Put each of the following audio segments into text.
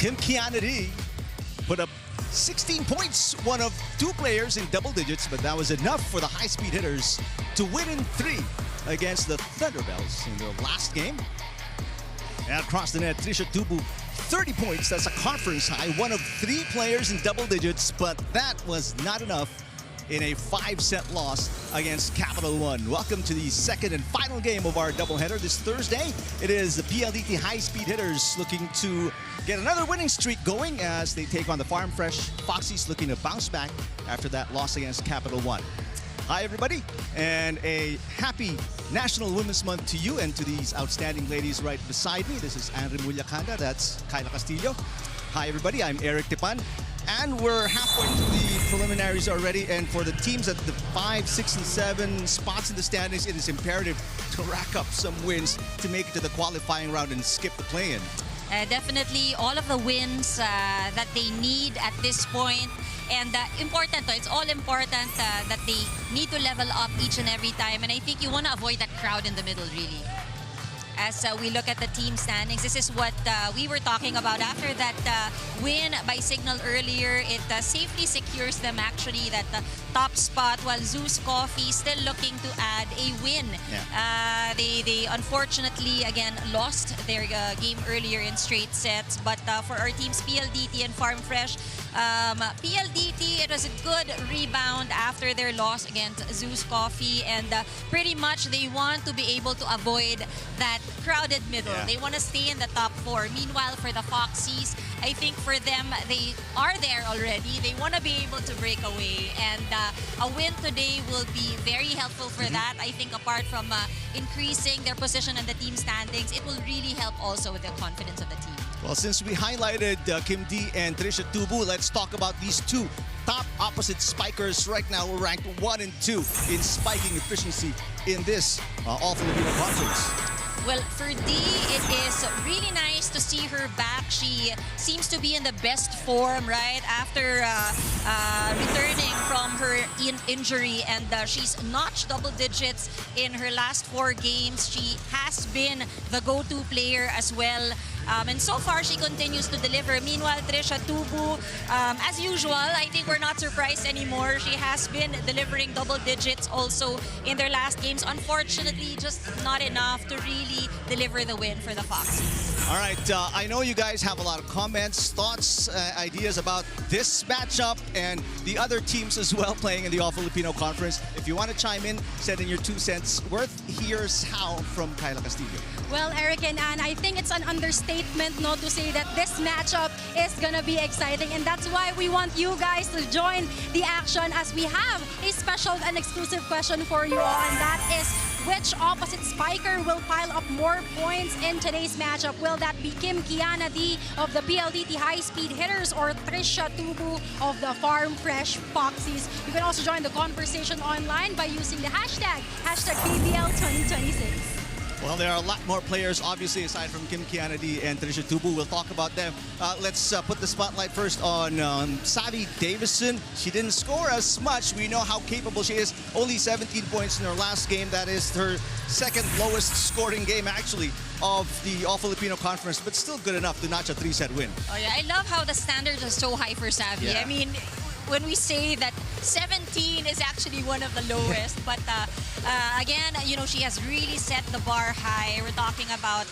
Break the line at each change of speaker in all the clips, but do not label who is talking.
Kim Kianadi put up 16 points, one of two players in double digits, but that was enough for the high-speed hitters to win in 3 against the Thunderbells in their last game. And across the net, Trisha Tubu, 30 points. That's a conference high, one of 3 players in double digits, but that was not enough in a 5-set loss against Capital One. Welcome to the second and final game of our doubleheader this Thursday. It is the PLDT high-speed hitters looking to get another winning streak going as they take on the Farm Fresh Foxies, looking to bounce back after that loss against Capital One. Hi, everybody, and a happy National Women's Month to you and to these outstanding ladies right beside me. This is Anri Mullacanda, that's Kyla Castillo. Hi, everybody, I'm Eric Tipan. And we're halfway through the preliminaries already, and for the teams at the 5, 6, and 7 spots in the standings, it is imperative to rack up some wins to make it to the qualifying round and skip the play-in.
Definitely all of the wins that they need at this point. And important, it's all important that they need to level up each and every time. And I think you want to avoid that crowd in the middle, really. As we look at the team standings, this is what we were talking about after that win by Signal earlier. It safely secures them actually that top spot, while Zeus Coffee still looking to add a win. Yeah. They unfortunately again lost their game earlier in straight sets, but for our teams PLDT and Farm Fresh, PLDT, it was a good rebound after their loss against Zeus Coffee, and pretty much they want to be able to avoid that crowded middle. Yeah. They want to stay in the top 4. Meanwhile, for the Foxies, I think for them, they are there already. They want to be able to break away, and a win today will be very helpful for that. I think apart from increasing their position in the team standings, it will really help also with the confidence of the team.
Well, since we highlighted Kim D and Trisha Tubu, let's talk about these two top opposite spikers. Right now, we're ranked 1 and 2 in spiking efficiency in this All-Filipino conference.
Well, for D, it is really nice to see her back. She seems to be in the best form, right? After returning from her injury, and she's notched double digits in her last 4 games. She has been the go-to player as well. And so far, she continues to deliver. Meanwhile, Trisha Tubu, as usual, I think we're not surprised anymore. She has been delivering double digits also in their last games. Unfortunately, just not enough to really deliver the win for the Foxies.
All right, I know you guys have a lot of comments, thoughts, ideas about this matchup and the other teams as well playing in the All-Filipino Conference. If you want to chime in, send in your 2 cents worth. Here's how from Kyla Castillo.
Well, Eric and Ann, I think it's an understatement not to say that this matchup is going to be exciting, and that's why we want you guys to join the action, as we have a special and exclusive question for you all, and that is, which opposite spiker will pile up more points in today's matchup? Will that be Kim Kianadi of the PLDT high-speed hitters or Trisha Tubu of the Farm Fresh Foxies? You can also join the conversation online by using the hashtag PVL2026.
Well, there are a lot more players, obviously, aside from Kim Kianadi and Trisha Tubu. We'll talk about them. Let's put the spotlight first on Savvy Davison. She didn't score as much. We know how capable she is. Only 17 points in her last game. That is her second lowest scoring game, actually, of the All-Filipino Conference, but still good enough to notch a 3-set win.
Oh, yeah. I love how the standards are so high for Savvy. Yeah. I mean, when we say that 17 is actually one of the lowest, but again, you know, she has really set the bar high. We're talking about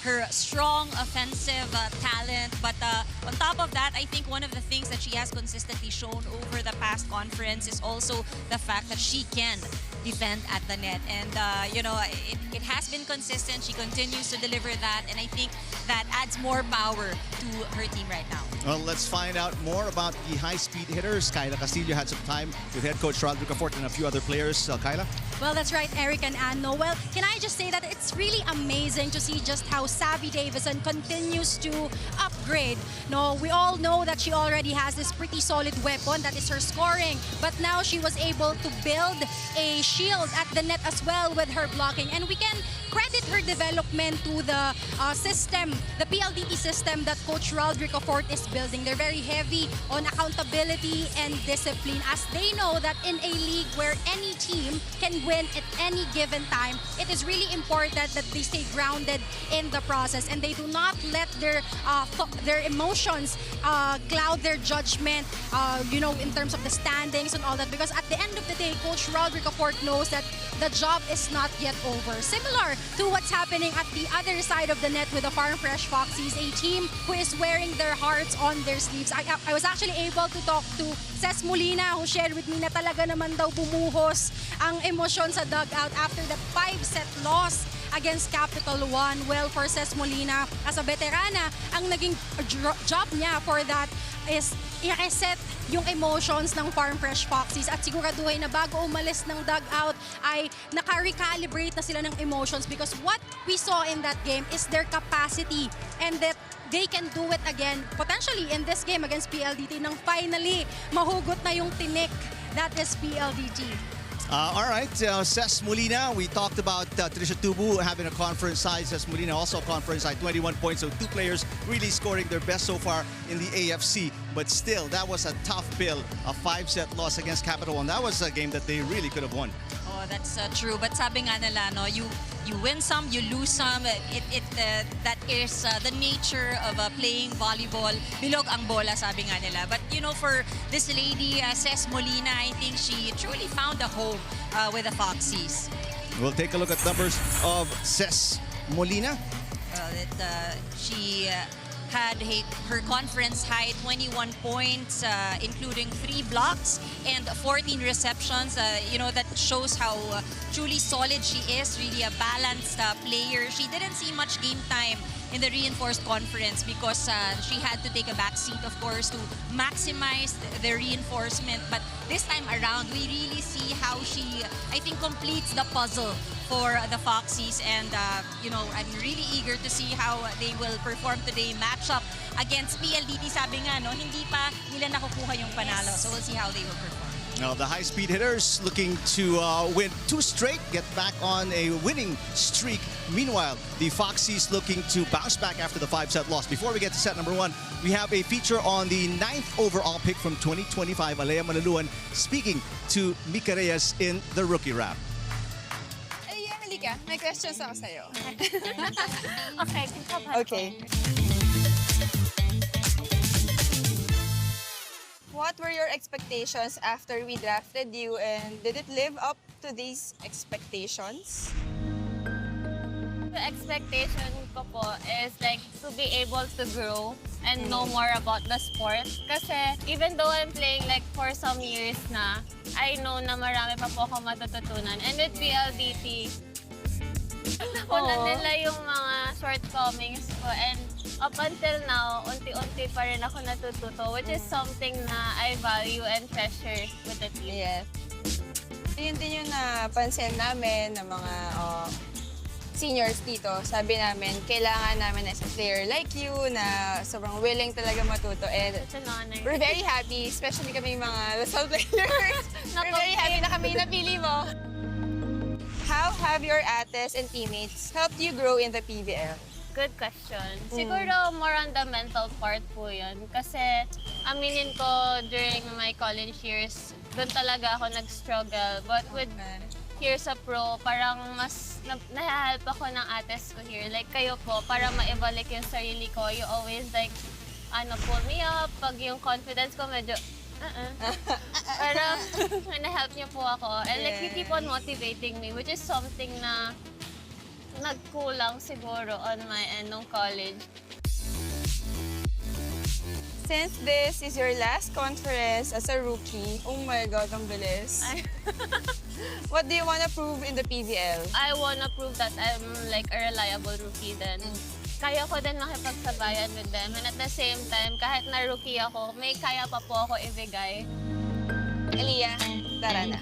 her strong offensive talent, but on top of that, I think one of the things that she has consistently shown over the past conference is also the fact that she can defend at the net, and you know, it has been consistent. She continues to deliver that, and I think that adds more power to her team right now.
Well, let's find out more about the high-speed hitters. Kyla Castillo had some time with head coach Rodrigo Fort and a few other players. Kyla?
Well, that's right, Eric and Ann. Well, can I just say that it's really amazing to see just how Savvy Davison continues to upgrade. No, we all know that she already has this pretty solid weapon, that is her scoring, but now she was able to build a shield at the net as well with her blocking, and we can credit her development to the system, the PLDT system that Coach Rodrigo Fort is building. They're very heavy on accountability and discipline, as they know that in a league where any team can win at any given time, it is really important that they stay grounded in the process and they do not let their emotions cloud their judgment, in terms of the standings and all that. Because at the end of the day, Coach Rodrick Laporte knows that the job is not yet over. Similar to what's happening at the other side of the net with the Farm Fresh Foxies, a team who is wearing their hearts on their sleeves. I was actually able to talk to Ces Molina, who shared with me na talaga naman daw bumuhos ang emosyon sa dugout after the 5-set loss against Capital One. Well, for Ces Molina, as a veterana, ang naging job niya for that is i-reset yung emotions ng Farm Fresh Foxies at siguraduhin na bago umalis ng dugout ay naka-recalibrate na sila ng emotions, because what we saw in that game is their capacity and that they can do it again, potentially in this game against PLDT, nang finally mahugot na yung tinik, that is PLDT.
All right, Ces Molina, we talked about Trisha Tubu having a conference side. Ces Molina also conference side, 21 points. So two players really scoring their best so far in the AFC. But still, that was a tough bill, a 5-set loss against Capital One. That was a game that they really could have won.
Oh, that's true. But sabi nga nila, no, you win some, you lose some. That is the nature of playing volleyball. Bilog ang bola, sabi nga nila. But for this lady, Ces Molina, I think she truly found a home with the Foxies.
We'll take a look at numbers of Ces Molina.
She had her conference high 21 points, including 3 blocks and 14 receptions. That shows how truly solid she is, really a balanced player. She didn't see much game time in the reinforced conference because she had to take a back seat, of course, to maximize the reinforcement. But this time around, we really see how she, I think, completes the puzzle for the Foxies, and I'm really eager to see how they will perform today. Matchup against PLDT, sabi nga, no, hindi pa nila nakukuha yung panalo. So we'll see how they will perform.
Now the high-speed hitters looking to win 2 straight, get back on a winning streak. Meanwhile, the Foxies looking to bounce back after the 5-set loss. Before we get to set number 1, we have a feature on the 9th overall pick from 2025, Alea Malaluan, speaking to Mika Reyes in the Rookie Wrap.
Halika, may questions ako sa'yo.
Okay.
Okay. What were your expectations after we drafted you, and did it live up to these expectations?
The expectation ko po is like to be able to grow and know more about the sport. Kasi even though I'm playing like for some years na, I know na marami pa po ako matututunan. And with PLDT, nakunan nila yung mga shortcomings ko, and up until now, unti-unti pa rin ako natututo, which is something na I value and treasure with the team.
Yes. Yun din yung napansin namin ng mga seniors dito. Sabi namin, kailangan namin as a player like you na sobrang willing talaga matuto. And
It's an honor.
we're very happy, especially kami mga Lasal players. We're very happy na kami napili mo. How have your ates and teammates helped you grow in the PVL?
Good question. Siguro more on the mental part po yun. Kasi aminin ko during my college years, doon talaga ako nag-struggle. But with here sa pro, parang mas nahahelp ako ng ates ko here. Like kayo po, para maibalik yung sarili ko, you always like, pull me up. Pag yung confidence ko medyo, parang nahelp niyo po ako. And like, you keep on motivating me, which is something na nagkulang siguro on my end nung college.
Since this is your last conference as a rookie, oh my God, ang bilis. What do you want to prove in the PVL?
I wanna prove that I'm like a reliable rookie then. Kaya ko din makipagsabayan with them. And at the same time, kahit na rookie ako, may kaya pa po ako ibigay.
Elia, tara na.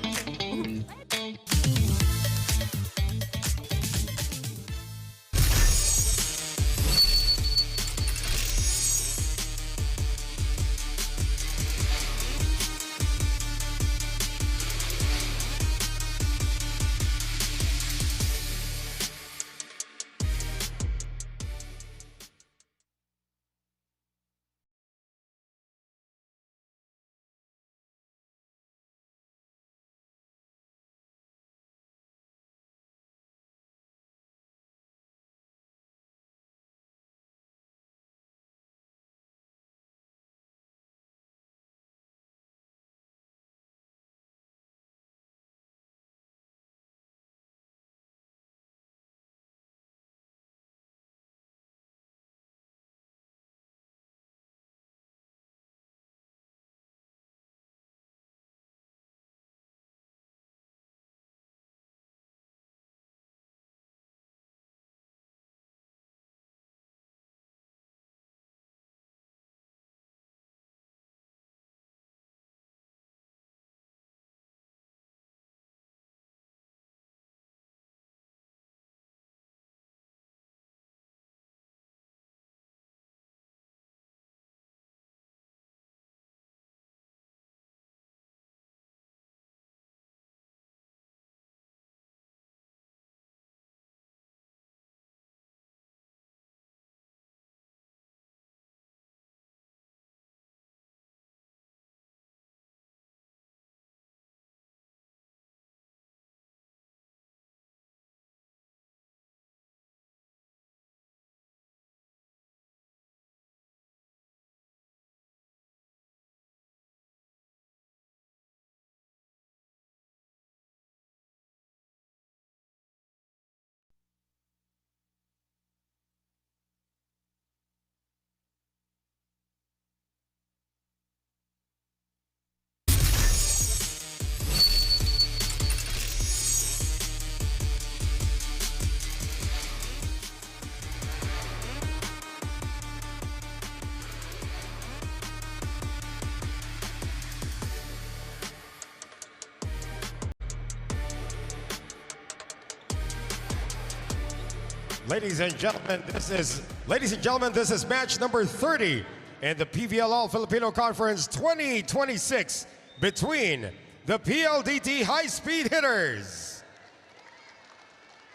Ladies and gentlemen, this is match number 30 in the PVL All-Filipino Conference 2026 between the PLDT high-speed hitters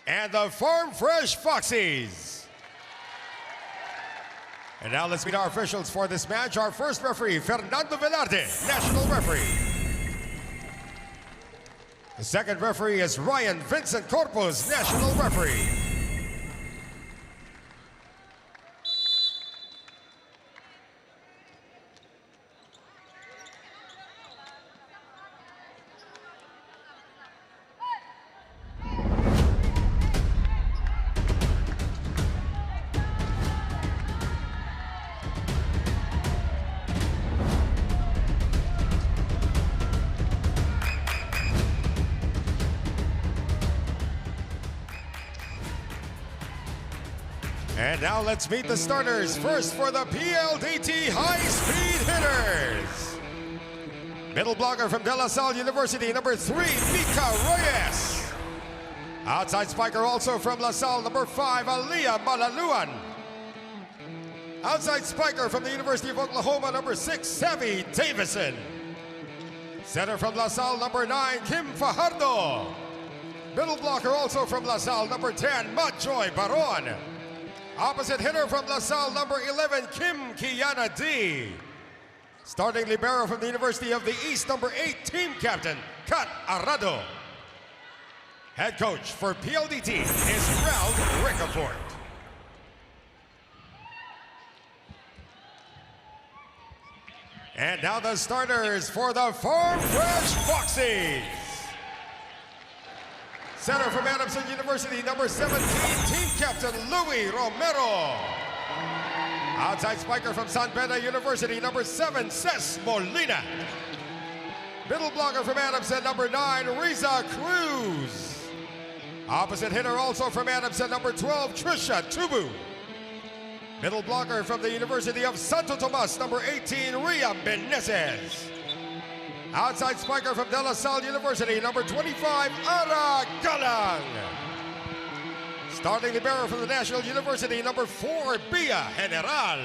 and the Farm Fresh Foxies. And now let's meet our officials for this match. Our first referee, Fernando Velarde, national referee. The second referee is Ryan Vincent Corpus, national referee. And now let's meet the starters. First for the PLDT high-speed hitters. Middle blocker from De La Salle University, number 3, Mika Reyes. Outside spiker also from La Salle, number 5, Aliyah Malaluan. Outside spiker from the University of Oklahoma, number 6, Savvy Davison. Center from La Salle, number 9, Kim Fajardo. Middle blocker also from La Salle, number 10, Matjoy Baron. Opposite hitter from La Salle, number 11, Kim Kiana D. Starting libero from the University of the East, number 8, team captain, Kat Arado. Head coach for PLDT is Ralph Ricafort. And now the starters for the Farm Fresh Foxies. Center from Adamson University, number 17, team captain Louis Romero. Outside spiker from San Beda University, number 7, Ces Molina. Middle blocker from Adamson, number 9, Riza Cruz. Opposite hitter also from Adamson, number 12, Trisha Tubu. Middle blocker from the University of Santo Tomas, number 18, Ria Benezes. Outside spiker from De La Salle University, number 25, Ara Galang. Starting libero from the National University, number 4, Bia General.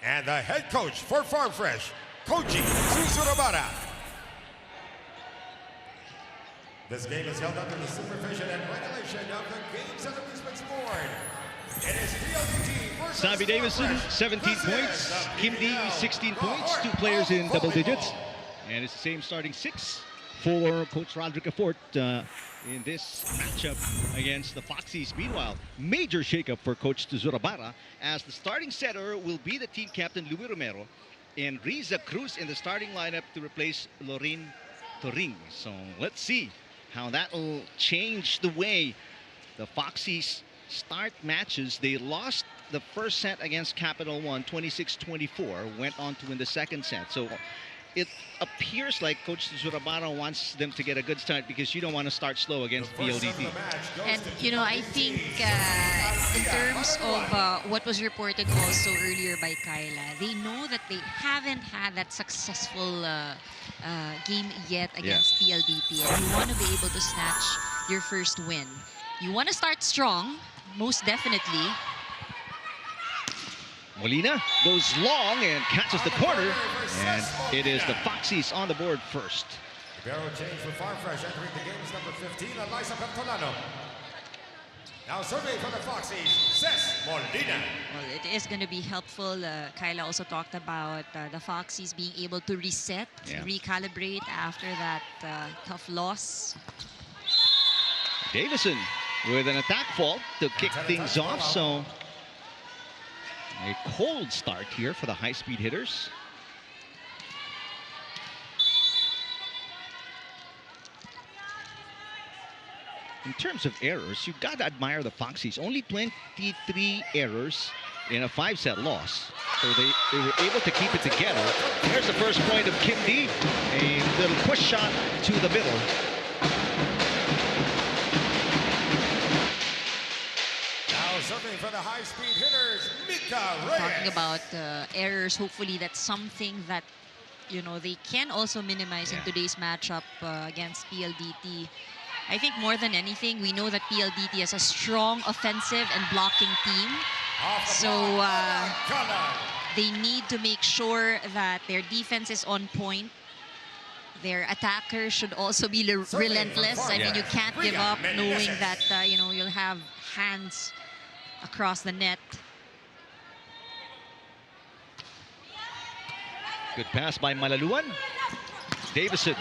And the head coach for Farm Fresh, Koji Susurabara. This game is held under the supervision and regulation of the Games and Amusements Board. It is PLDT versus
Savvy Davison, 17 points. Kim D, 16 points. 2 players in double digits. And it's the same starting 6 for Coach Roderick Fort in this matchup against the Foxies. Meanwhile, major shakeup for Coach Tuzurabara as the starting setter will be the team captain Louis Romero and Riza Cruz in the starting lineup to replace Lorraine Toring. So let's see how that will change the way the Foxies start matches. They lost the first set against Capital One 26-24, went on to win the second set. So it appears like Coach Zurabara wants them to get a good start because you don't want to start slow against PLDT.
And, you know, I think in terms of what was reported also earlier by Kyla, they know that they haven't had that successful game yet against PLDT. And you want to be able to snatch your first win. You want to start strong, most definitely.
Molina goes long and catches the corner, and it is the Foxies on the board first.
Libero change for Farm Fresh, entering the game is number 15, Eliza Bertolano. Now survey for the Foxies, Ces Molina.
Well, it is going to be helpful. Kyla also talked about the Foxies being able to reset, recalibrate after that tough loss.
Davison with an attack fault to kick things off, so a cold start here for the high-speed hitters. In terms of errors, you've got to admire the Foxies. Only 23 errors in a 5-set loss. So they were able to keep it together. There's the first point of Kim D. A little push shot to the middle.
Something for the high-speed hitters, Mika Reyes.
Talking about errors, hopefully that's something that, you know, they can also minimize in today's matchup against PLDT. I think more than anything, we know that PLDT has a strong offensive and blocking team. So they need to make sure that their defense is on point. Their attackers should also be relentless. I mean, you can't give up knowing that, you know, you'll have hands across the net.
Good pass by Malaluan. Davison.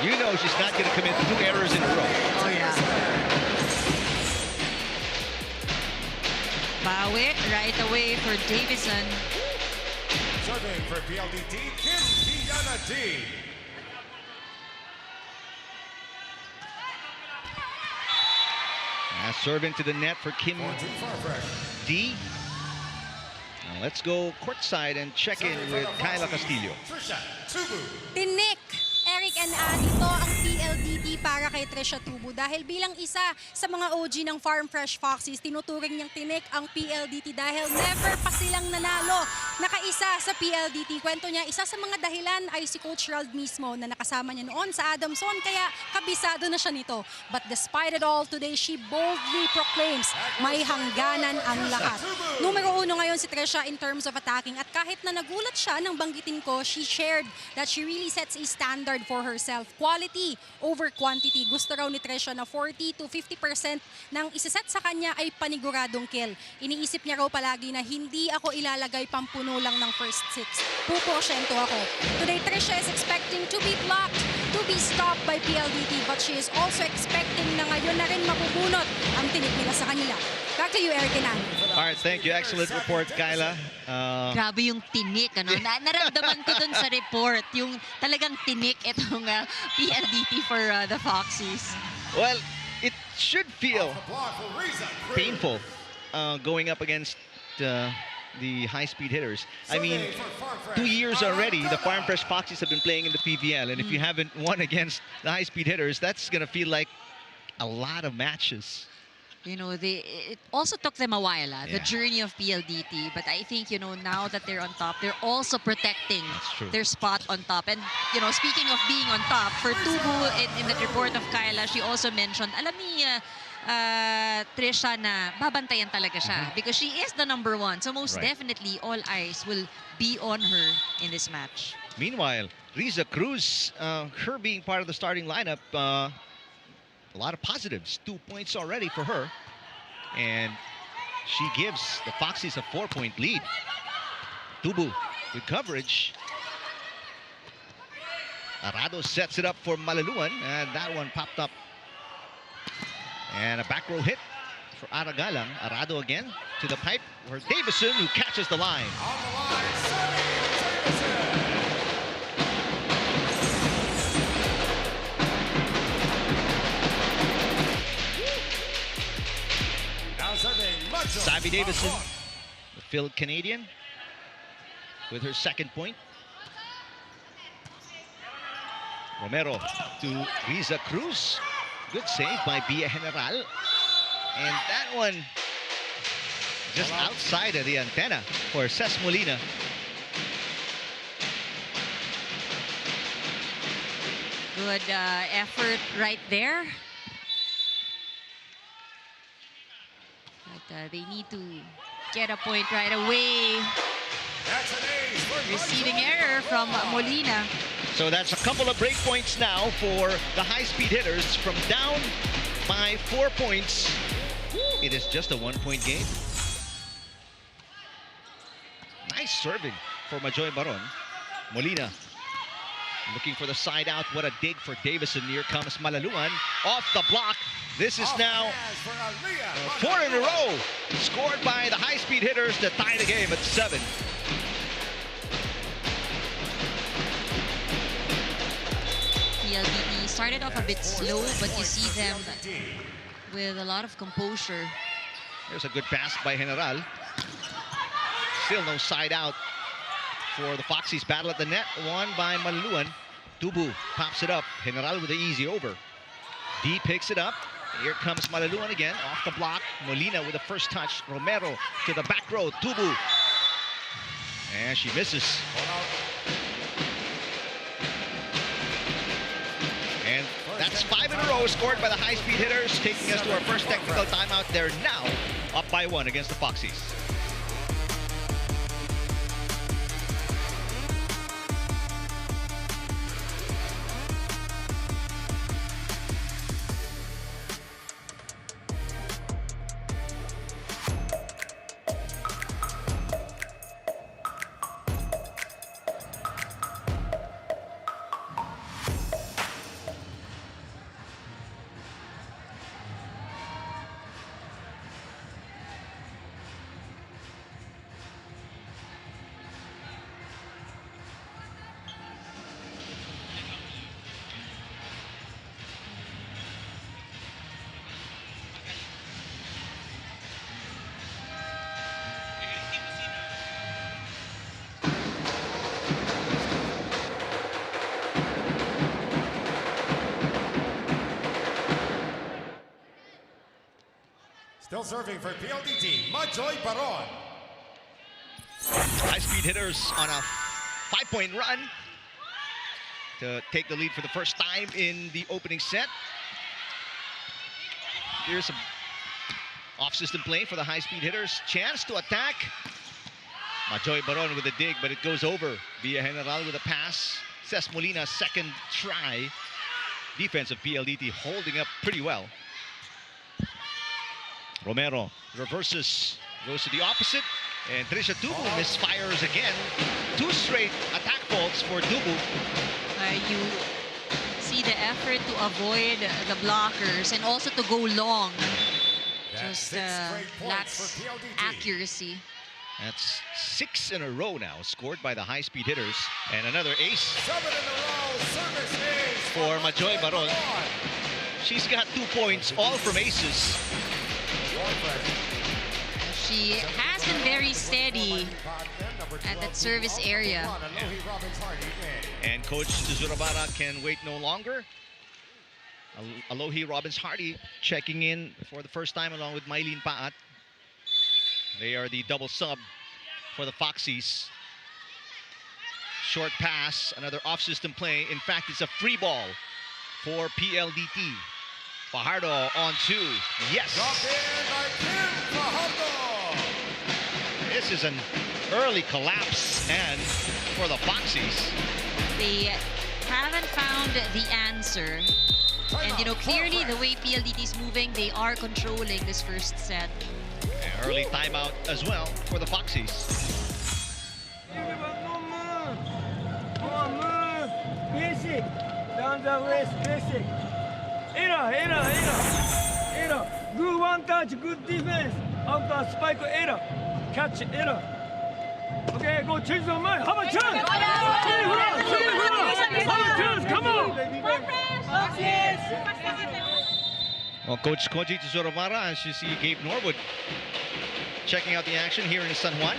You know she's not going to commit 2 errors in a row.
Oh, yeah. Bawi right away for Davison.
Serving for PLDT, Kim Diana D.
Serve into the net for Kim D. Now let's go courtside and check in with Kyla Castillo.
Tinik, Eric and Ann, ito ang PLDT para kay Trisha Tubo. Dahil bilang isa sa mga OG ng Farm Fresh Foxes, tinuturing niyang tinik ang PLDT dahil never pa silang nanalo. Nakaisa sa PLDT. Kwento niya, isa sa mga dahilan ay si Coach Rald mismo na nakasama niya noon sa Adamson, kaya kabisado na siya nito. But despite it all, today she boldly proclaims may hangganan ang lahat. Numero 1 ngayon si Trisha in terms of attacking, at kahit na nagulat siya nang banggitin ko, she shared that she really sets a standard for herself. Quality over quantity. Gusto raw ni Trisha na 40 to 50% ng isiset sa kanya ay paniguradong kill. Iniisip niya raw palagi na hindi ako ilalagay pampuno lang ng first 6. Puposyento ako. Today, Trisha is expecting to be blocked, to be stopped by PLDT, but she is also expecting na ngayon na rin mabubunot ang tinik nila sa kanila. Back to you, Eric and Ann.
All right, thank you. Excellent report, Kyla.
Grabe yung tinik, ano? Naramdaman ko dun sa report, yung talagang tinik itong PLDT for the Foxies.
Well, it should feel painful going up against the high-speed hitters. I mean, 2 years already, the Farm Fresh Foxes have been playing in the PVL, and if you haven't won against the high-speed hitters, that's going to feel like a lot of matches.
You know, it also took them a while, the journey of PLDT. But I think, you know, now that they're on top, they're also protecting their spot on top. And, you know, speaking of being on top, for Tubu, in the report of Kyla, she also mentioned, alam ni Trisha na babantayan talaga siya because she is the #1. So most definitely, all eyes will be on her in this match.
Meanwhile, Riza Cruz, her being part of the starting lineup, a lot of positives. 2 points already for her. And she gives the Foxies a 4-point lead. Tubu with coverage. Arado sets it up for Malaluan, and that one popped up. And a back row hit for Aragalang. Arado again to the pipe for Davison, who catches the line.
On the line, Davison.
Sabi Davison, the Phil Canadian, with her 2nd point. Romero to Riza Cruz. Good save by Bia General. And that one just outside of the antenna for Ces Molina.
Good effort right there. But they need to get a point right away. Receiving error from Molina.
So that's a couple of break points now for the high-speed hitters. From down by 4 points, it is just a 1-point game. Nice serving for Majoy Baron. Molina looking for the side out. What a dig for Davison. Here comes Malaluan off the block. This is now 4 in a row scored by the high-speed hitters to tie the game at 7.
PLDT started off a bit slow, but you see them with a lot of composure.
There's a good pass by General. Still no side out for the Foxies. Battle at the net, won by Malaluan. Tubu pops it up. General with the easy over. D picks it up. Here comes Malaluan again, off the block. Molina with the first touch. Romero to the back row. Tubu. And she misses. And That's 5 in a row scored by the high-speed hitters, taking us to our first technical timeout. They're now up by 1 against the Foxies.
Still serving for PLDT, Majoy Baron.
High-speed hitters on a 5-point run to take the lead for the first time in the opening set. Here's some off-system play for the high-speed hitters. Chance to attack. Majoy Baron with a dig, but it goes over. Via General with a pass. Ces Molina's second try. Defense of PLDT holding up pretty well. Romero reverses, goes to the opposite, and Trisha Dubu misfires again. 2 straight attack faults for Dubu.
You see the effort to avoid the blockers and also to go long.
That's
Just
6 straight points
lacks
for PLDT.
accuracy.
That's 6 in a row now, scored by the high-speed hitters. And another ace
7 in a row, service ace
for Majoy Baron. She's got 2 points, all from aces.
She has been very steady at that service area.
And Coach Tizurabara can wait no longer. Alohi Robbins-Hardy checking in for the first time along with Mylene Paat. They are the double sub for the Foxies. Short pass, another off-system play. In fact, it's a free ball for PLDT. Fajardo on 2. Yes!
Dropped in by Kim Fajardo.
This is an early collapse, and for the Foxies.
They haven't found the answer. And, you know, clearly the way PLDT is moving, they are controlling this first set.
An early timeout as well for the Foxies.
Basic. Down the waist, basic. Error. Good one touch, good defense. After spike, error. Catch, error. Okay, go change the mind. Have a chance. Have a chance, come on.
Well, Coach Koji Tizurabara, as you see Gabe Norwood checking out the action here in San Juan.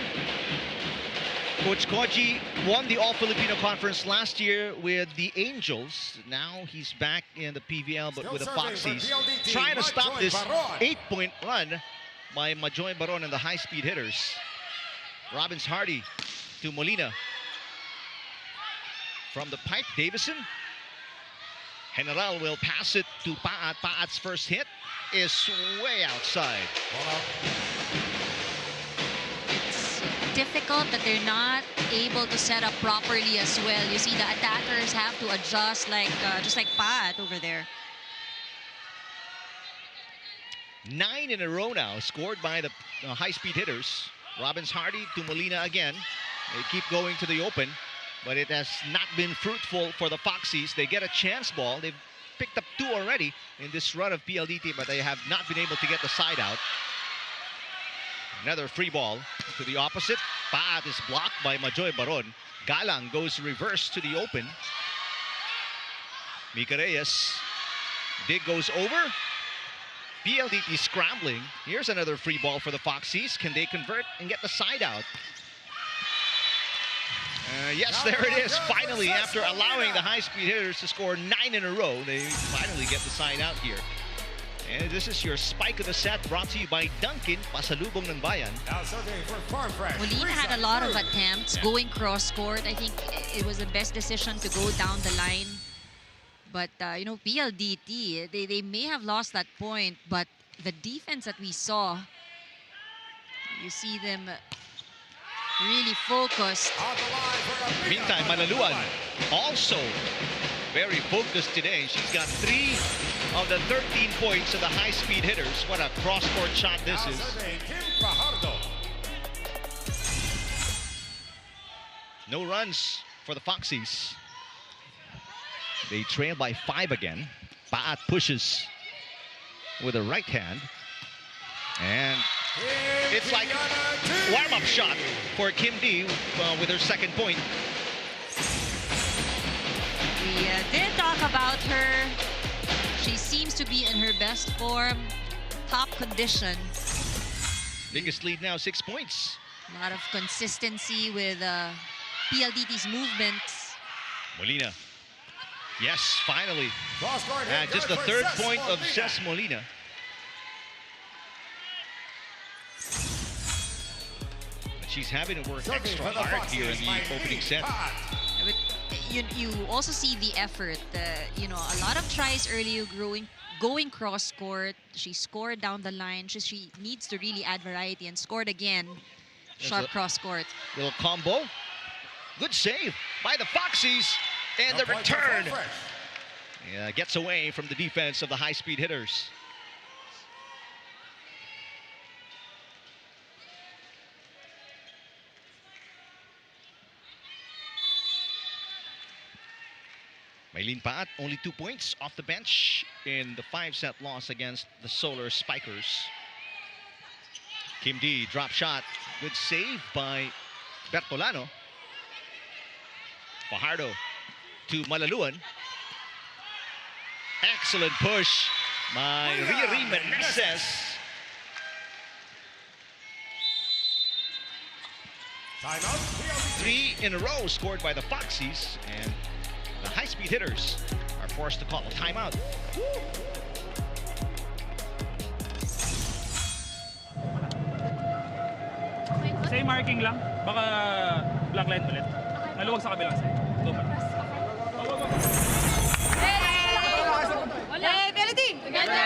Coach Koji won the All-Filipino Conference last year with the Angels. Now he's back in the PVL, but with the Foxies. Trying to stop this 8-point run by Majoy Baron and the high-speed hitters. Robbins-Hardy to Molina. From the pipe, Davison. General will pass it to Paat. Paat's first hit is way outside.
It's difficult that they're not able to set up properly as well. You see the attackers have to adjust like just like Pat over there.
9 in a row now scored by the high-speed hitters. Robbins-Hardy to Molina again. They keep going to the open, but it has not been fruitful for the Foxies. They get a chance ball. They've picked up 2 already in this run of PLDT, but they have not been able to get the side out. Another free ball to the opposite. Paat is blocked by Majoy Baron. Galang goes reverse to the open. Mika Reyes. Dig goes over. PLDT scrambling. Here's another free ball for the Foxies. Can they convert and get the side out? Yes, there it is. Finally, after allowing the high-speed hitters to score 9 in a row, they finally get the side out here. And this is your spike of the set, brought to you by Dunkin', Pasalubong ng Bayan.
Now serving for Farm Fresh.
Molina had a lot of attempts going cross-court. I think it was the best decision to go down the line. But, PLDT, they may have lost that point, but the defense that we saw, you see them really focused.
Meantime, Malaluan also very focused today. She's got 3 of the 13 points of the high-speed hitters. What a cross-court shot this is. No runs for the Foxies. They trail by 5 again. Paat pushes with a right hand. And it's like a warm-up shot for Kim D with her second point.
We did talk about her. She seems to be in her best form, top condition.
Biggest lead now, 6 points.
A lot of consistency with PLDT's movements.
Molina. Yes, finally. And just the third point of Cess Molina. But she's having to work extra hard here in the opening set.
But you also see the effort. A lot of tries earlier, going cross court. She scored down the line. She needs to really add variety and scored again. Sharp cross court.
Little combo. Good save by the Foxies. And the return gets away from the defense of the high-speed hitters. Maylene Paat, only 2 points off the bench in the 5-set loss against the Solar Spikers. Kim D, drop shot. Good save by Bertolano. Fajardo to Malaluan. Excellent push by Riri Meneses.
Timeout.
3 in a row scored by the Foxies, and the high-speed hitters are forced to call a timeout.
Same marking lang. Baka black line ulit. Maluwag sa kabilang side. Go back.
Hey, PLDT! Together!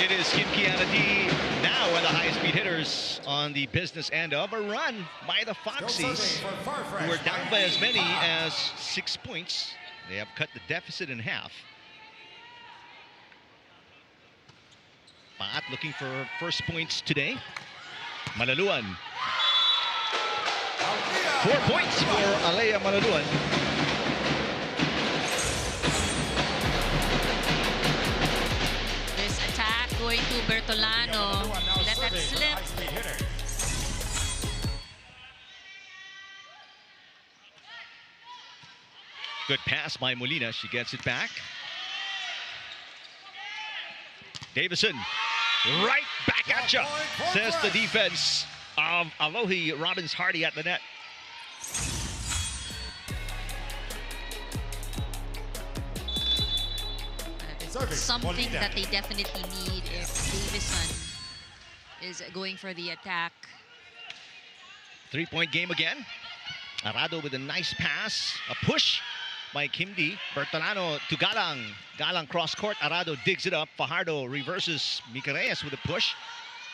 It is Kim Kianati now are the high-speed hitters on the business end of a run by the Foxies, who are down by as many as 6 points. They have cut the deficit in half. Paat looking for her first points today. Malaluan. 4 points for Alea Malaluan.
This attack going to Bertolano. Let that slip.
Good pass by Molina. She gets it back. Davison, right back at ya, says the defense of Alohi Robbins Hardy at the net.
Something that they definitely need if Davison is going for the attack.
3-point game again. Arado with a nice pass. A push by Kim D. Bertolano to Galang. Galang cross court. Arado digs it up. Fajardo reverses Mika Reyes with a push.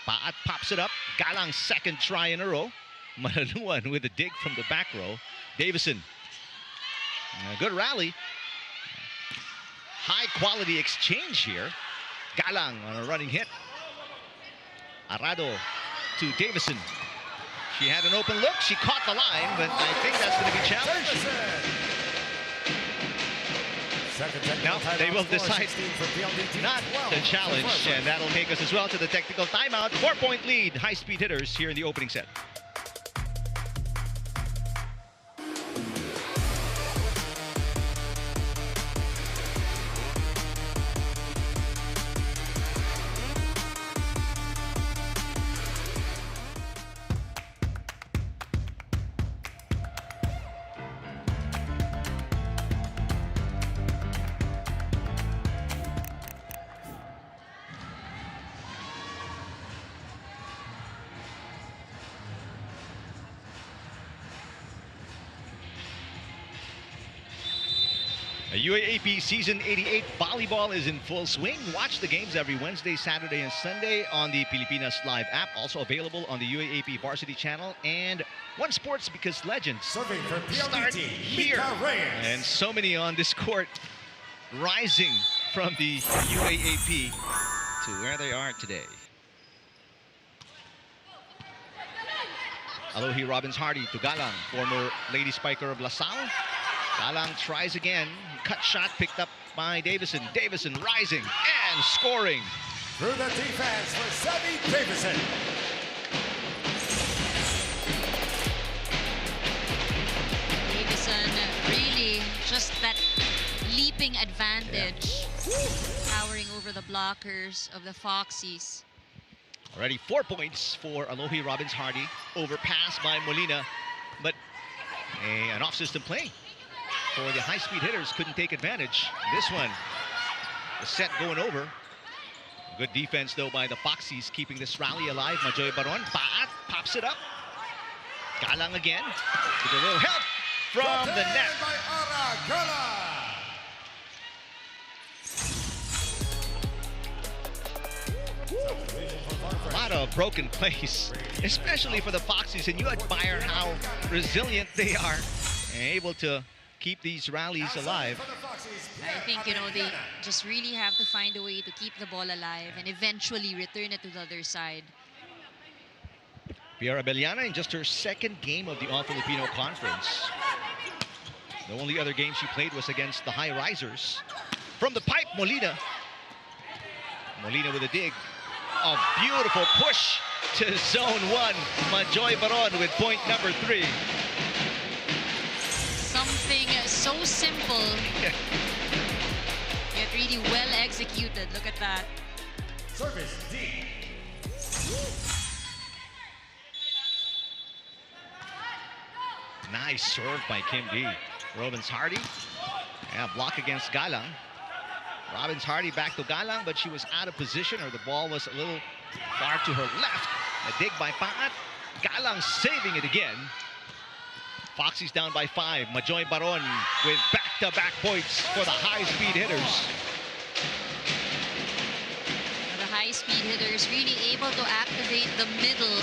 Paat pops it up. Galang second try in a row. Malaluan with a dig from the back row. Davison. A good rally. High quality exchange here. Galang on a running hit. Arado to Davison. She had an open look. She caught the line, but I think that's going to be challenged. Now they will decide not to challenge, and that'll take us as well to the technical timeout. 4-point lead, high-speed hitters here in the opening set. UAAP Season 88 volleyball is in full swing. Watch the games every Wednesday, Saturday, and Sunday on the Pilipinas Live app. Also available on the UAAP Varsity channel and One Sports, because legends
Serving for
start
PLDT,
here.
Mika Reyes.
And so many on this court rising from the UAAP to where they are today. Alohi Robbins-Hardy to Galang, former lady spiker of LaSalle. Galang tries again. Cut shot picked up by Davison. Davison rising and scoring.
Through the defense for Sammy Davison.
Davison really just that leaping advantage, towering over the blockers of the Foxies.
Already 4 points for Alohi Robbins-Hardy. Overpass by Molina, but an off-system play for the high-speed hitters. Couldn't take advantage. This one, the set going over. Good defense, though, by the Foxies, keeping this rally alive. Majoy Baron, Paat pops it up. Galang again, with a little help from the net.
By Aragala.
A lot of broken plays, especially for the Foxies, and you admire how resilient they are and able to keep these rallies alive.
I think, they just really have to find a way to keep the ball alive and eventually return it to the other side.
Piera Abellana in just her second game of the All-Filipino Conference. The only other game she played was against the High Risers. From the pipe, Molina. Molina with a dig. A beautiful push to zone 1. Majoy Baron with point number 3.
Something so simple, yet really well executed. Look at that.
Service D.
Nice serve by Kim D. Robbins-Hardy. Yeah, block against Galang. Robbins-Hardy back to Galang, but she was out of position, or the ball was a little far to her left. A dig by Paat. Galang saving it again. Foxies down by 5. Majoy Baron with back-to-back points for the high-speed hitters.
The high-speed hitters really able to activate the middle.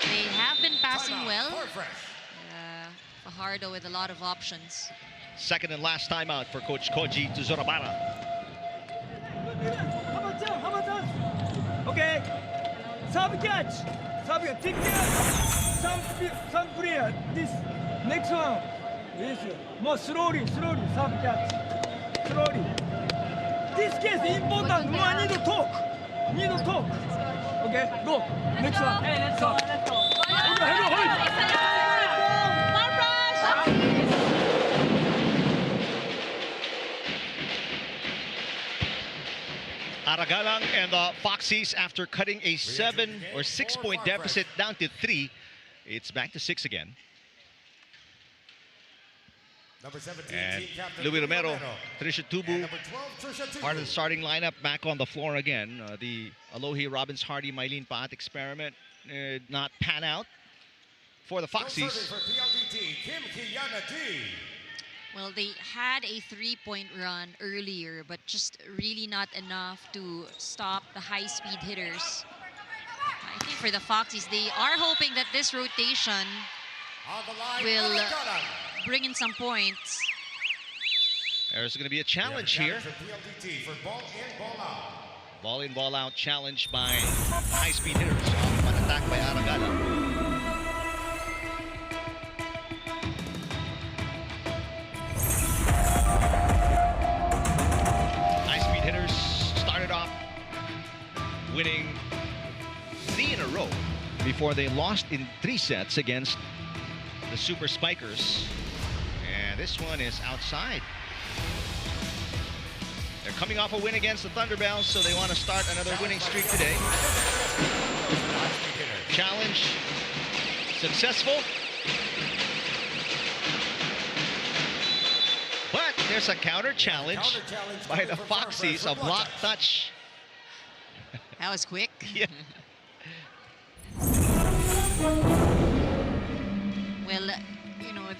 They have been passing well. Fajardo with a lot of options.
Second and last timeout for Coach Koji to Zorabara.
Okay. Serve catch. Serve catch. Take care. Some player. This next one. Yes. More slowly. Serve catch. Slowly. This case important. More I need to talk. Okay. Go. Next one. Hey, let's go.
Aragalang and the Foxies, after cutting a 7 or 6 point deficit down to 3, it's back to 6 again.
Number 17,
And
team captain
Louis Romero, Trisha
And
Tubu,
number 12, Trisha Tubu.
part of the starting lineup, back on the floor again. The Alohi Robbins-Hardy, Mylene Paat experiment did not pan out for the
Serving
Foxies.
for PLDT, Kim Kiana D.
Well, they had a 3-point run earlier, but just really not enough to stop the high-speed hitters. I think for the Foxies, they are hoping that this rotation
On the line,
will
Aragalang.
bring in some points.
There's going to be a challenge
We
here.
have a challenge for PLDT for ball in, ball out.
Ball in, ball out challenge by high-speed hitters. One attack by Aragalang. High-speed hitters started off winning 3 in a row before they lost in 3 sets against the Super Spikers. And this one is outside. They're coming off a win against the Thunderbells, so they want to start another winning streak today. Challenge successful. But there's a counter challenge by the Foxies, a block touch.
That was quick.
Yeah.
Well, you know,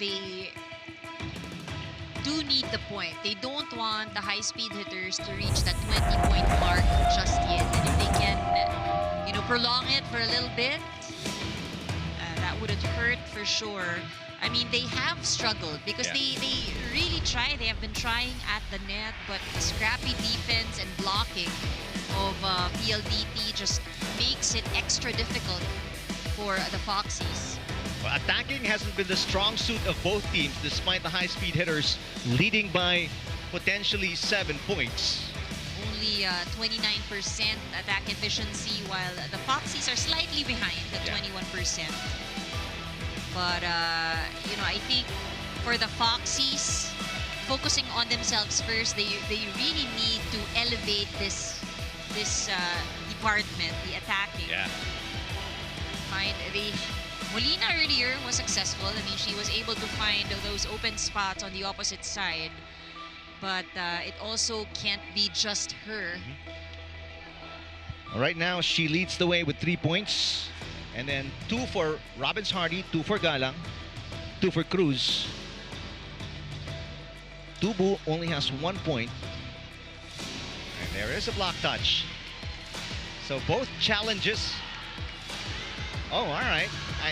do need the point. They don't want the high-speed hitters to reach that 20-point mark just yet. And if they can, prolong it for a little bit, that wouldn't hurt for sure. I mean, they have struggled because they really try. They have been trying at the net, but the scrappy defense and blocking of PLDT just makes it extra difficult for the Foxies.
Well, attacking hasn't been the strong suit of both teams, despite the high-speed hitters leading by potentially 7 points.
Only 29% attack efficiency, while the Foxies are slightly behind at 21%. But, I think for the Foxies, focusing on themselves first, they really need to elevate this department, the attacking.
Yeah.
Molina earlier was successful. I mean, she was able to find those open spots on the opposite side. But it also can't be just her.
Right now, she leads the way with 3 points. And then 2 for Robbins Hardy, 2 for Galang, 2 for Cruz. Tubu only has 1 point. And there is a block touch. So both challenges. Oh, all right.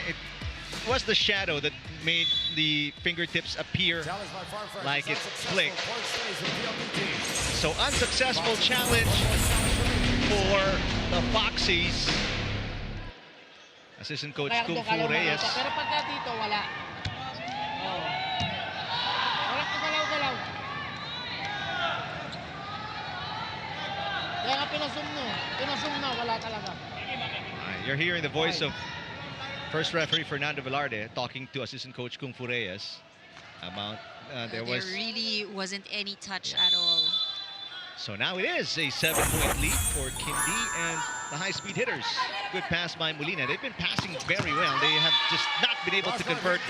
It was the shadow that made the fingertips appear like it flicked. So unsuccessful challenge for the Foxies. Assistant coach Kung Fu Reyes.
Pero pagka dito, wala. Oh. Wala kagalaw-galaw. Kaya nga pinasum na, wala talaga.
You're hearing the voice of first referee Fernando Velarde talking to assistant coach Kung Fu Reyes about there
really wasn't any touch at all.
So now it is a 7-point lead for Kindi and the high-speed hitters. Good pass by Molina. They've been passing very well. They have just not been able to convert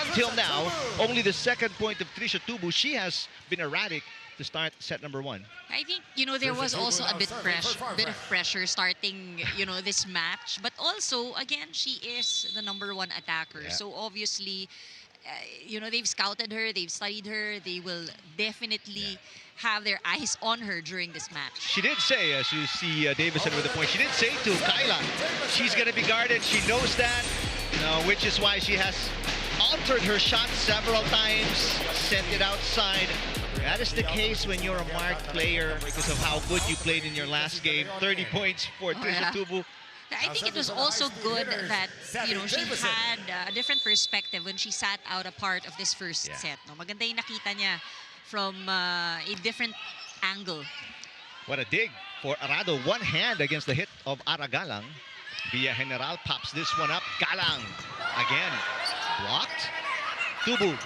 until now. Only the second point of Trisha Tubu. She has been erratic to start set number 1.
I think, there was also a bit of pressure starting, this match. But also, again, she is the number 1 attacker.
Yeah.
So obviously, they've scouted her, they've studied her. They will definitely have their eyes on her during this match.
She did say, as you see Davison with the point, she did say to Kyla, she's going to be guarded. She knows that, which is why she has altered her shot several times, sent it outside. That is the case when you're a marked player because of how good you played in your last game. 30 points for Trisha Tubu.
I think it was also good that, she had a different perspective when she sat out a part of this first set. No? Maganda yung nakita niya from a different angle.
What a dig for Arado. One hand against the hit of Aragalang. Via General pops this one up. Galang again. Blocked. Tubu.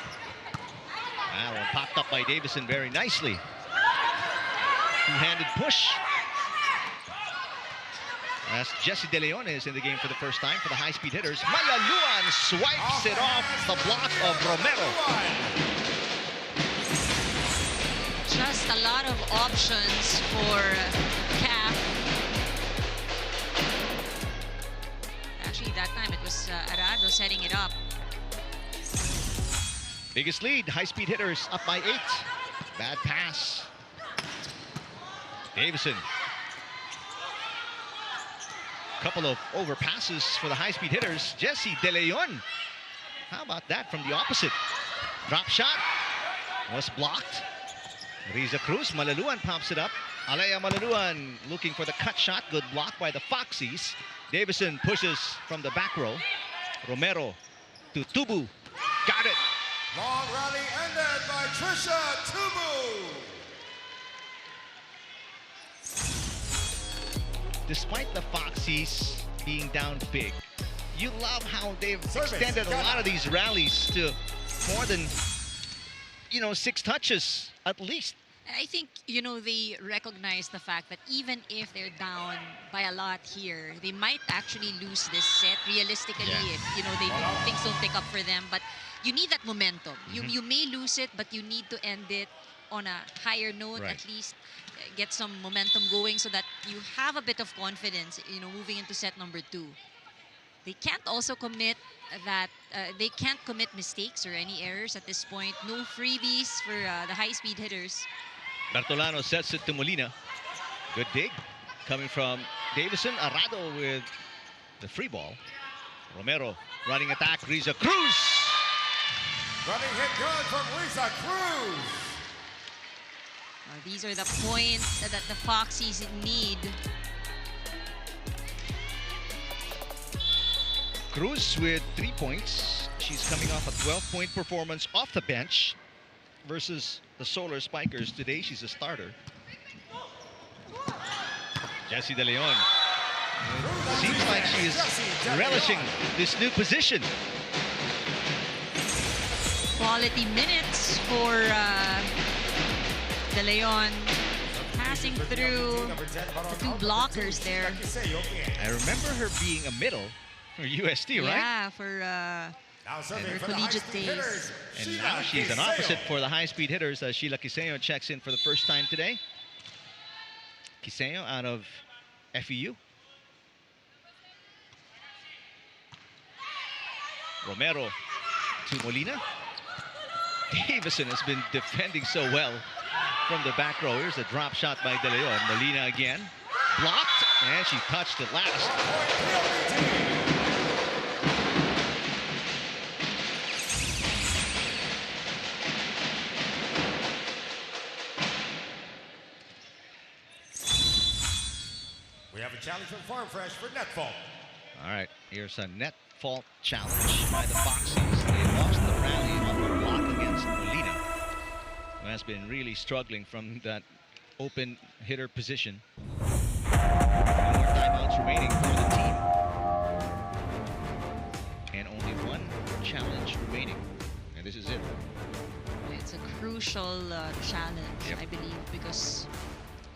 That one popped up by Davison very nicely. Two-handed push. As Jessie De Leon is in the game for the first time for the high-speed hitters. Malaluan swipes it off the block of Romero.
Just a lot of options for CAF. Actually, that time it was Arado setting it up.
Biggest lead, high-speed hitters up by 8. Bad pass. Davison. Couple of overpasses for the high-speed hitters. Jessie De Leon. How about that from the opposite? Drop shot was blocked. Riza Cruz, Malaluan pops it up. Alea Malaluan looking for the cut shot. Good block by the Foxies. Davison pushes from the back row. Romero to Tubu. Got it.
Long rally ended by Trisha Tubu.
Despite the Foxies being down big, you love how they've extended a lot of these rallies to more than 6 touches at least.
I think, they recognize the fact that even if they're down by a lot here, they might actually lose this set realistically if, things don't pick up for them. But you need that momentum. You may lose it, but you need to end it on a higher note, at least get some momentum going so that you have a bit of confidence, moving into set number 2. they can't also commit they can't commit mistakes or any errors at this point. No freebies for the high-speed hitters.
Bertolano sets it to Molina. Good dig coming from Davison. Arado with the free ball. Romero running attack. Riza Cruz.
Running hit good from Riza Cruz.
These are the points that the Foxies need.
Cruz with 3 points. She's coming off a 12-point performance off the bench versus the Solar Spikers. Today, she's a starter. Jessie De Leon. Seems like she is relishing this new position.
Quality minutes for De Leon, passing through the two blockers there.
I remember her being a middle for UST, right?
Yeah, for her collegiate days.
And now she's an opposite for the high-speed hitters. Sheila Quiseo checks in for the first time today. Quiseo out of FEU. Romero to Molina. Davison has been defending so well from the back row. Here's a drop shot by De Leon. Molina again. Blocked, and she touched it last.
We have a challenge from Farm Fresh for net fault.
All right, here's a net fault challenge by the Foxies. They lost the rally on the block against Molina, who has been really struggling from that open hitter position. No more timeouts remaining for the team. And only one challenge remaining. And this is it.
It's a crucial challenge,
Yep.
I believe, because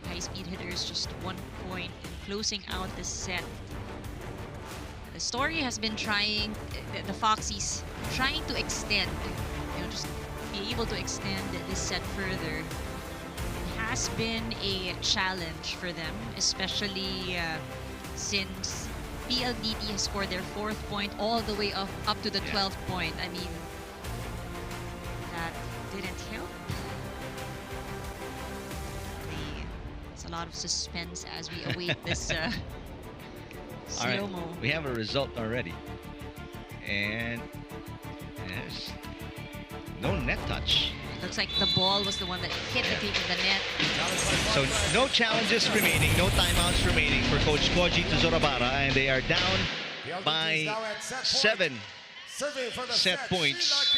high-speed hitters just 1 point in closing out this set. The story has been trying, the Foxies trying to extend, just be able to extend this set further. It has been a challenge for them, especially since PLDT has scored their 4th point all the way up to the 12th point. I mean, that didn't help. It's a lot of suspense as we await this
All right,
slow-mo.
we have a result already. And yes, no net touch.
Looks like the ball was the one that hit the tape of the net.
So no challenges remaining, no timeouts remaining for Coach Koji Tuzorabara, and they are down by 7 set points.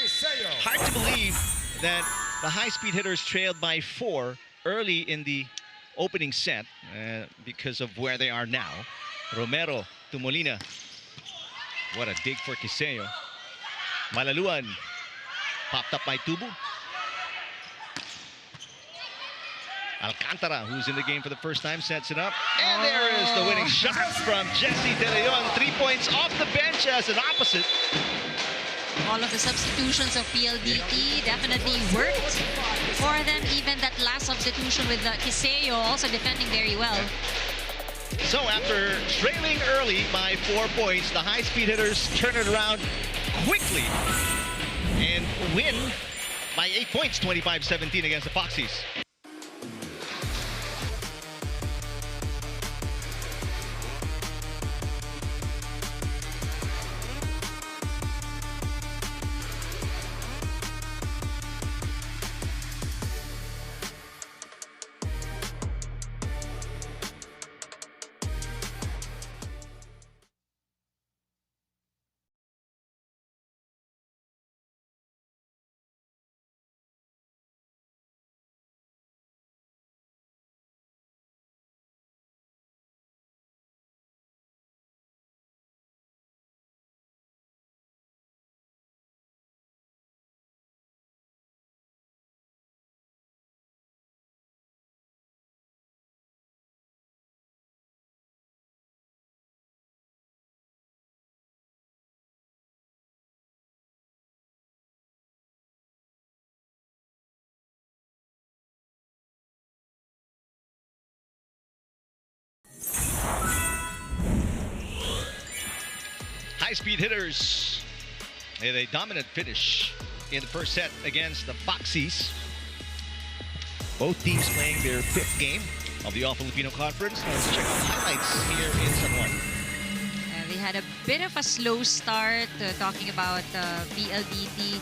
Hard to believe that the high-speed hitters trailed by 4 early in the opening set because of where they are now. Romero to Molina. What a dig for Quiseo. Malaluan popped up by Tubu. Alcantara, who's in the game for the first time, sets it up. And there is the winning shot from Jessie De Leon. 3 points off the bench as an opposite.
All of the substitutions of PLDT definitely worked for them. Even that last substitution with Quiseo also defending very well.
So after trailing early by 4 points, the high-speed hitters turn it around quickly and win by 8 points, 25-17 against the Foxies. High-speed hitters with a dominant finish in the first set against the Foxies. Both teams playing their 5th game of the All-Filipino Conference. Let's check out the highlights here in San Juan.
They had a bit of a slow start, talking about PLDT.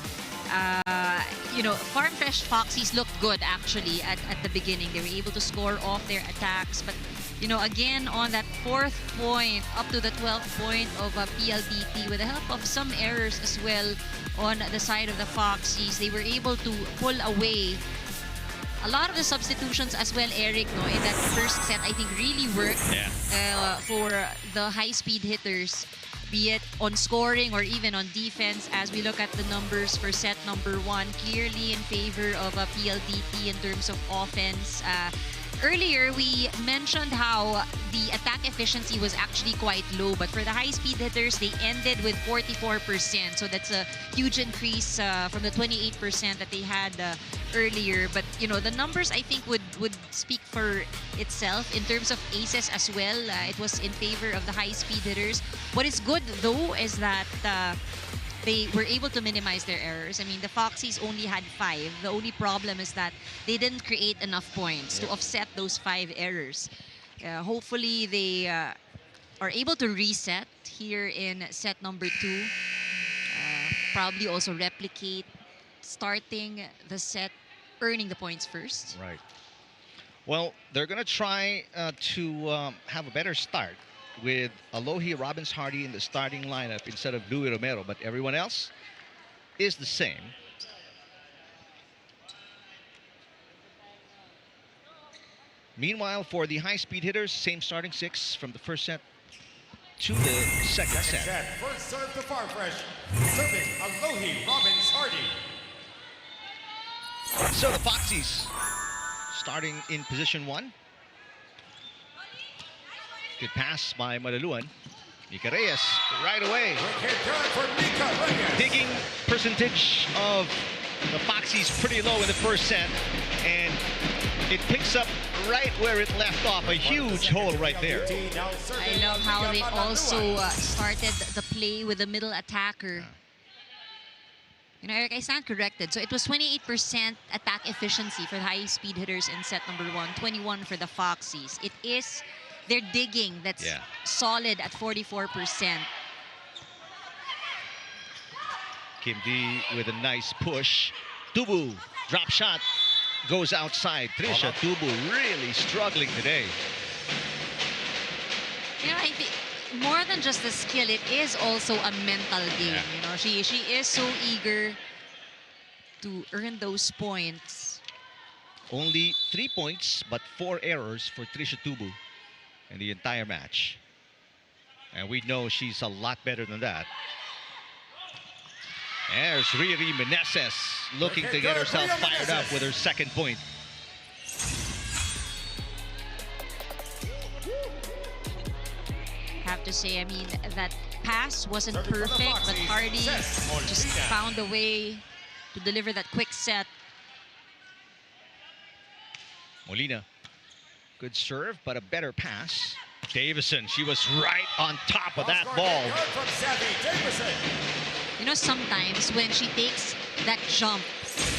Farm Fresh Foxies looked good actually at the beginning. They were able to score off their attacks, but again on that 4th point up to the 12th point of PLDT, with the help of some errors as well on the side of the Foxies, they were able to pull away. A lot of the substitutions as well, Eric, in that first set, I think really worked for the high-speed hitters, be it on scoring or even on defense. As we look at the numbers for set number 1, clearly in favor of PLDT in terms of offense. Earlier, we mentioned how the attack efficiency was actually quite low, but for the high-speed hitters, they ended with 44%. So that's a huge increase from the 28% that they had earlier. But, the numbers, I think, would speak for itself in terms of aces as well. It was in favor of the high-speed hitters. What is good, though, is that they were able to minimize their errors. I mean, the Foxies only had 5. The only problem is that they didn't create enough points to offset those 5 errors. Hopefully, they are able to reset here in set number 2. Probably also replicate starting the set, earning the points first.
Right. Well, they're going to try to have a better start with Alohi Robbins Hardy in the starting lineup instead of Louis Romero, but everyone else is the same. Meanwhile, for the high-speed hitters, same starting 6 from the first set to the second set.
First serve to Farm Fresh, serving Alohi Robbins Hardy.
So the Foxies starting in position 1. Good pass by Malaluan. Mika Reyes right away. Digging percentage of the Foxies pretty low in the first set, and it picks up right where it left off. A huge hole right there.
I love how they also started the play with the middle attacker. Eric, I stand corrected. So it was 28% attack efficiency for the high-speed hitters in set number 1, 21 for the Foxies. It is their digging that's solid at 44%.
Kim D with a nice push. Tubu, drop shot, goes outside. Trisha Tubu really struggling today.
I think more than just the skill, it is also a mental game. She is so eager to earn those points.
Only 3 points, but 4 errors for Trisha Tubu in the entire match. And we know she's a lot better than that. There's Riri Meneses looking to get herself fired up with her second point.
Have to say, I mean, that pass wasn't perfect, but Hardy just found a way to deliver that quick set.
Molina, good serve, but a better pass. Davison, she was right on top of that ball.
Sometimes when she takes that jump,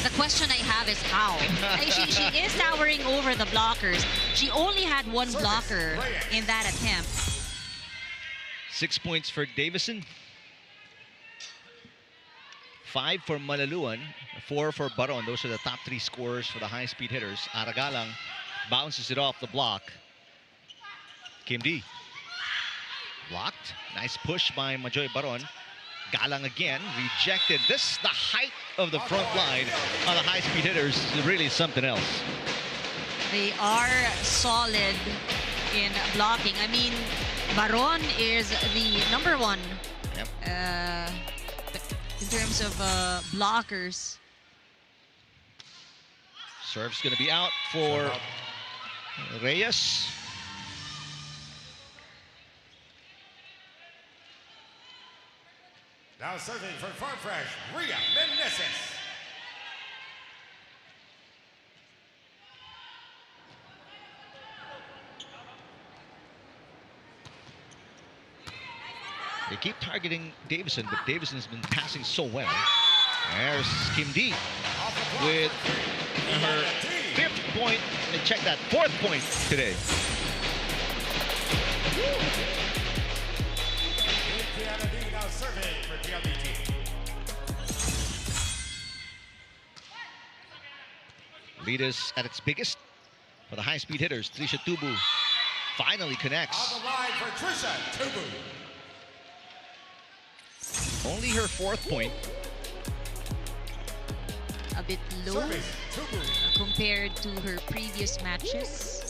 the question I have is how. She is towering over the blockers. She only had 1 blocker in that attempt.
6 points for Davison. 5 for Malaluan, 4 for Baron. Those are the top 3 scorers for the high-speed hitters. Aragalang bounces it off the block. Kim D. Blocked. Nice push by Majoy Baron. Galang again, rejected. This, the height of the front line on the high-speed hitters is really something else.
They are solid in blocking. I mean, Baron is the number 1 in terms of blockers.
Serve's going to be out for Reyes.
Now serving for Farm Fresh, Rhea Meneses.
They keep targeting Davison, but Davison's been passing so well. There's Kim D with her 5th point, and check that, 4th point today.
Now serving for PLDT.
Lead is at its biggest for the high-speed hitters. Trisha Tubu finally connects.
On the line for Trisha Tubu.
Only her 4th point.
A bit low
Serving Tubu.
compared to her previous matches.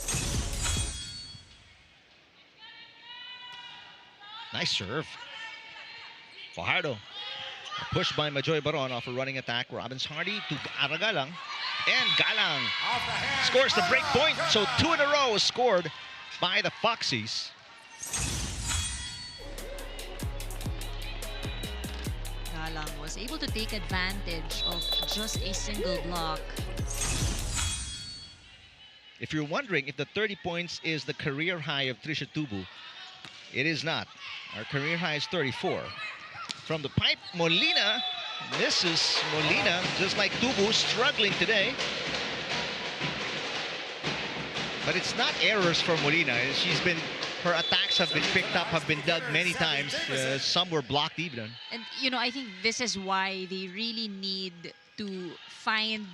Nice serve. Fajardo. A push by Majoy Baron off a running attack. Robbins Hardy to Aragalang. And Galang
Off the hand.
scores the break point. So 2 in a row scored by the Foxies.
Galang was able to take advantage of just a single block.
If you're wondering if the 30 points is the career high of Trisha Tubu, it is not. Our career high is 34. From the pipe, Molina misses. Molina, just like Tubu, struggling today. But it's not errors for Molina. Her attacks have been picked up, have been dug many times. Some were blocked even.
And, you know, I think this is why they really need to find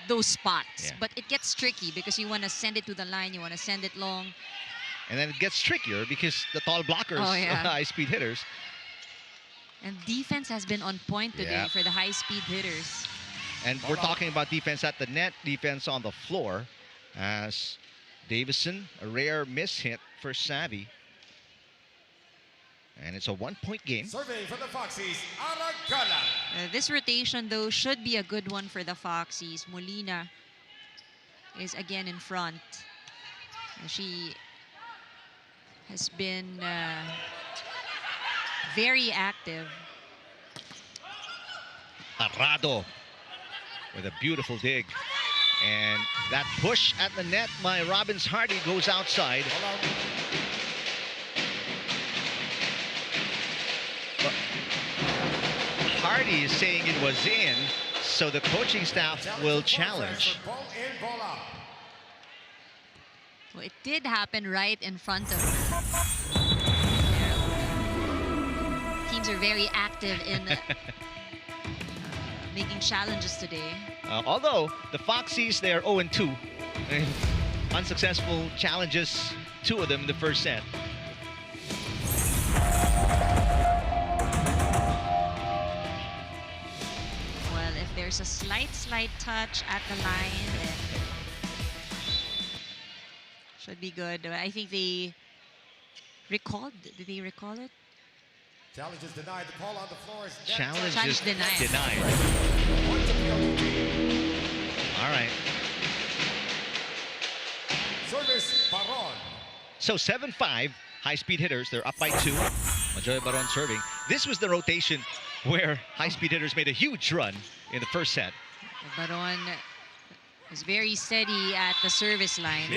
those spots.
Yeah.
But it gets tricky because you want to send it to the line, you want to send it long.
And then it gets trickier because the tall blockers,
Oh, yeah.
high-speed hitters.
And defense has been on point today
Yeah.
for the high-speed hitters.
And we're talking about defense at the net, defense on the floor. As Davison, a rare miss hit for Savvy. And it's a 1-point game.
Serving for the Foxies, Aragalang.
This rotation, though, should be a good one for the Foxies. Molina is again in front. She has been very active.
Arado with a beautiful dig. And that push at the net by Robbins Hardy goes outside. But Hardy is saying it was in, so the coaching staff will challenge.
Ball in, ball out.
Well, it did happen right in front of her. Teams are very active in making challenges today.
Although the Foxies, they are 0-2. Unsuccessful challenges, 2 of them in the first set.
Well, if there's a slight touch at the line, then should be good. I think they recalled. Did they recall it?
Challenge is denied. The call on the floor is net.
Challenge
Challenge
is
denied.
denied.
Point to PLDT.
All right.
Service Baron.
So 7-5, high-speed hitters. They're up by 2. Majoy Baron serving. This was the rotation where high-speed hitters made a huge run in the first set.
Baron is very steady at the service line.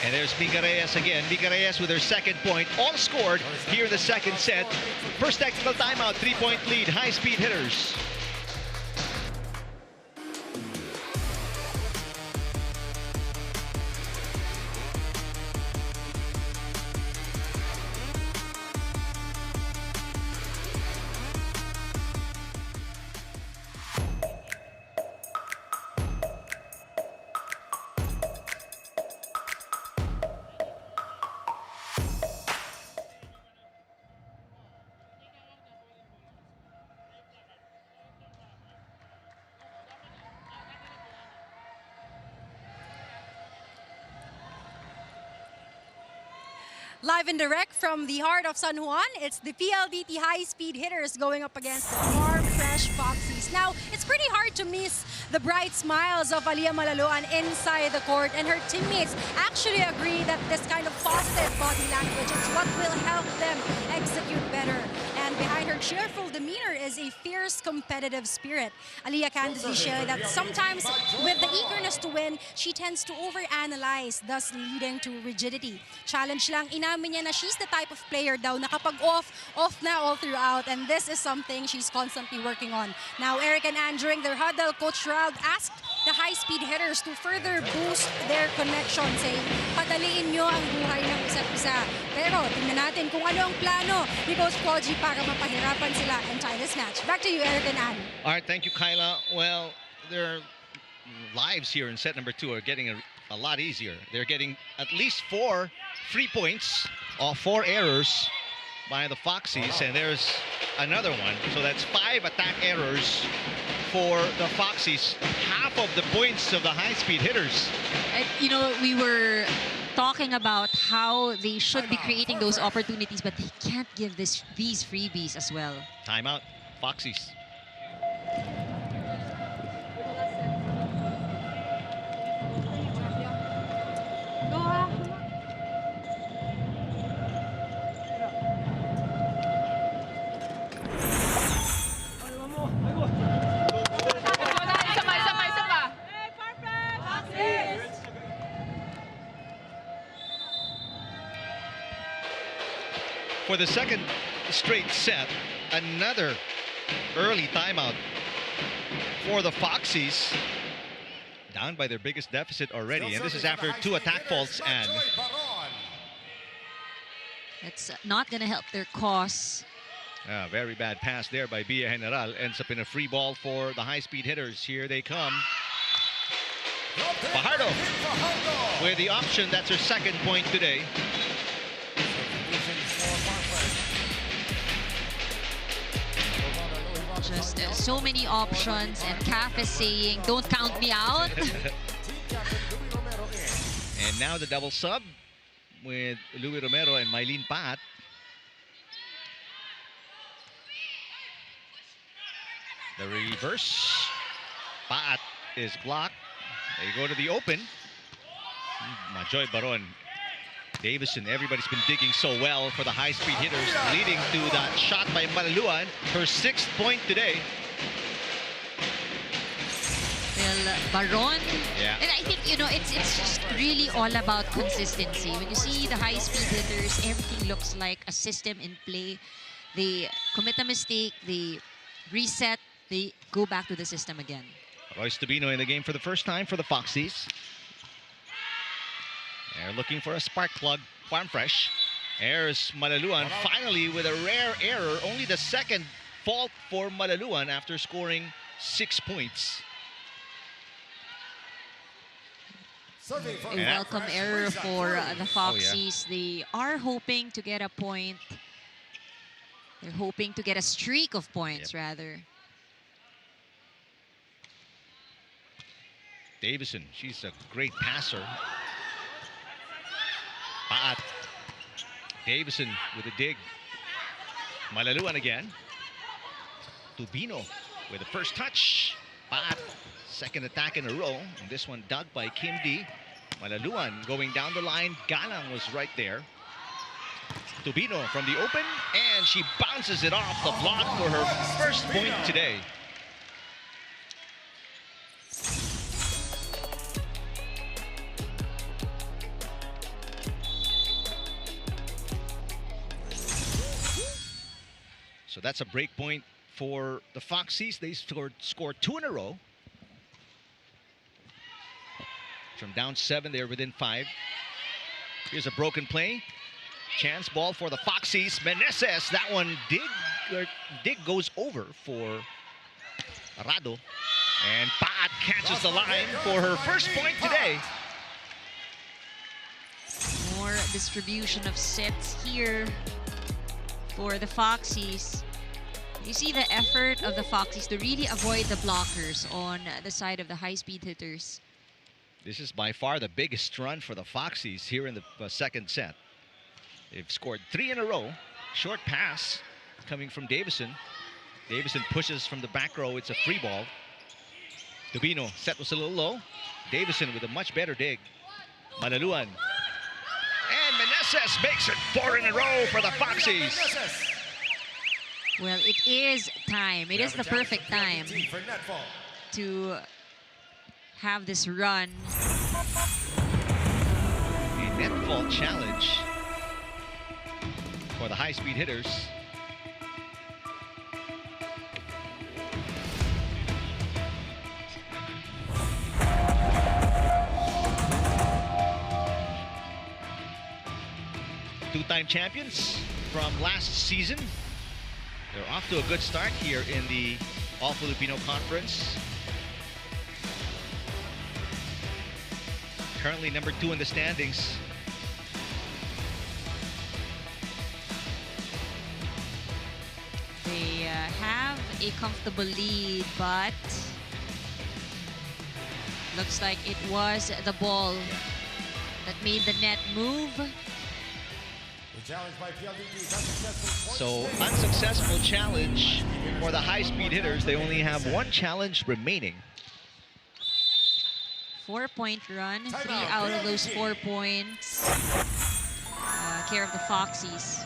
And there's Mika Reyes again. Mika Reyes with her 2nd point. All scored here in the 2nd set. First technical timeout, 3-point lead. High-speed hitters.
Live and direct from the heart of San Juan, it's the PLDT high-speed hitters going up against the Farm Fresh Foxies. Now, it's pretty hard to miss the bright smiles of Alia Malaloan inside the court, and her teammates actually agree that this kind of positive body language is what will help them execute better. And behind her her cheerful demeanor is a fierce competitive spirit. Aliyah candidly shared that sometimes with the eagerness to win, she tends to overanalyze, thus leading to rigidity. Challenge lang, inamin niya na she's the type of player daw na kapag off na all throughout, and this is something she's constantly working on. Now, Eric and Ann, during their huddle, Coach Raud asked the high-speed hitters to further boost their connection, saying, padaliin nyo ang buhay ng isa't isa. Pero tingnan natin kung ano ang plano ni Coach Koji para mapahirapan sila and tie this match. Back to you, Eric and Ann.
All right, thank you, Kyla. Well, their lives here in set number 2 are getting a lot easier. They're getting at least 4 free points, 4 errors by the Foxies, and there's another one. So that's 5 attack errors for the Foxies. Half of the points of the high-speed hitters.
You know, we were talking about how they should be creating those opportunities, but they can't give these freebies as well.
Timeout, Foxies. For the second straight set, another early timeout for the Foxies. Down by their biggest deficit already, and this is after 2 attack faults, and
it's not going to help their cause.
Very bad pass there by Bia General. Ends up in a free ball for the high-speed hitters. Here they come. Fajardo with the option. That's her second point today.
Just so many options, and CAF is saying, don't count me out.
And now the double sub with Louie Romero and Mylene Pat. The reverse. Pat is blocked. They go to the open. Majoy Baron. Davison, everybody's been digging so well for the high-speed hitters, leading to that shot by Malaluan, her 6th point today.
Well, Baron,
yeah.
And I think, you know, it's just really all about consistency. When you see the high-speed hitters, everything looks like a system in play. They commit a mistake, they reset, they go back to the system again.
Royce Tubino in the game for the first time for the Foxies. They're looking for a spark plug. Farm Fresh. Airs Malaluan finally with a rare error. Only the second fault for Malaluan after scoring 6 points.
A welcome error for the Foxies.
Oh, yeah.
They are hoping to get a point. They're hoping to get a streak of points, rather.
Davison, she's a great passer. Paat. Davison with a dig. Malaluan again. Tubino with the first touch. Paat. Second attack in a row. And this one dug by Kim D. Malaluan going down the line. Galang was right there. Tubino from the open. And she bounces it off the block for her first point today. So that's a break point for the Foxies. They scored 2 in a row. From down 7, they're within 5. Here's a broken play. Chance ball for the Foxies. Meneses, that one dig goes over for Arado. And Paat catches the line for her first point today.
More distribution of sets here for the Foxies. You see the effort of the Foxies to really avoid the blockers on the side of the high-speed hitters.
This is by far the biggest run for the Foxies here in the second set. They've scored 3 in a row. Short pass coming from Davison. Davison pushes from the back row. It's a free ball. Tubino, set was a little low. Davison with a much better dig. Malaluan. And Meneses makes it 4 in a row for the Foxies.
Well, it is time. It is the perfect time
For net fault.
to have this run.
A net fault challenge for the high-speed hitters. Two-time champions from last season. They're off to a good start here in the All-Filipino Conference. Currently number 2 in the standings.
They have a comfortable lead, but looks like it was the ball that made the net move.
The challenge by PLDT is unsuccessful.
So, unsuccessful challenge for the high-speed hitters. They only have one challenge remaining.
4-point run. 3 out of those 4 points care of the Foxies.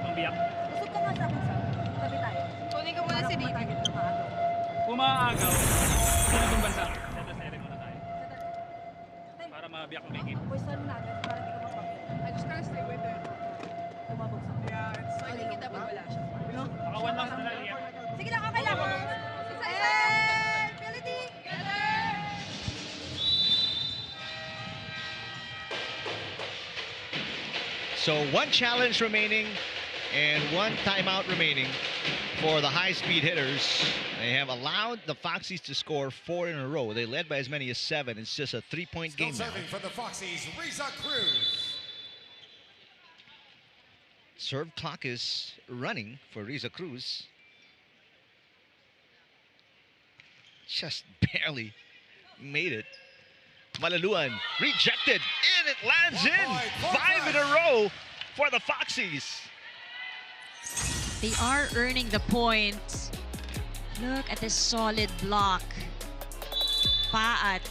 Pambiyak.
Usog ka nga sa akin, Sam. Tabi tayo.
Kunin ko muna si Ricky.
Kung maaagaw, sino itong bansa? Settle sa ere muna tayo. Para mabiyak ang bigit.
Pwestuhan mo na agad para di ka magpapit.
I just gotta stay with it.
Tumabog sa akin.
Yeah, it's like kita pag wala siya.
Nakawan lang sa dalali.
Sige lang, okay lang. Hey! PLDT!
So, one challenge remaining and one timeout remaining for the high-speed hitters. They have allowed the Foxies to score 4 in a row. They led by as many as 7. It's just a 3-point game now.
Serving for the Foxies, Riza Cruz.
Serve clock is running for Riza Cruz. Just barely made it. Malaluan rejected, and it lands in. 5 in a row for the Foxies.
They are earning the points. Look at this solid block. Paat.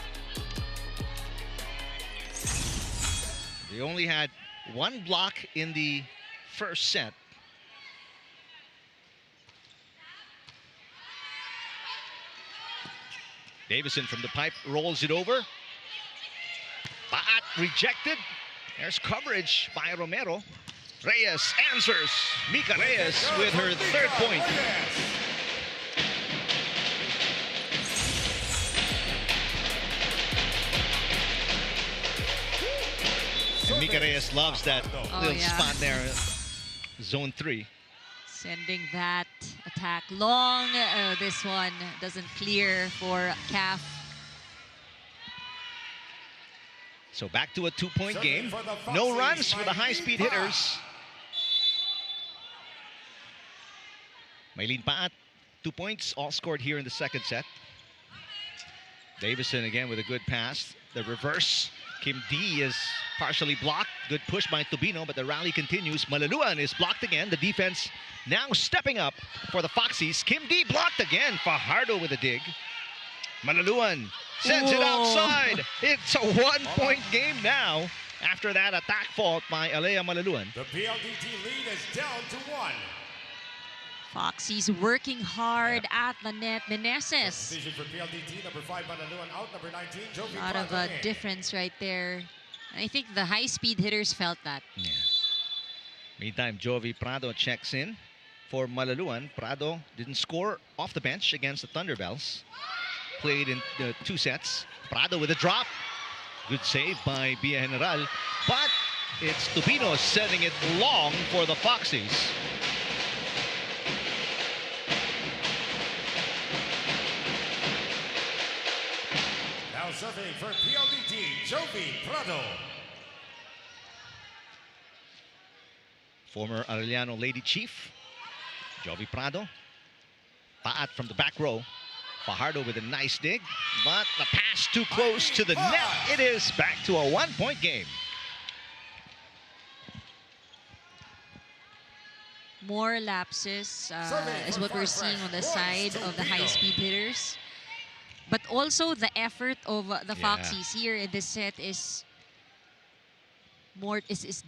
They only had one block in the first set. Davison from the pipe rolls it over. Paat rejected. There's coverage by Romero. Reyes answers. Mika Reyes with her 3rd point. And Mika Reyes loves that little spot there, zone 3.
Sending that attack long. This one doesn't clear for CAF.
So back to a 2-point game. No runs for the high-speed hitters. Maylene Paat, 2 points, all scored here in the second set. Davison again with a good pass. The reverse. Kim D is partially blocked. Good push by Tubino, but the rally continues. Malaluan is blocked again. The defense now stepping up for the Foxies. Kim D blocked again. Fajardo with a dig. Malaluan sends it outside. It's a 1-point game now after that attack fault by Alea Malaluan.
The PLDT lead is down to 1.
Foxies working hard at the net. Meneses.
Decision for PLDT, number 5 Manaluan out, number 19 Jovi
A lot of
Prado in.
difference right there. And I think the high-speed hitters felt that.
Yeah. Meantime, Jovi Prado checks in for Malaluan. Prado didn't score off the bench against the Thunderbells. Played in 2 sets. Prado with a drop. Good save by Bia General. But it's Tubino setting it long for the Foxies.
Now serving for PLDT, Jovi Prado.
Former Arellano Lady Chief, Jovi Prado. Paat from the back row. Fajardo with a nice dig, but the pass too close to the net. It is back to a 1-point game.
More lapses is what we're seeing on the side of the high-speed hitters. But also the effort of the Foxies here in this set is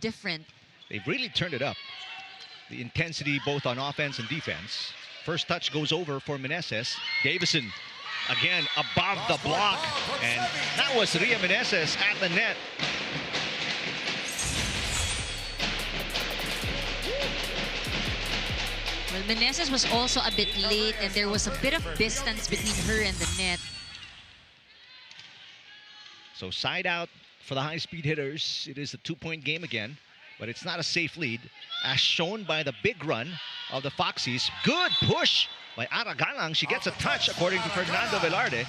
different.
They've really turned it up. The intensity both on offense and defense. First touch goes over for Meneses. Davison again above the block. And that was Ria Meneses at the net.
Well, Meneses was also a bit late, and there was a bit of distance between her and the net.
So side out for the high-speed hitters. It is a 2-point game again, but it's not a safe lead, as shown by the big run of the Foxies. Good push by Ara Galang. She gets a touch, according to Fernando Velarde.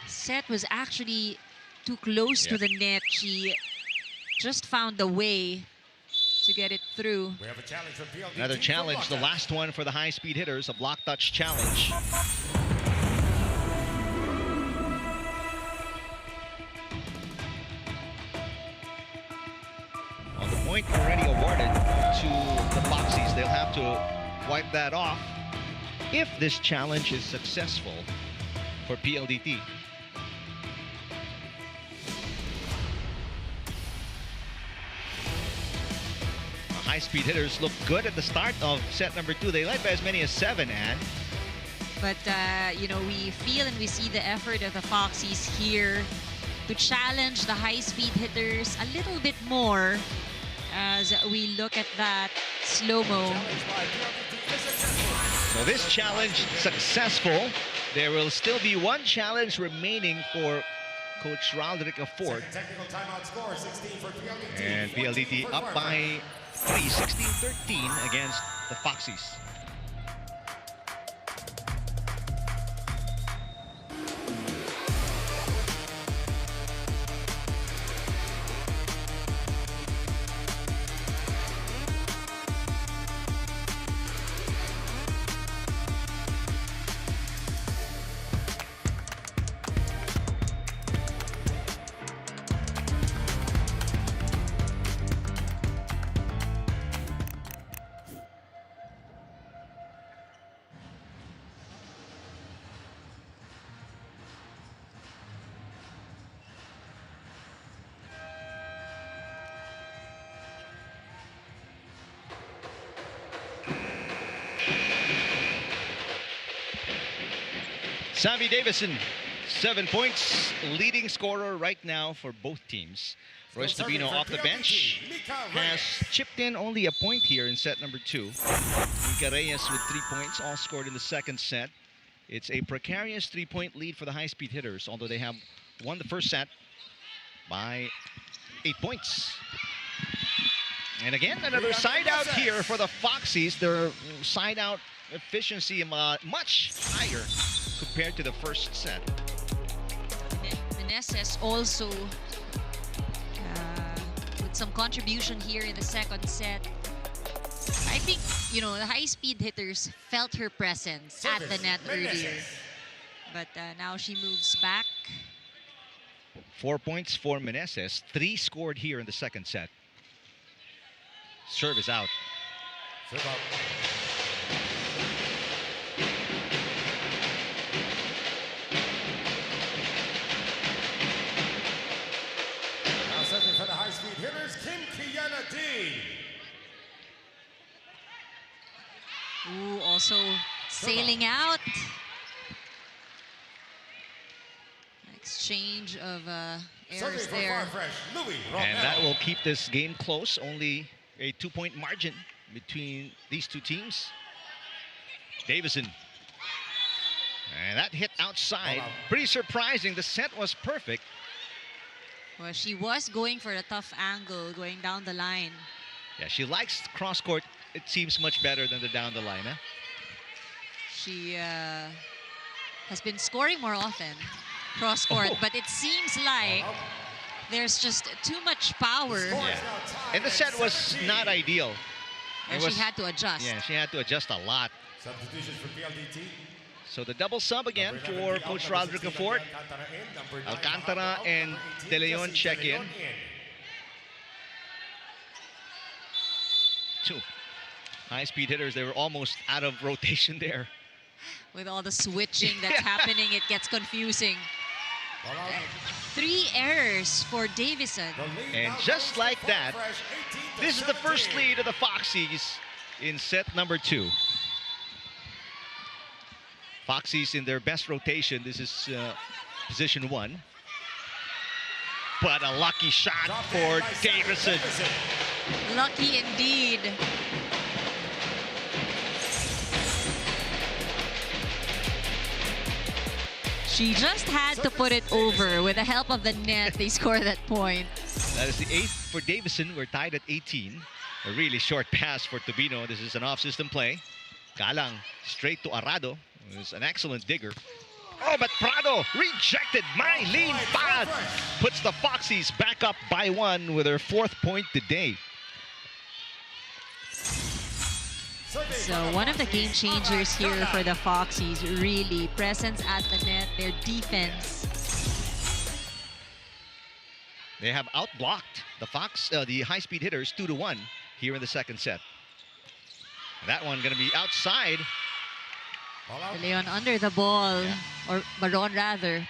Set was actually too close to the net. She just found a way to get it through.
We have a challenge from PLDT.
Another challenge, the last one for the high-speed hitters, a block touch challenge. Well, the point already awarded to the Foxies. They'll have to wipe that off if this challenge is successful for PLDT. High-speed hitters look good at the start of set number 2. They led by as many as 7, Ann.
But, you know, we feel and we see the effort of the Foxies here to challenge the high-speed hitters a little bit more as we look at that slow-mo.
So this challenge successful. There will still be one challenge remaining for Coach Raldrick Fort.
Technical timeout score 16 for PLDT.
And PLDT up by 3, 16-13 against the Foxies. Savvy Davison, 7 points, leading scorer right now for both teams. Royce Tabino off the bench has chipped in only a point here in set number 2. Mika Reyes with 3 points, all scored in the second set. It's a precarious 3-point lead for the high-speed hitters, although they have won the first set by 8 points. And again, another side out here for the Foxies. Their side out efficiency much higher compared to the first set.
Meneses also with some contribution here in the second set. I think, you know, the high-speed hitters felt her presence at the net earlier. But now she moves back.
4 points for Meneses, 3 scored here in the second set. Serve is out.
Serve out. Now serving for the high-speed hitters, Kim Kiana D.
Ooh, also sailing out. Exchange of errors there.
And that will keep this game close. Only a 2-point margin between these two teams. Davison. And that hit outside. Pretty surprising. The set was perfect.
Well, she was going for a tough angle going down the line.
Yeah, she likes cross court. It seems much better than the down the line, huh?
She has been scoring more often cross court, but it seems like there's just too much power.
Yeah. And the set was not ideal.
And she had to adjust.
Yeah, she had to adjust a lot.
Substitutions for PLDT.
So the double sub again for Coach Raldrick Fort. Alcantara and De Leon check in. 2 high-speed hitters. They were almost out of rotation there.
With all the switching that's happening, it gets confusing. 3 errors for Davison.
And just like that, this is the first lead of the Foxies in set number 2. Foxies in their best rotation. This is position 1. But a lucky shot for Davison.
Lucky indeed. She just had to put it over. With the help of the net, they score that point.
That is the 8th for Davison. We're tied at 18. A really short pass for Tubino. This is an off-system play. Galang straight to Arado. It's an excellent digger. Oh, but Prado rejected. Mylene Pad puts the Foxies back up by 1 with her 4th point today.
So one of the game changers here for the Foxies, really, presence at the net, their defense.
They have outblocked the high-speed hitters 2-1 here in the second set. That one going to be outside.
De Leon under the ball, or Baron rather.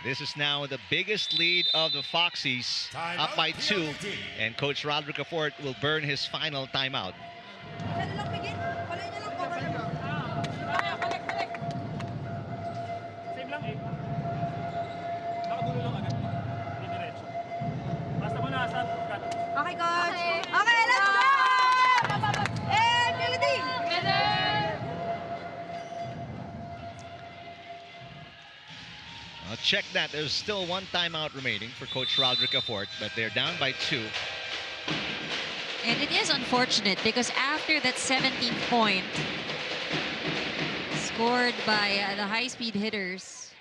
This is now the biggest lead of the Foxies, up by 2, and Coach Roderick Fort will burn his final timeout.
Same lang eh. Nakagulo lang agad. Hindi diretso. Basta mo na sa cut.
Okay, coach. Okay, let's go! And PLDT!
Check that. There's still 1 timeout remaining for Coach Roderick Fort, but they're down by 2.
And it is unfortunate because after that 17th point scored by the high-speed hitters,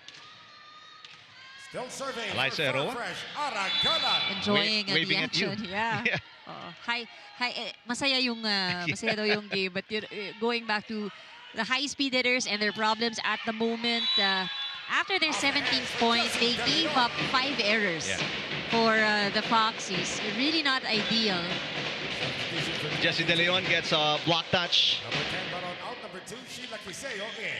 Still serving.
Eliza Eroa?
enjoying the
waving at you.
action. Yeah. Hi, masaya yung masaya daw yung game, but going back to the high-speed hitters and their problems at the moment. After their 17th point, they gave up 5 errors for the Foxies. Really not ideal.
Jesse De Leon gets a block touch.
Number 10 Baron out. Number 2, Sheila Quiseo in.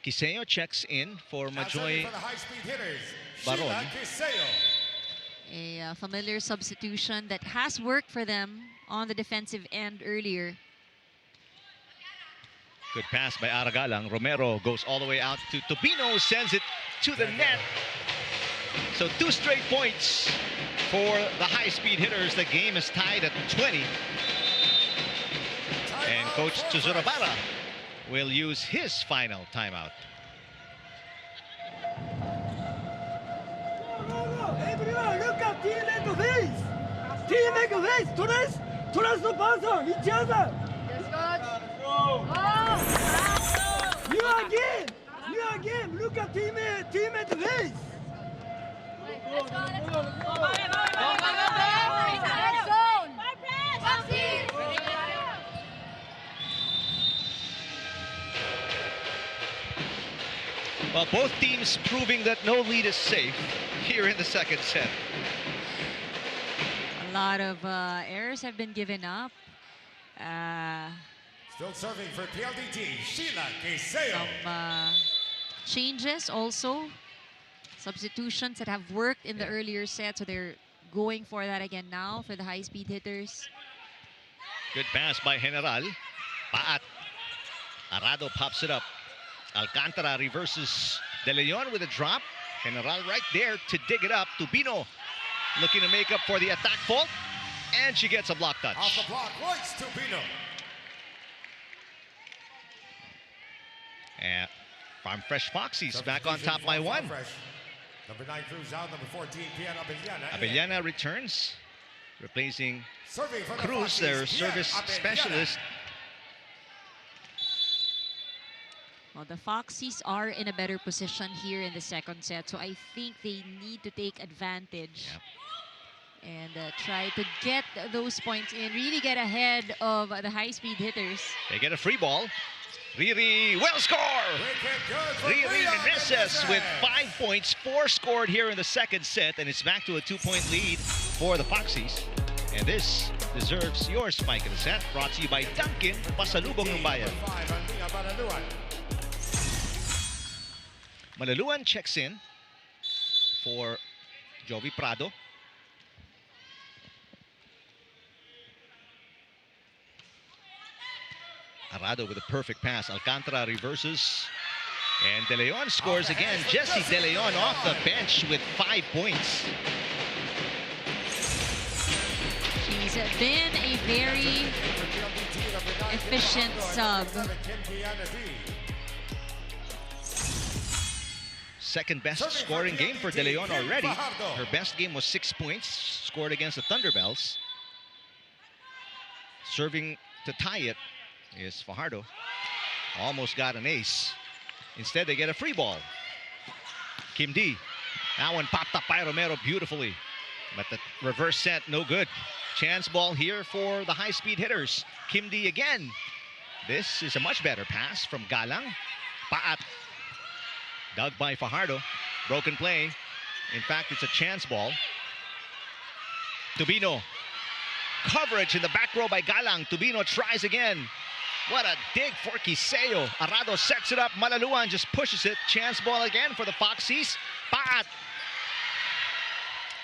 Quiseo checks in for Majoy
For the high-speed hitters,
Baron.
Sheila Quiseo.
A familiar substitution that has worked for them on the defensive end earlier.
Good pass by Aragalang. Romero goes all the way out to Tubino, sends it to the net. So 2 straight points for the high-speed hitters. The game is tied at 20. And Coach Tuzurabara will use his final timeout.
Everyone, look at teammate face. Teammate face. Trust the person. Each other. You again. Look at teammate face.
Let's go!
Well, both teams proving that no lead is safe here in the second set.
A lot of errors have been given up.
Still serving for PLDT, Sheila Quiseo.
Some changes also. Substitutions that have worked in the earlier set, so they're going for that again now for the high-speed hitters.
Good pass by General. Paat. Arado pops it up. Alcantara reverses De Leon with a drop. General right there to dig it up. Tubino looking to make up for the attack fault. And she gets a block touch.
Off the block, Royce Tubino.
And Farm Fresh Foxies back on top by 1.
Number 9 Cruz out, number 14 Pian Abellana.
Abellana returns, replacing
Serving for the
Cruz,
Foxies,
their
Pian
service
Abellana.
specialist.
Well, the Foxies are in a better position here in the second set, so I think they need to take advantage and try to get those points in, really get ahead of the high-speed hitters.
They get a free ball. Riri will score! Riri Meneses with 5 points, 4 scored here in the second set, and it's back to a 2-point lead for the Foxies. And this deserves your spike in the set, brought to you by Dunkin', Pasalubong ng Bayan. Malaluan checks in for Jovi Prado. Arado with a perfect pass. Alcantara reverses. And De Leon scores again. Jesse De Leon off the bench with 5 points.
She's been a very efficient sub.
Second best scoring game for De Leon already. Her best game was 6 points, scored against the Thunderbells. Serving to tie it is Fajardo. Almost got an ace. Instead, they get a free ball. Kim D. That one popped up by Romero beautifully. But the reverse set, no good. Chance ball here for the high-speed hitters. Kim D again. This is a much better pass from Galang. Paat. Dug by Fajardo. Broken play. In fact, it's a chance ball. Tubino. Coverage in the back row by Galang. Tubino tries again. What a dig for Quiseo. Arado sets it up. Malaluan just pushes it. Chance ball again for the Foxies. Paat.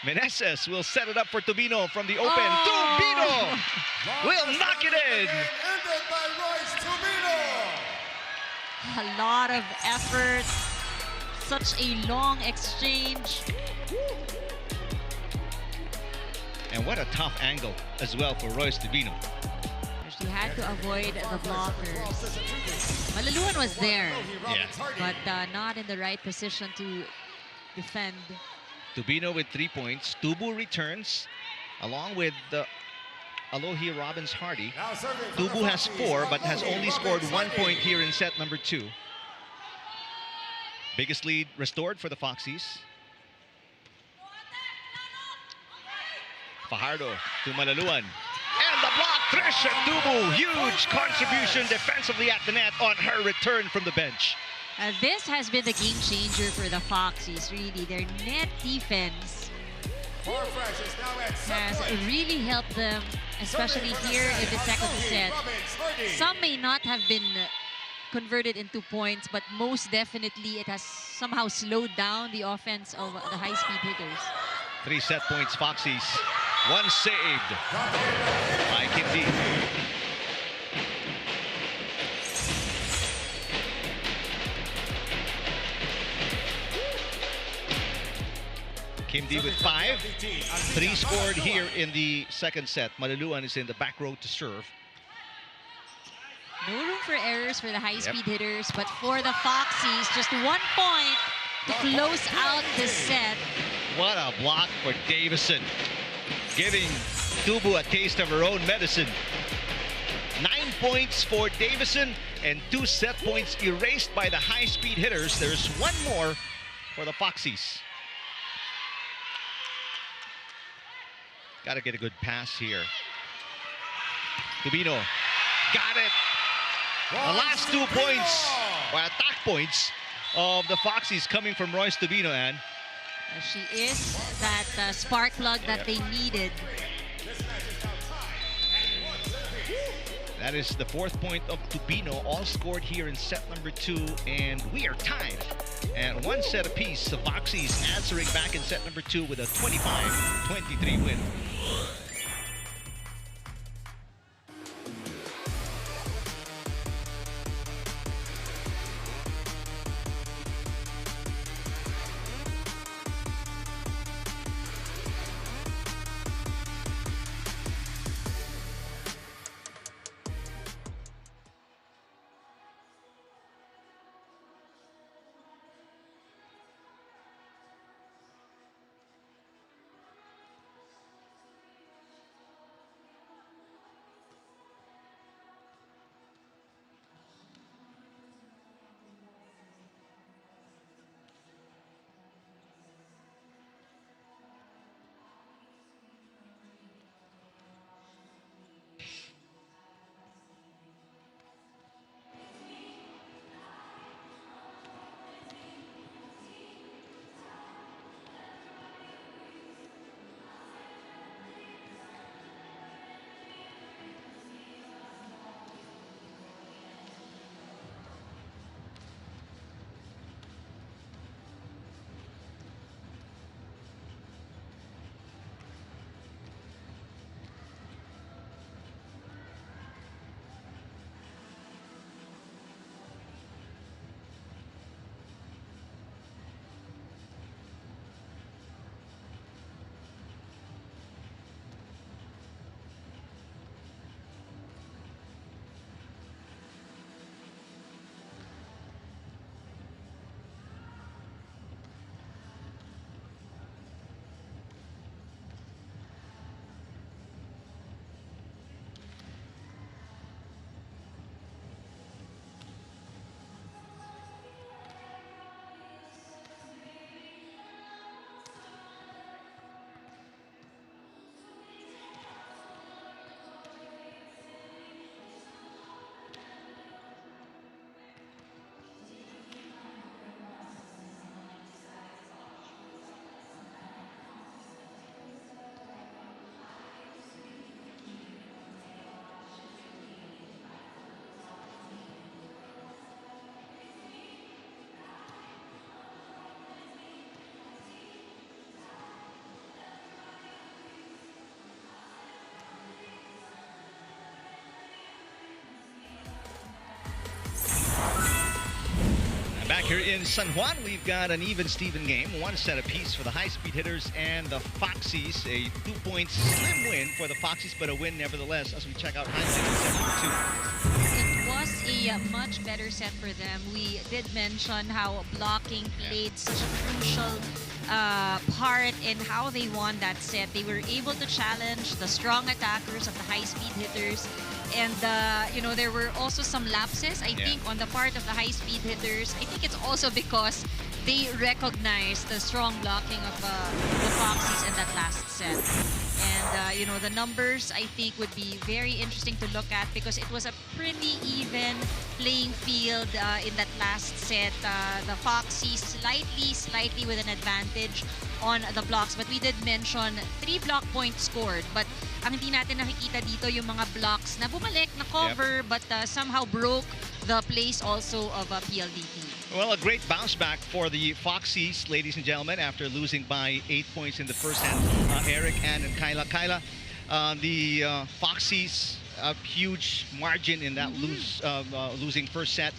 Meneses will set it up for Tubino from the open. Tubino will knock it in.
Ended by Royce Tubino.
A lot of effort. Such a long exchange.
And what a tough angle as well for Royce Tubino.
She had to avoid the blockers. Malaluan was there,
Yeah.
but not in the right position to defend.
Tubino with 3 points. Tubu returns along with Alohi Robbins Hardy.
Now serving for the
Tubu has
Foxies,
4 but has
Alohi
only scored
Robbins
1
Hardy.
point here in set number 2. Biggest lead restored for the Foxies. Fajardo to Malaluan. And the block, Trisha Tubu. Huge contribution defensively at the net on her return from the bench.
This has been the game changer for the Foxies, really. Their net defense
Farfresh is now at
has
set point.
really helped them, especially
Serving for
here in the second
Alohi
set.
Robbins Hardy.
Some may not have been converted into points, but most definitely it has somehow slowed down the offense of the high-speed hitters.
3 set points, Foxies. 1 saved by Kim D. Kim D with 5. 3 scored here in the second set. Malaluan is in the back row to serve.
No room for errors for the high-speed hitters, but for the Foxies, just 1 point to close out this set.
What a block for Davison. Giving Tubu a taste of her own medicine. 9 points for Davison and 2 set points erased by the high-speed hitters. There's 1 more for the Foxies. Got to get a good pass here. Tubino got it. The last 2 points, or attack points, of the Foxies coming from Royce Tubino, and
She is that spark plug that they needed.
that is the 4th point of Tubino, all scored here in set number 2, and we are tied at 1 set apiece. The Foxies answering back in set number 2 with a 25-23 win. Here in San Juan, we've got an even-Steven game. One set apiece for the high-speed hitters and the Foxies. A 2-point slim win for the Foxies, but a win nevertheless as we check out highlights in set number 2.
It was a much better set for them. We did mention how blocking played such a crucial part in how they won that set. They were able to challenge the strong attackers of the high-speed hitters. And, there were also some lapses, I think, on the part of the high-speed hitters. I think it's also because they recognized the strong blocking of the Foxies in that last set. And, the numbers, I think, would be very interesting to look at because it was a pretty even playing field in that last set. The Foxies slightly with an advantage on the blocks. But we did mention 3 block points scored. But ang hindi natin nakikita dito yung mga blocks na bumalik, na cover, but somehow broke the place also of PLDT.
Well, a great bounce back for the Foxies, ladies and gentlemen, after losing by 8 points in the first set. Eric, Ann, and Kyla. Kyla, the Foxies, a huge margin in that losing first set.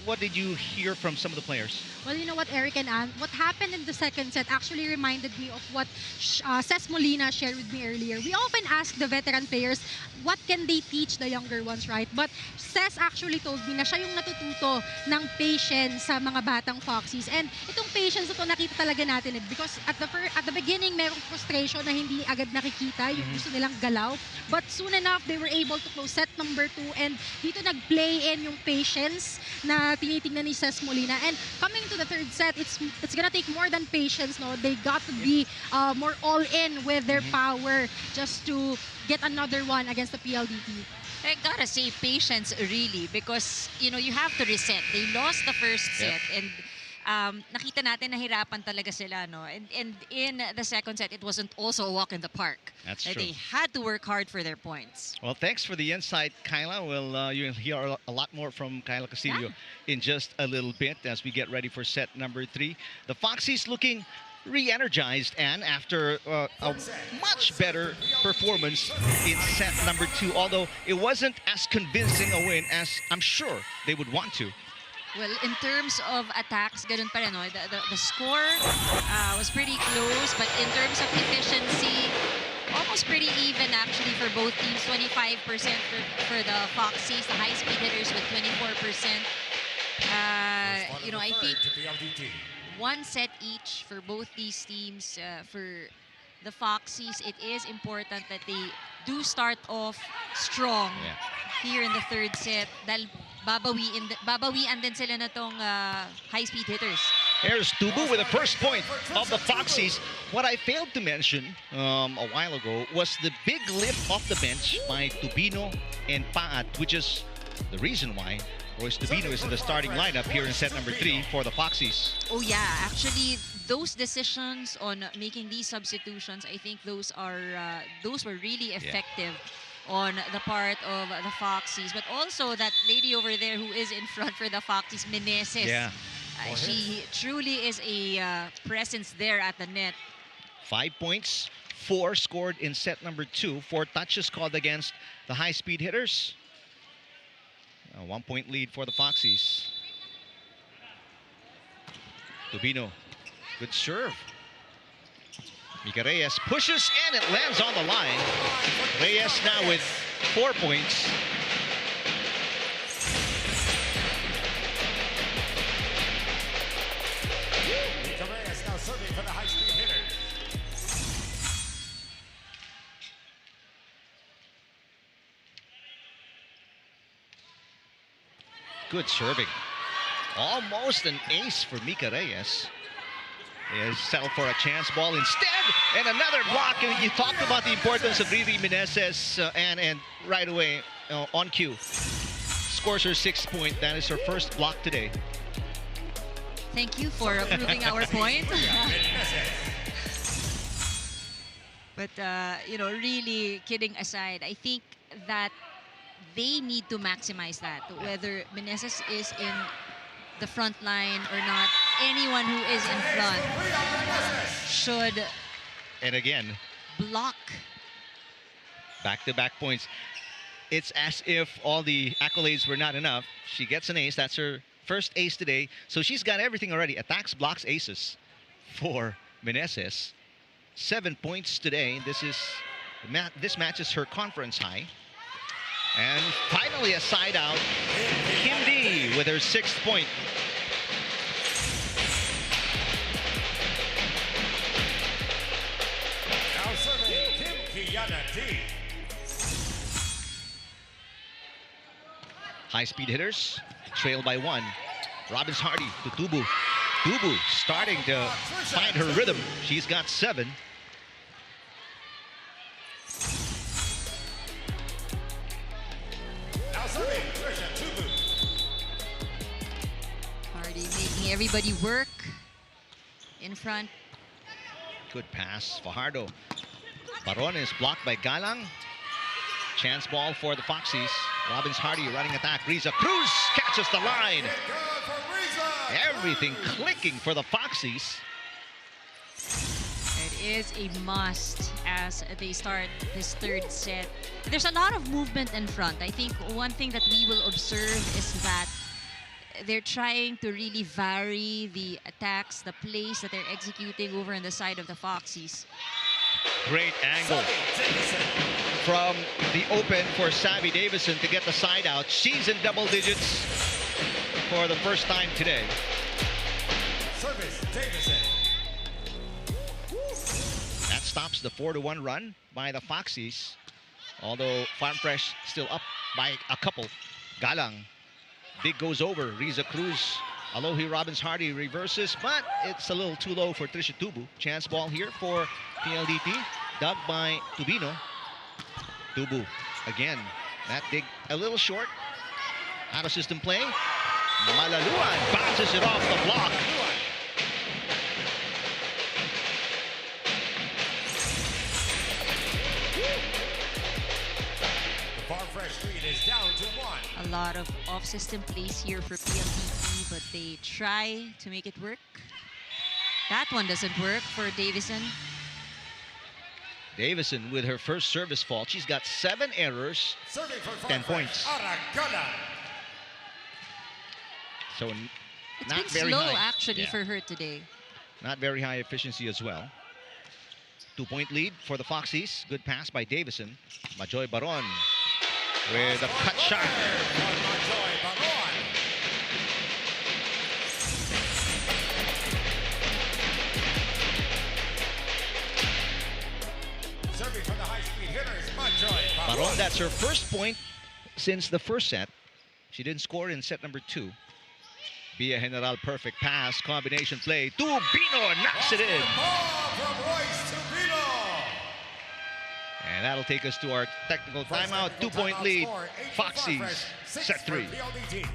What did you hear from some of the players?
Well, you know what, Eric and Ann, what happened in the second set actually reminded me of what Ces Molina shared with me earlier. We often ask the veteran players, what can they teach the younger ones, right? But Ces actually told me na siya yung natututo ng patience sa mga batang Foxies. And itong patience ito nakita talaga natin because at the beginning, merong frustration na hindi agad nakikita, yung gusto nilang galaw. But soon enough, they were able to close set number 2 and dito nag-play in yung patience na tinitingnan ni Ces Molina. And coming to the third set, it's gonna take more than patience. No, they got to be more all in with their power just to get another one against the PLDT.
I gotta say patience really because you have to reset. They lost the first set and nakita natin nahirapan talaga sila, no? And in the second set, it wasn't also a walk in the park.
That's true.
They had to work hard for their points.
Well, thanks for the insight, Kyla. You'll hear a lot more from Kyla Castillo in just a little bit as we get ready for set number 3. The Foxies looking re-energized, and after a much better performance in set number 2, although it wasn't as convincing a win as I'm sure they would want to.
Well, in terms of attacks, ganun pa rin, no? The score was pretty close, but in terms of efficiency, almost pretty even actually for both teams. 25% for the Foxies, the high-speed hitters with 24%. I think one set each for both these teams. For the Foxies, it is important that they do start off strong here in the third set. Dahil babawian din sila na tong high-speed hitters.
Here's Tubu with the first point of the Foxies. What I failed to mention a while ago was the big lift off the bench by Tubino and Paat, which is the reason why Royce Tubino is in the starting lineup here in set number 3 for the Foxies.
Oh yeah, actually those decisions on making these substitutions, I think those were really effective on the part of the Foxies. But also that lady over there who is in front for the Foxies, Meneses.
Yeah.
She truly is a presence there at the net.
5 points, 4 scored in set number 2. 4 touches called against the high-speed hitters. A 1-point lead for the Foxies. Tubino, good serve. Mika Reyes pushes and it lands on the line. Reyes now with 4 points.
Mika Reyes now serving for the high-speed hitters.
Good serving. Almost an ace for Mika Reyes. Is settled for a chance ball instead, and another block. And you talked about the importance of Riri Meneses, and right away on cue scores her 6th point. That is her first block today.
Thank you for proving our point. But really kidding aside, I think that they need to maximize that. Whether Meneses is in the front line or not, anyone who is in front should
and again
block.
Back-to-back points. It's as if all the accolades were not enough. She gets an ace. That's her first ace today. So she's got everything already. Attacks, blocks, aces for Meneses. 7 points today. This matches her conference high. And finally a side out. Kim D with her 6th point.
Now serving Kim Kiana D.
High-speed hitters trail by 1. Robbins Hardy to Tubu. Tubu starting to find her rhythm. She's got 7.
Now serving Trisha Tubu.
Hardy making everybody work in front.
Good pass. Fajardo. Baron is blocked by Galang. Chance ball for the Foxies. Robbins Hardy running attack. Riza Cruz catches the line.
Good for Riza.
Everything clicking for the Foxies.
It is a must as they start this 3rd set. There's a lot of movement in front. I think one thing that we will observe is that they're trying to really vary the attacks, the plays that they're executing over on the side of the Foxies.
Great angle from the open for Savvy Davison to get the side out. She's in double digits for the first time today.
Service Davison.
That stops the 4-1 run by the Foxies. Although Farm Fresh still up by a couple. Galang. Big goes over. Riza Cruz. Alohi Robbins Hardy reverses, but it's a little too low for Trisha Tubu. Chance ball here for PLDT. Dug by Tubino. Tubu again. That dig a little short. Out of system play. Malaluan bounces it off the block.
The Farm Fresh lead is down to 1.
A lot of off-system plays here for PLDT, but they try to make it work. That one doesn't work for Davison.
Davison with her first service fault. She's got 7 errors,
Serving for Farm
10
Fresh,
points.
Aragona.
So
It's
not
been
very
slow
high.
actually
Yeah.
for her today.
Not very high efficiency as well. 2-point lead for the Foxies. Good pass by Davison. Majoy Baron with a cut shot.
Majoy Baron. Serving for the high-speed hitters, Majoy Baron.
Baron, that's her first point since the first set. She didn't score in set number 2. Via General, perfect pass, combination play. Tubino knocks it in.
Ball from Royce Tubino.
And that'll take us to our technical
First
timeout.
technical
2-point
timeout
lead.
score, 8 for Farm
Foxies,
Fresh, 6
set 3.
for PLDT.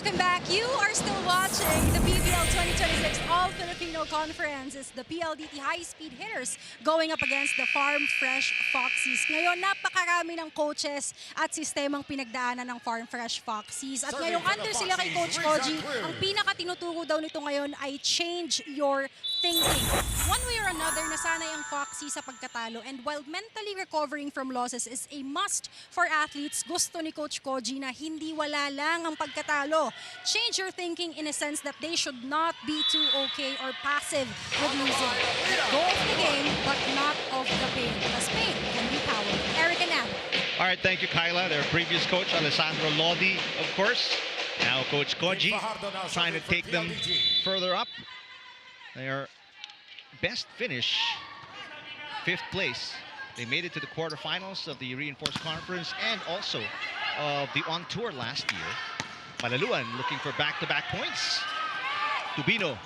Welcome back. You are still watching the PVL 2026 All-Filipino Conference. It's the PLDT high-speed hitters going up against the Farm Fresh Foxies. Ngayon, napakarami ng coaches at sistemang pinagdaanan ng Farm Fresh Foxies. At ngayong under sila kay Coach Koji, ang pinaka-tinuturo daw nito ngayon ay change your thinking. One way or another, nasanay ang Foxy sa pagkatalo, and while mentally recovering from losses is a must for athletes, gusto ni Coach Koji na hindi wala lang ang pagkatalo. Change your thinking in a sense that they should not be too okay or passive with losing. Go of the game, but not of the pain, because pain can be power. Eric and Ann.
All right, thank you, Kyla. Their previous coach, Alessandro Lodi, of course. Now Coach Koji trying to take them further up. Their best finish, 5th place. They made it to the quarterfinals of the Reinforced Conference and also of the On Tour last year. Malaluan looking for back-to-back points. Tubino.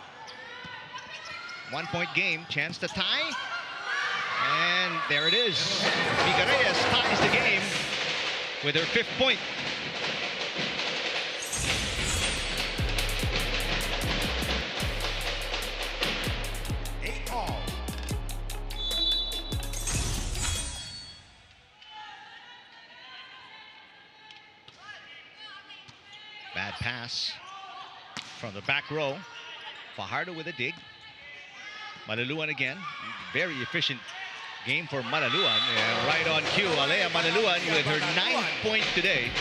1-point game, chance to tie. And there it is. Micareas ties the game with her 5th point. Bad pass from the back row. Fajardo with a dig. Malaluan again. Very efficient game for Malaluan. Yeah, right on cue. Alea Malaluan with her 9th point today.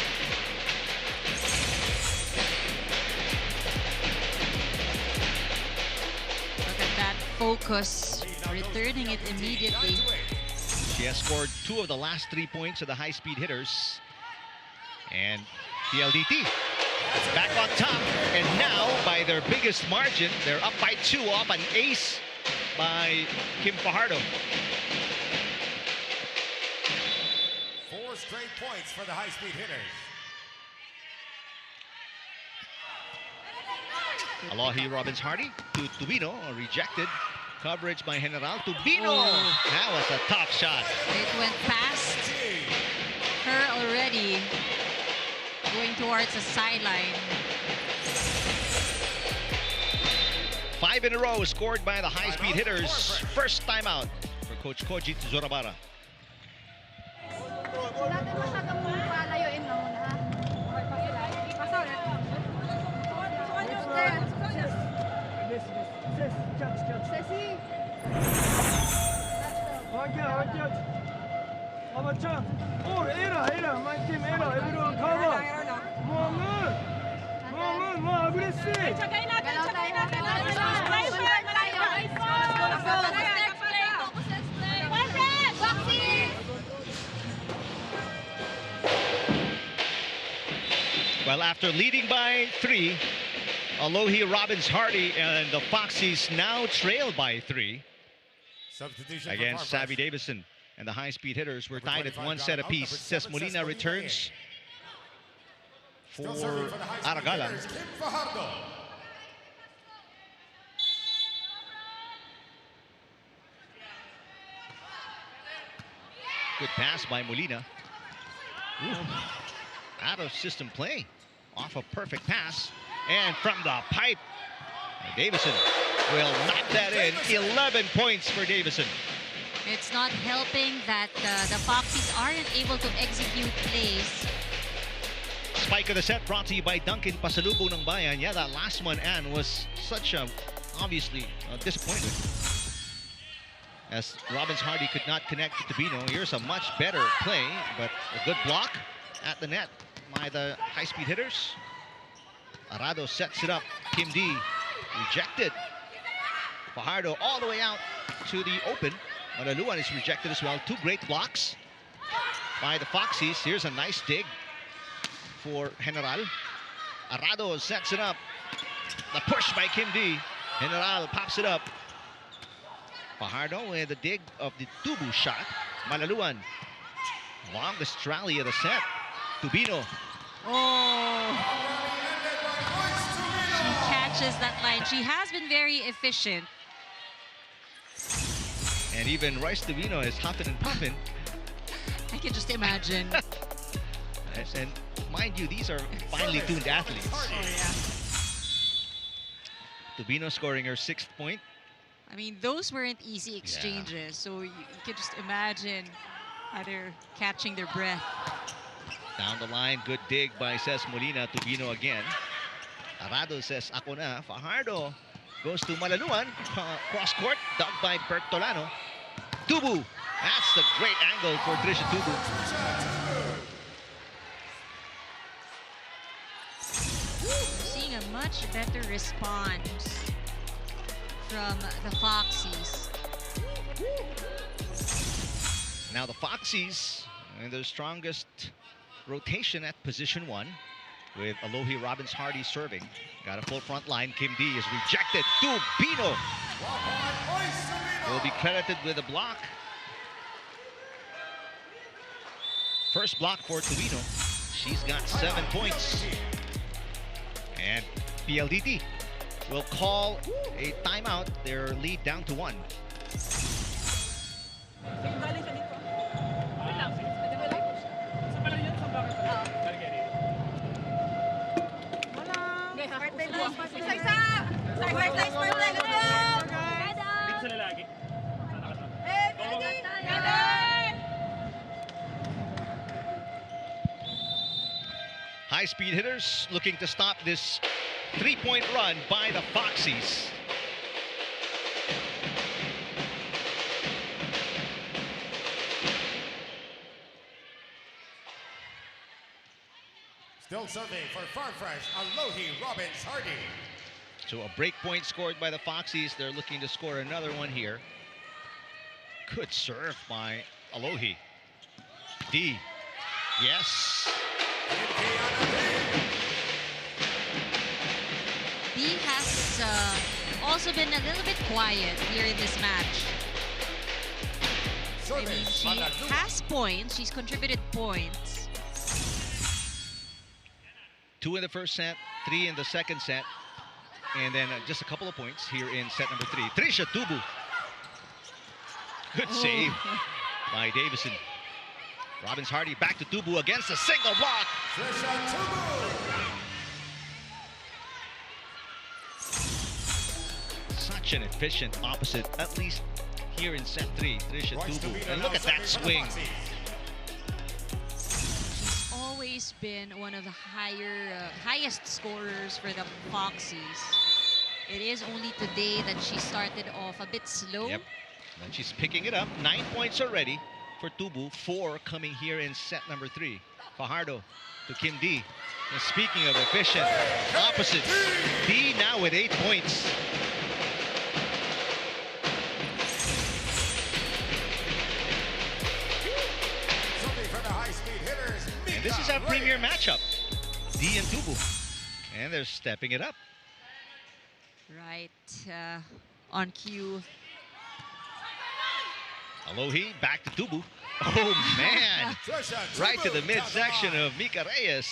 Look at that focus, returning it immediately.
She has scored 2 of the last 3 points of the high-speed hitters. And PLDT back on top. And now, by their biggest margin, they're up by 2 off an ace by Kim Fajardo.
4 straight points for the high-speed hitters.
Alohi Robbins-Hardy to Tubino, rejected. Coverage by General. Tubino! That was a tough shot.
It went past her already, going towards the sideline.
5 in a row scored by the high-speed hitters. First timeout for Coach Koji Zorabara. Well, after leading by 3, Alohi Robbins-Hardy and the Foxies now trail by 3
Substitution
against Savvy Davison. And the high-speed hitters were tied at 1 set apiece. Ces Molina returns for Aragalan.
Kim Fajardo.
Good pass by Molina. Ooh. Out of system play. Off a perfect pass. And from the pipe, Davison will knock that in. 11 points for Davison.
It's not helping that the Foxies aren't able to execute plays.
Spike of the set brought to you by Duncan Pasalubong ng Bayan. Yeah, that last one, Ann, was such a, obviously, disappointment. As Robbins-Hardy could not connect to Tubino. Here's a much better play, but a good block at the net by the high-speed hitters. Arado sets it up. Kim D rejected. Fajardo all the way out to the open. Malaluan is rejected as well. 2 great blocks by the Foxies. Here's a nice dig for General. Arado sets it up. The push by Kim D. General pops it up. Fajardo with the dig of the Tubu shot. Malaluan. Longest rally of the set. Tubino.
Oh! She catches that line. She has been very efficient.
And even Royce Tubino is huffing and puffing.
I can just imagine.
And mind you, these are finely tuned athletes.
Oh, yeah.
Tubino scoring her 6th point.
I mean, those weren't easy exchanges. So you can just imagine how they're catching their breath.
Down the line, good dig by Ces Molina. Tubino again. Arado says, ako na. Fajardo goes to Malaluan. Cross court, dug by Bertolano. Tubu. That's the great angle for Trisha Tubu.
Seeing a much better response from the Foxies.
Now the Foxies in their strongest rotation at position 1 with Alohi Robbins-Hardy serving. Got a full front line. Kim D is rejected. Tubino will be credited with a block. First block for Tubino. She's got 7 points. And PLDT will call a timeout. Their lead down to 1.
Dito sa lalaki.
High-speed hitters looking to stop this 3-point run by the Foxies.
Still serving for Farfresh, Alohi Robbins Hardy.
So a break point scored by the Foxies. They're looking to score another one here. Good serve by Alohi. D. Yes.
D has also been a little bit quiet here in this match. I mean, she has points. She's contributed points.
2 in the first set, 3 in the second set. And then just a couple of points here in set number 3. Trisha Tubu. Good save by Davison. Robbins Hardy back to Tubu against a single block.
Trisha Tubu.
Such an efficient opposite, at least here in set 3. Trisha Tubu. And look at that swing.
She's always been one of the highest scorers for the Foxies. It is only today that she started off a bit slow.
Yep. And she's picking it up. 9 points already for Tubu. 4 coming here in set number 3. Fajardo to Kim D. And speaking of efficient opposites, D now with 8 points.
Something for the high-speed hitters.
And this is our premier matchup. D and Tubu. And they're stepping it up.
Right on cue.
Alohi back to Tubu. Oh man! Right to the midsection of Mika Reyes.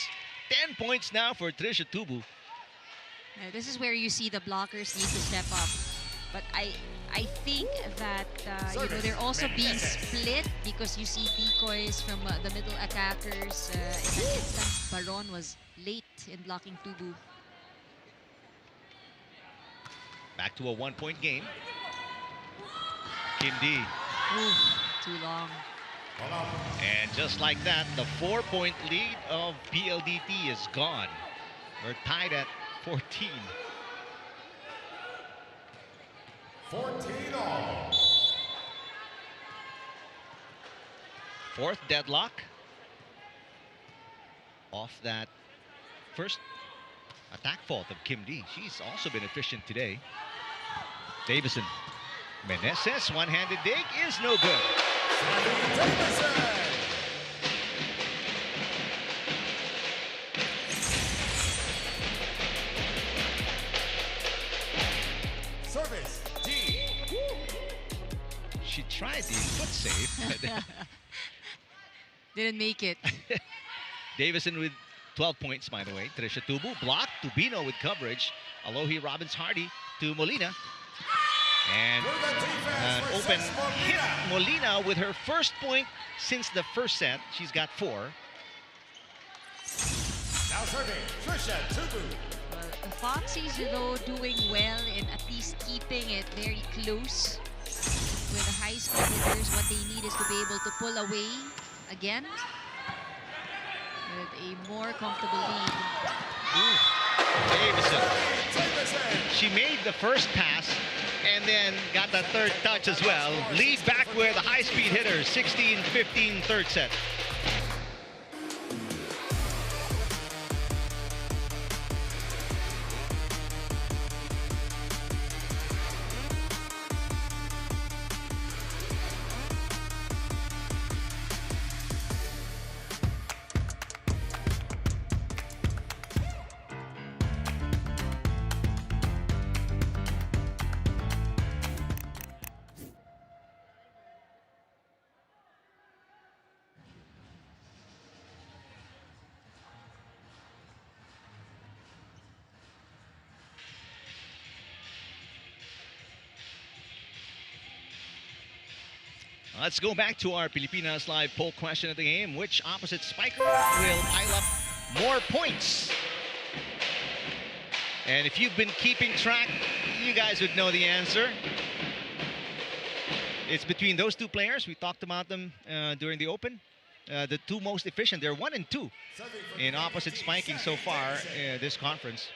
10 points now for Trisha Tubu.
This is where you see the blockers need to step up. But I think that they're also being split because you see decoys from the middle attackers. In that instance, Baron was late in blocking Tubu.
Back to a 1-point game. Kim D.
Ooh, too long.
And just like that, the 4-point lead of PLDT is gone. We're tied at 14.
14 all.
Fourth deadlock. Off that first attack fault of Kim D. She's also been efficient today. Davison. Meneses, one-handed dig is no good.
Service D.
She tried the foot save, but
Didn't make it.
Davison with 12 points, by the way. Trisha Tubu blocked. Tubino with coverage. Alohi Robbins Hardy to Molina. And an open hit. Molina with her first point since the first set. She's got 4.
Now serving Trisha Tubu.
Well, the Foxies, though, doing well in at least keeping it very close. With the high-speed hitters, what they need is to be able to pull away again with a more comfortable lead.
Davison. She made the first pass and then got that third touch as well. Lead back with the high-speed hitters, 16-15 third set. Let's go back to our Pilipinas Live poll question of the game. Which opposite spiker will pile up more points? And if you've been keeping track, you guys would know the answer. It's between those two players. We talked about them during the Open. The two most efficient. They're 1 and 2 in opposite spiking so far this conference.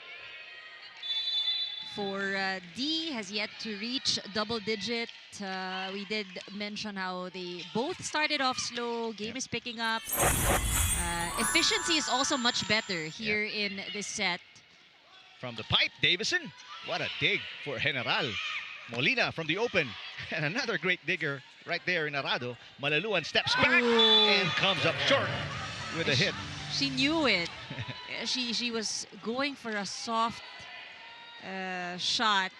For D, has yet to reach double digit. We did mention how they both started off slow. Game is picking up. Efficiency is also much better here in this set.
From the pipe, Davison. What a dig for General. Molina from the open. And another great digger right there in Arado. Malaluan steps back and comes up short with a hit.
She knew it. she was going for a soft shot.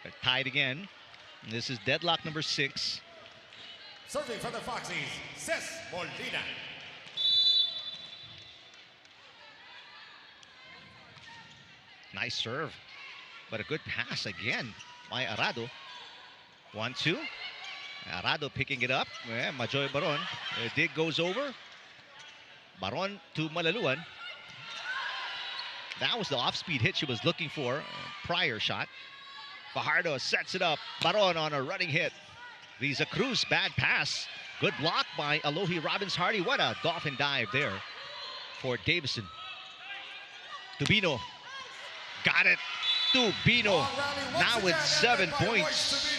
They're tied again. And this is deadlock number 6.
Serving for the Foxies, Ces Molina.
Nice serve, but a good pass again by Arado. 1-2. Arado picking it up. Majoy Baron. The dig goes over. Baron to Malaluan. That was the off-speed hit she was looking for. Prior shot. Fajardo sets it up. Baron on a running hit. Visa Cruz, bad pass. Good block by Alohi Robbins-Hardy. What a dolphin dive there for Davison. Tubino. Got it. Tubino now with 7 points.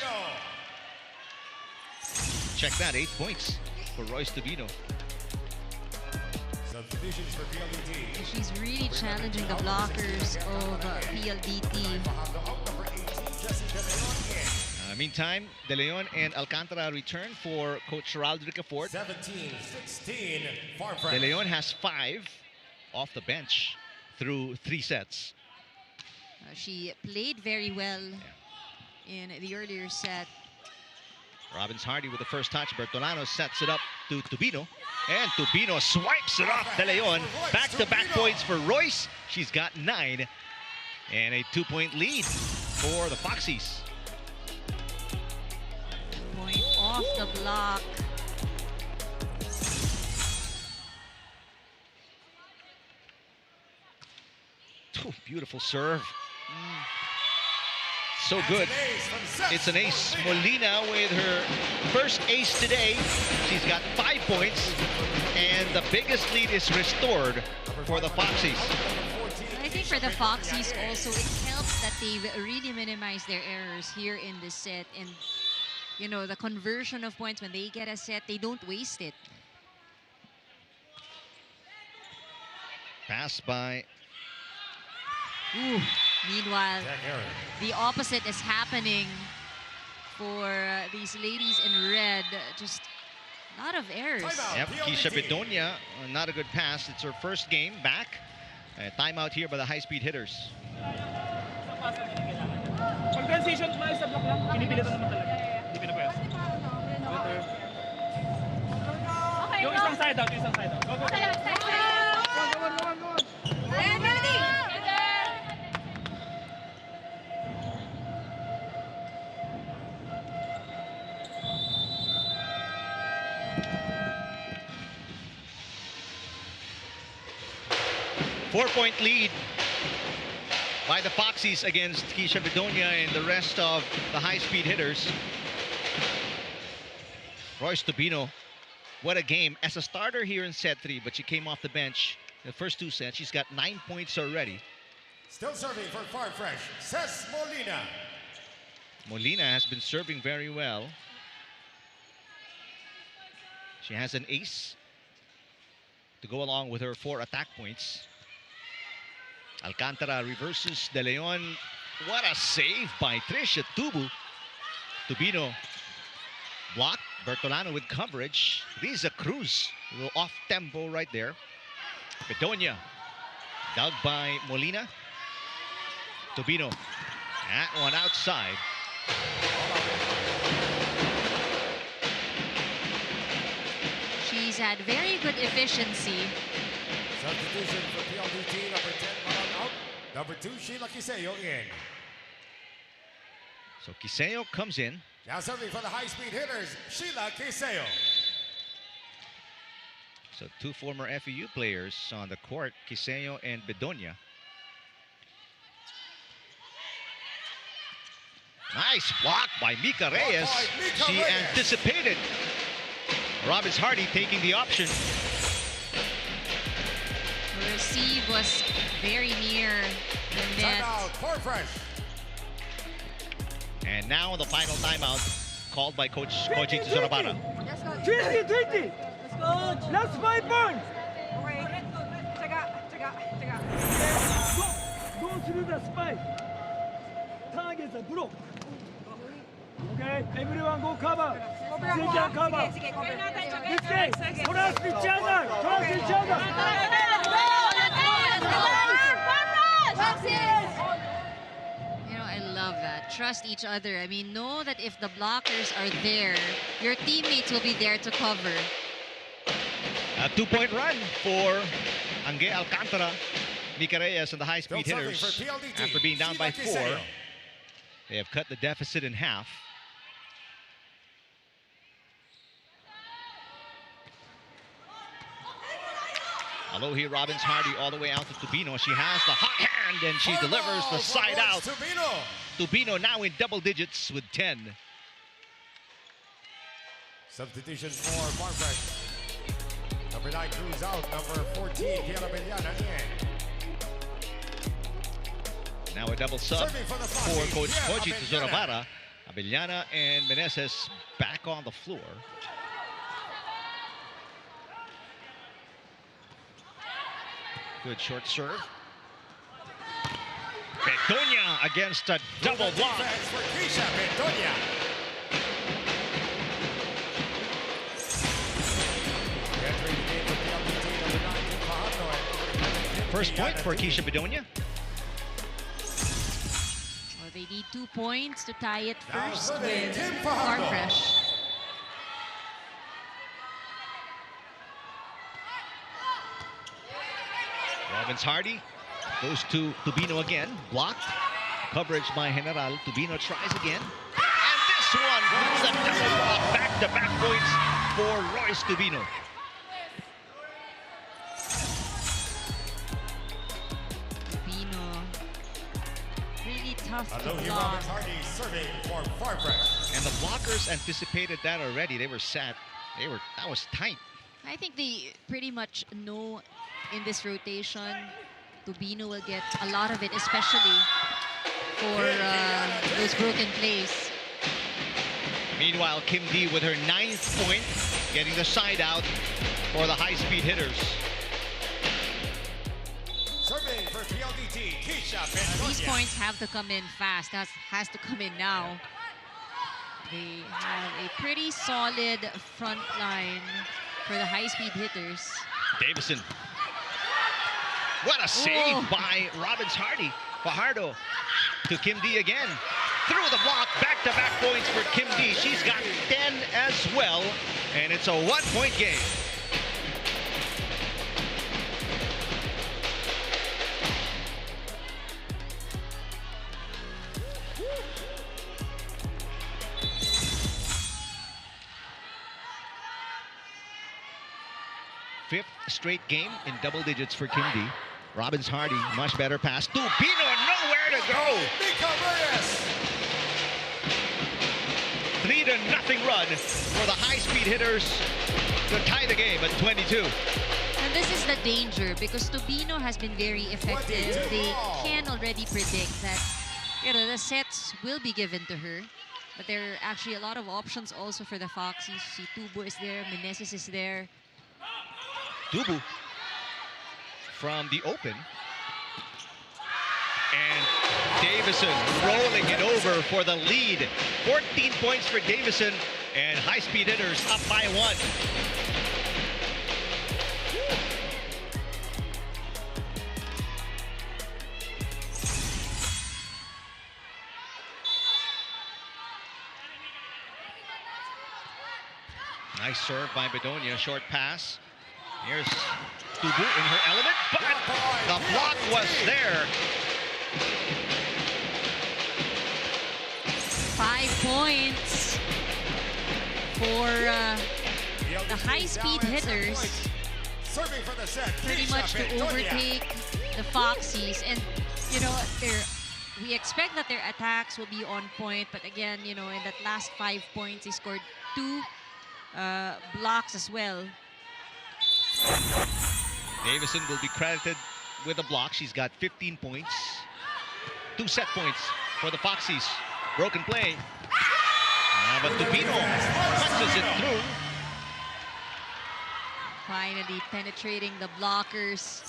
Check that, 8 points for Royce Tubino.
Substitutions for PLDT.
She's really challenging the blockers of PLDT.
Meantime, De Leon and Alcantara return for Coach Gerald Ricafort.
17-16, Farm
De
Fresh.
Leon has 5 off the bench through 3 sets.
She played very well in the earlier set.
Robbins-Hardy with the first touch. Bertolano sets it up to Tubino. And Tubino swipes it off De Leon. Back-to-back points for Royce. She's got 9. And a 2-point lead for the Foxies.
Point off the block.
Oh, beautiful serve. So good. It's an ace. Molina with her first ace today. She's got 5 points. And the biggest lead is restored for the Foxies.
I think for the Foxies also, it helps that they've really minimized their errors here in this set. And, you know, the conversion of points, when they get a set, they don't waste it.
Pass by...
Ooh. Meanwhile, the opposite is happening for these ladies in red. Just a lot of errors.
Yep, Keisha Bedonia, not a good pass. It's her first game back. Timeout here by the high-speed hitters.
Pag transition, tumayo sa block lang. Pinibilitan naman talaga. Hindi pinapayos. Yung isang side out, yung isang side out. Go, go, go.
4-point lead by the Foxies against Keisha Bedonia and the rest of the high-speed hitters. Royce Tubino, what a game. As a starter here in set 3, but she came off the bench the first 2 sets. She's got 9 points already.
Still serving for Farm Fresh, Ces Molina.
Molina has been serving very well. She has an ace to go along with her 4 attack points. Alcantara reverses De Leon. What a save by Trisha Tubu. Tubino blocked. Bertolano with coverage. Riza Cruz, a little off tempo right there. Bedonia dug by Molina. Tubino, that one outside.
She's had very good efficiency.
Substitution for PLDT, number 10, Baron out. Number 2, Sheila Quiseo in.
So Quiseo comes in.
Now serving for the high-speed hitters, Sheila Quiseo.
So two former FEU players on the court, Quiseo and Bedonia. Nice block by Mika Reyes. She anticipated. Robbins Hardy taking the option.
The receive was very near the net.
Timeout, for fresh.
And now the final timeout called by Coach Koji Tsurabara.
20. Last 5 points. Go through the spike. Target the block. Okay, everyone go cover. They can cover. This way, trust each other. Trust each other.
You know, I love that. Trust each other. I mean, know that if the blockers are there, your teammates will be there to cover.
A 2-point run for Angge Alcantara. Mika Reyes and the high-speed
Still
hitters,
serving for PLDT,
after being down by
Sheila
4,
Quiseo.
they have cut the deficit in half. Alohi Robbins Hardy all the way out to Tubino. She has the hot hand and she delivers the side out. Tubino now in double digits with 10.
Substitution for Farfresh. Number 9 Cruz out. Number 14 Kiara Bellana in.
Now a double sub
Serving for the
for
Foxes,
Coach
Kiara
Koji
Abellana.
Tsurabara. Abellana and Meneses back on the floor. Good short serve. Bedonia against a double block.
Defense for Keisha Bedonia. Entering the game with PLDT, number 9 Kim Fajardo.
First point for Keisha Bedonia.
Well, they need 2 points to tie it
Now
first
serving
with
Kim Fajardo.
Farfresh.
Robbins Hardy goes to Tubino again. Blocked. Coverage by General. Tubino tries again. And this one is a double block. Back-to-back points for Royce Tubino.
Tubino. Really tough to
Alohi
block.
Robbins Hardy serving for Farfresh.
And the blockers anticipated that already. They were set. That was tight.
I think they pretty much know in this rotation, Tubino will get a lot of it, especially for those broken plays.
Meanwhile, Kim D with her 9th point, getting the side out for the high-speed hitters.
Serving for PLDT, Keisha
These
Bedonia.
points have to come in fast. Has to come in now. They have a pretty solid front line for the high-speed hitters.
Davison. What a save
Oh.
by Robbins Hardy. Fajardo to Kim D again. Through the block, back-to-back points for Kim D. She's got 10 as well, and it's a 1-point game. Fifth straight game in double digits for Kim D. Robbins Hardy, much better pass. Tubino, nowhere to go.
Mika Reyes.
3-0 run for the high-speed hitters to tie the game at 22.
And this is the danger because Tubino has been very effective.
22
They
all.
can already predict that the sets will be given to her. But there are actually a lot of options also for the Foxies. See, Tubo is there, Meneses is there.
Dubu from the open. And Davison rolling it over for the lead. 14 points for Davison, and high-speed hitters up by 1. Nice serve by Bedonia, short pass. Here's Dubu in her element, but the block was there.
5 points. for the high-speed hitters
Serving for the set.
pretty much to overtake the Foxies. And, you know, we expect that their attacks will be on point. But again, you know, in that last 5 points, they scored 2 blocks as well.
Davison will be credited with a block. She's got 15 points. 2 set points for the Foxies. Broken play. But Tupino punches it through.
Finally penetrating the blockers.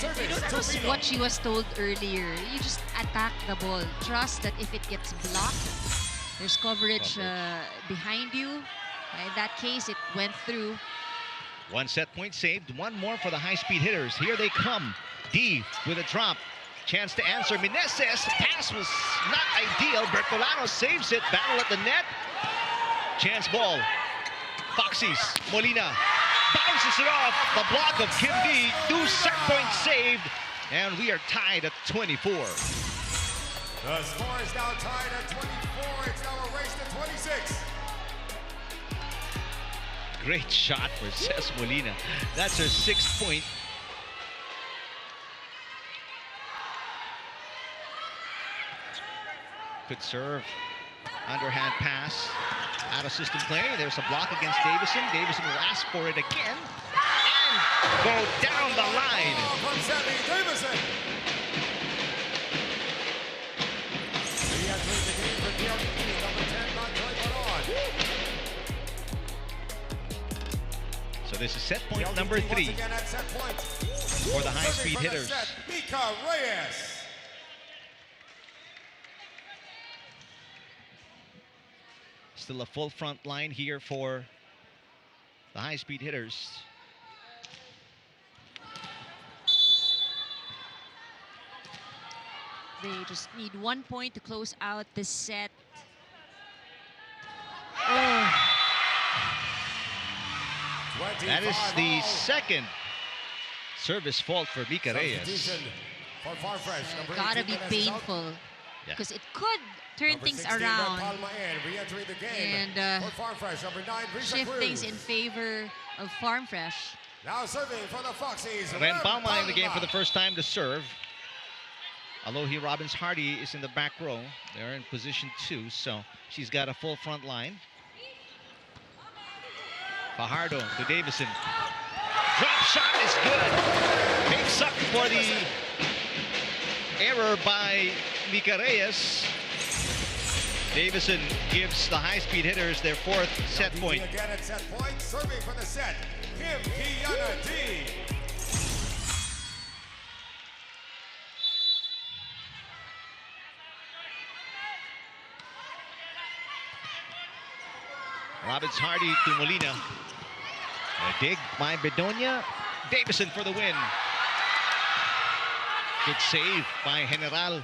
And I know that was what she was told earlier. You just attack the ball. Trust that if it gets blocked, there's coverage behind you. In that case, it went through.
1 set point saved. 1 more for the high-speed hitters. Here they come. D with a drop. Chance to answer. Meneses. Pass was not ideal. Bertolano saves it. Battle at the net. Chance ball. Foxies. Molina bounces it off. The block of Kim D. 2 set points saved. And we are tied at 24.
The score is now tied at 24. It's now a race to 26.
Great shot for Ces Molina. That's her 6th point. Good serve. Underhand pass. Out of system play. There's a block against Davison. Davison will ask for it again. And go down the line.
From Sammy Davison. Re-entering the game for PLDT, number 10, Montoy Baron.
So this is set point number 3
again at set point.
for the high-speed hitters.
Mika Reyes.
Still a full front line here for the high-speed hitters.
They just need 1 point to close out this set. Oh.
That is the 2nd service fault for Mika Reyes.
For Farfresh, number
Gotta
18,
be painful because it could turn
number
things
16,
around
Palma in, re-entering the game.
and
for Farfresh, number 9, Risa
shift things
Cruz.
in favor of Farm Fresh.
Now serving for the Foxies.
Ren Palma in the game for the first time to serve. Alohi Robbins-Hardy is in the back row. They're in position 2, so she's got a full front line. Fajardo to Davison. Drop shot is good. Makes up for the error by Mika Reyes. Davison gives the high-speed hitters their 4th set point.
Again at set point, serving for the set, Kim Kiana D.
Robbins-Hardy to Molina. A dig by Bedonia. Davison for the win. Good save by General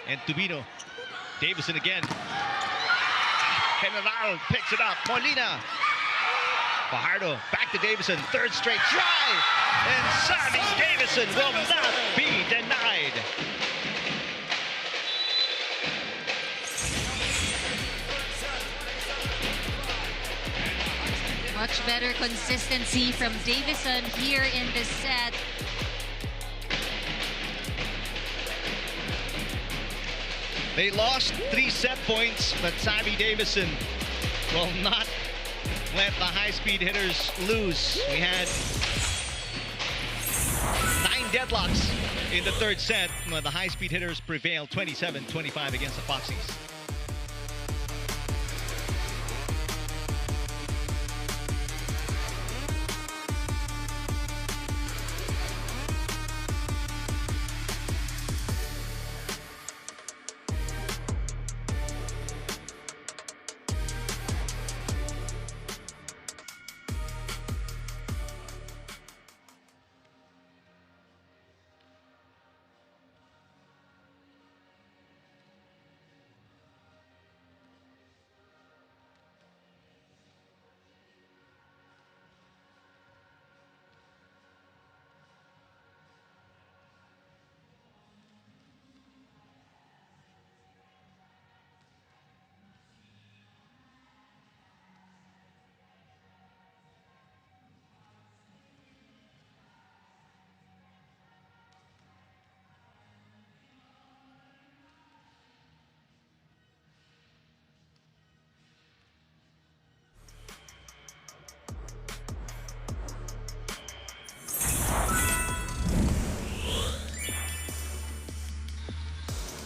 and Tubino. Davison again. General picks it up. Molina. Fajardo back to Davison. 3rd straight try. And Sammy Davison will not be denied.
Much better consistency from Davison here in this set.
They lost 3 set points, but Sammy Davison will not let the high-speed hitters lose. We had 9 deadlocks in the 3rd set. The high-speed hitters prevailed 27-25 against the Foxies.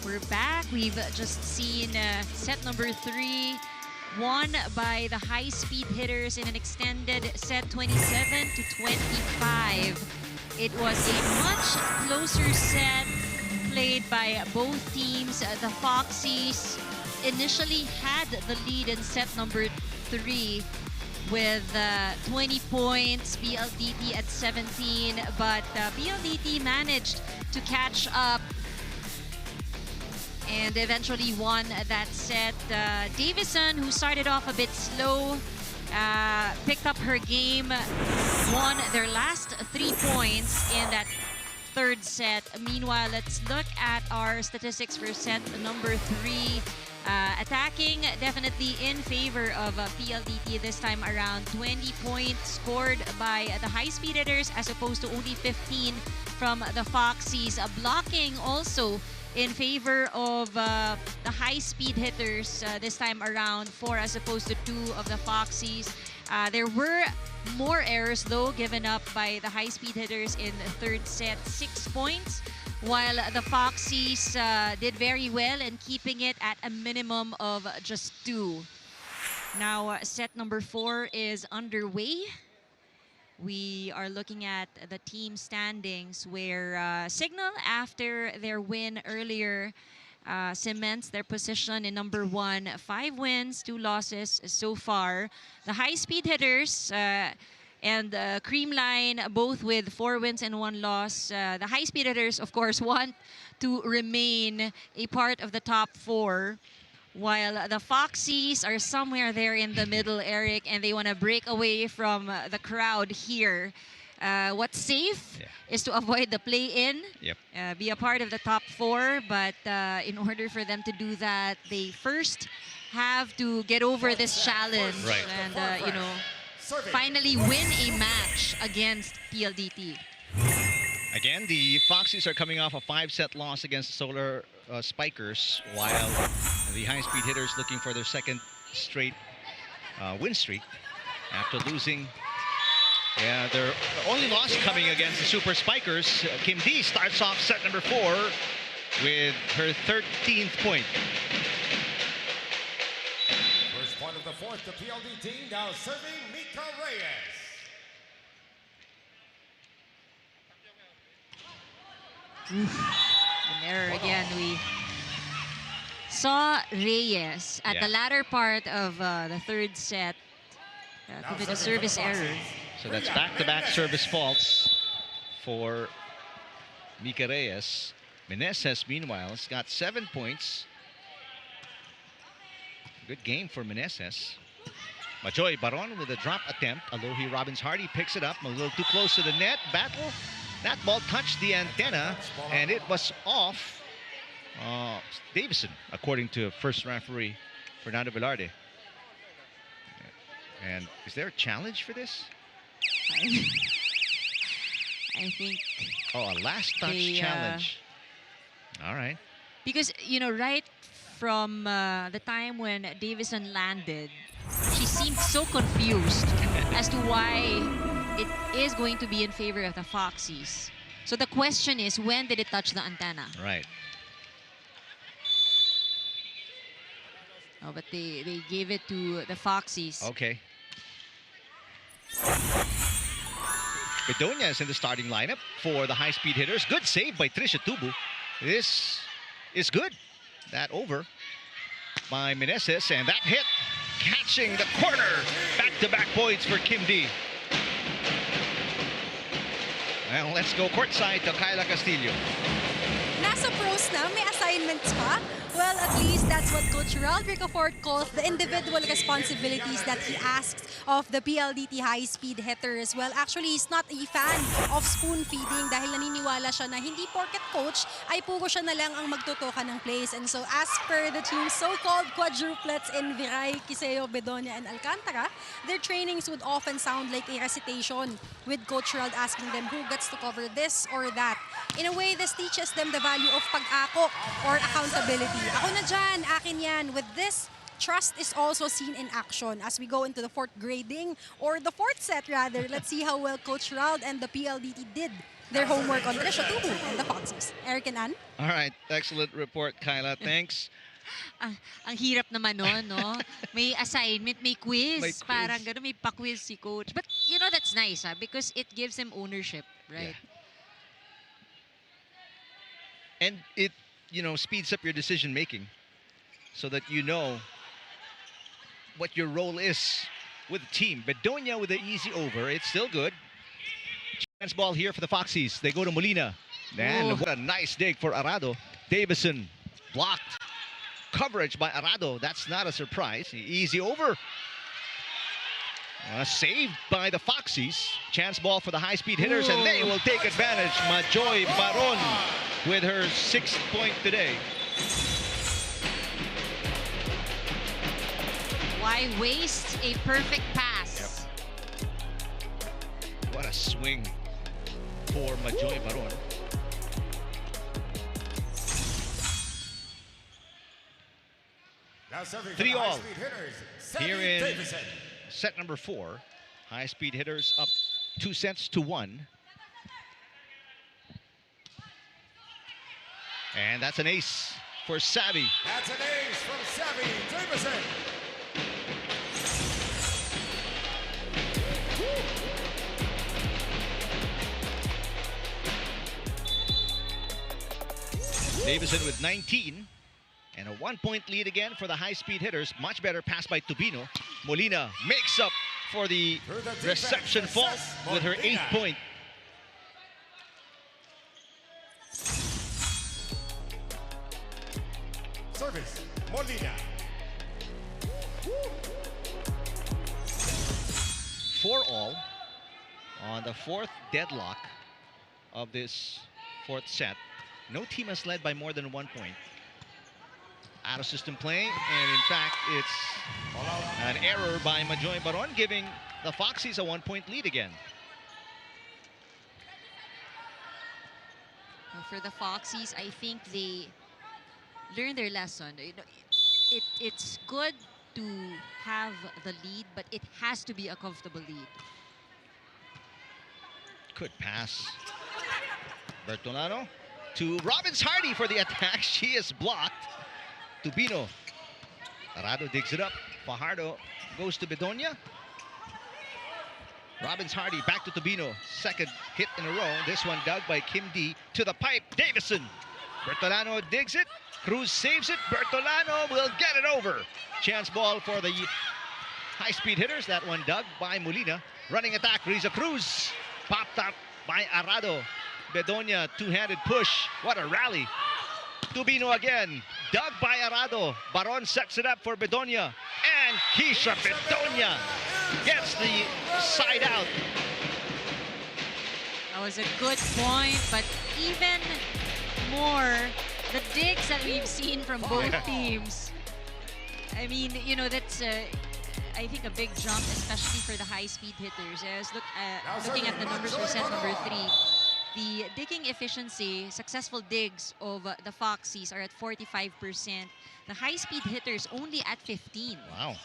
We're back. We've just seen set number 3 won by the high-speed hitters in an extended set 27 to 25. It was a much closer set played by both teams. The Foxies initially had the lead in set number 3 with 20 points, PLDT at 17, but PLDT managed to catch up and eventually won that set. Davison, who started off a bit slow, picked up her game, won their last 3 points in that third set. Meanwhile, let's look at our statistics for set number 3. Attacking definitely in favor of PLDT this time around. 20 points scored by the high-speed hitters as opposed to only 15 from the Foxies. Blocking also in favor of the high-speed hitters this time around, 4 as opposed to 2 of the Foxies. There were more errors though given up by the high-speed hitters in the third set, 6 points, while the Foxies did very well in keeping it at a minimum of just 2. Now set number 4 is underway. We are looking at the team standings where Signal, after their win earlier, cements their position in number 1. 5 wins, 2 losses so far. The high-speed hitters and Creamline, both with 4 wins and 1 loss. The high-speed hitters, of course, want to remain a part of the top 4. While the Foxies are somewhere there in the middle, Eric, and they want to break away from the crowd here. What's safe is to avoid the play-in, be a part of the top 4. But in order for them to do that, they first have to get over this challenge and, you know, finally win a match against PLDT.
Again, the Foxies are coming off a 5-set loss against the Solar Spikers, while the high-speed hitters looking for their second straight win streak after losing their only loss coming against the Super Spikers. Kim D starts off set number 4 with her 13th point.
First point of the fourth to PLDT, now serving Mika Reyes.
An error again. We saw Reyes at the latter part of the third set commit a service error.
So that's back-to-back service faults for Mika Reyes. Meneses, meanwhile, has got 7 points. Good game for Meneses. Majoy Baron with a drop attempt. Alohi Robbins-Hardy picks it up. A little too close to the net. Battle. That ball touched the antenna, and it was off Davison, according to first referee Fernando Velarde. And is there a challenge for this?
I think.
Oh, a last touch challenge. All right.
Because, you know, right from the time when Davison landed, she seemed so confused as to why it is going to be in favor of the Foxies. So the question is, when did it touch the antenna?
Right.
Oh, but they gave it to the Foxies.
Okay. Bedonia is in the starting lineup for the high-speed hitters. Good save by Trisha Tubu. This is good. That over by Meneses, and that hit catching the corner. Back-to-back points for Kim D. Well, let's go courtside to Kyla Castillo.
Nasa pros na, may assignments pa. Well, at least that's what Coach Ralph Ricafort calls the individual responsibilities that he asks of the PLDT high-speed hitters. Well, actually, he's not a fan of spoon-feeding dahil naniniwala siya na hindi porket coach ay puro siya na lang ang magtutukan ng plays. And so, as per the team's so-called quadruplets in Viray, Quiseo, Bedonia, and Alcantara, their trainings would often sound like a recitation, with Coach Ralph asking them who gets to cover this or that. In a way, this teaches them the value of pag-ako or accountability. Ako na dyan, akin yan. With this, trust is also seen in action as we go into the fourth grading, or the fourth set rather. Let's see how well Coach Ralph and the PLDT did their homework on Trisha Tubu and the Foxes. Eric and Ann?
All right, excellent report, Kyla. Thanks.
Ang hirap naman nun, no? May assignment, may quiz.
May quiz.
Parang gano'n, may pa-quiz si coach. But, that's nice, because it gives him ownership, right?
Yeah. And it, speeds up your decision making so that you know what your role is with the team. Bedonia with the easy over. It's still good. Chance ball here for the Foxies. They go to Molina. And what a nice dig for Arado. Davison blocked. Coverage by Arado. That's not a surprise. Easy over. Saved by the Foxies. Chance ball for the high-speed hitters, and they will take advantage. Majoy Baron with her 6th point today.
Why waste a perfect pass?
What a swing for Majoy Baron.
Now serving
3 all.
high-speed hitters,
Here
Sammy
in
Davison.
set number 4. High-speed hitters up 2 sets to 1. And that's an ace for Savvy.
That's an ace from Savvy Davison.
Davison with 19. And a 1-point lead again for the high-speed hitters. Much better pass by Tubino. Molina makes up for the reception fault with her 8th point.
Service, Molina.
4 all on the 4th deadlock of this 4th set. No team has led by more than 1 point. Out of system play, and in fact, it's an error by Majoy Baron, giving the Foxies a 1-point lead again.
For the Foxies, I think they learned their lesson. It's good to have the lead, but it has to be a comfortable lead.
Good pass. Bertolano to Robbins Hardy for the attack. She is blocked. Tubino. Arado digs it up. Fajardo goes to Bedonia. Robbins Hardy back to Tubino. 2nd hit in a row. This one dug by Kim D to the pipe. Davison. Bertolano digs it. Cruz saves it. Bertolano will get it over. Chance ball for the high-speed hitters. That one dug by Molina. Running attack. Riza Cruz. Popped up by Arado. Bedonia, 2-handed push. What a rally. Tubino again. Dug by Arado. Baron sets it up for Bedonia. And Keisha Bedonia gets the side out.
That was a good point, but even more, the digs that we've seen from both teams. I mean, that's I think a big jump, especially for the high-speed hitters. I was looking at the numbers for set number 3. The digging efficiency, successful digs of the Foxies are at 45%. The high-speed hitters only at 15.
Wow.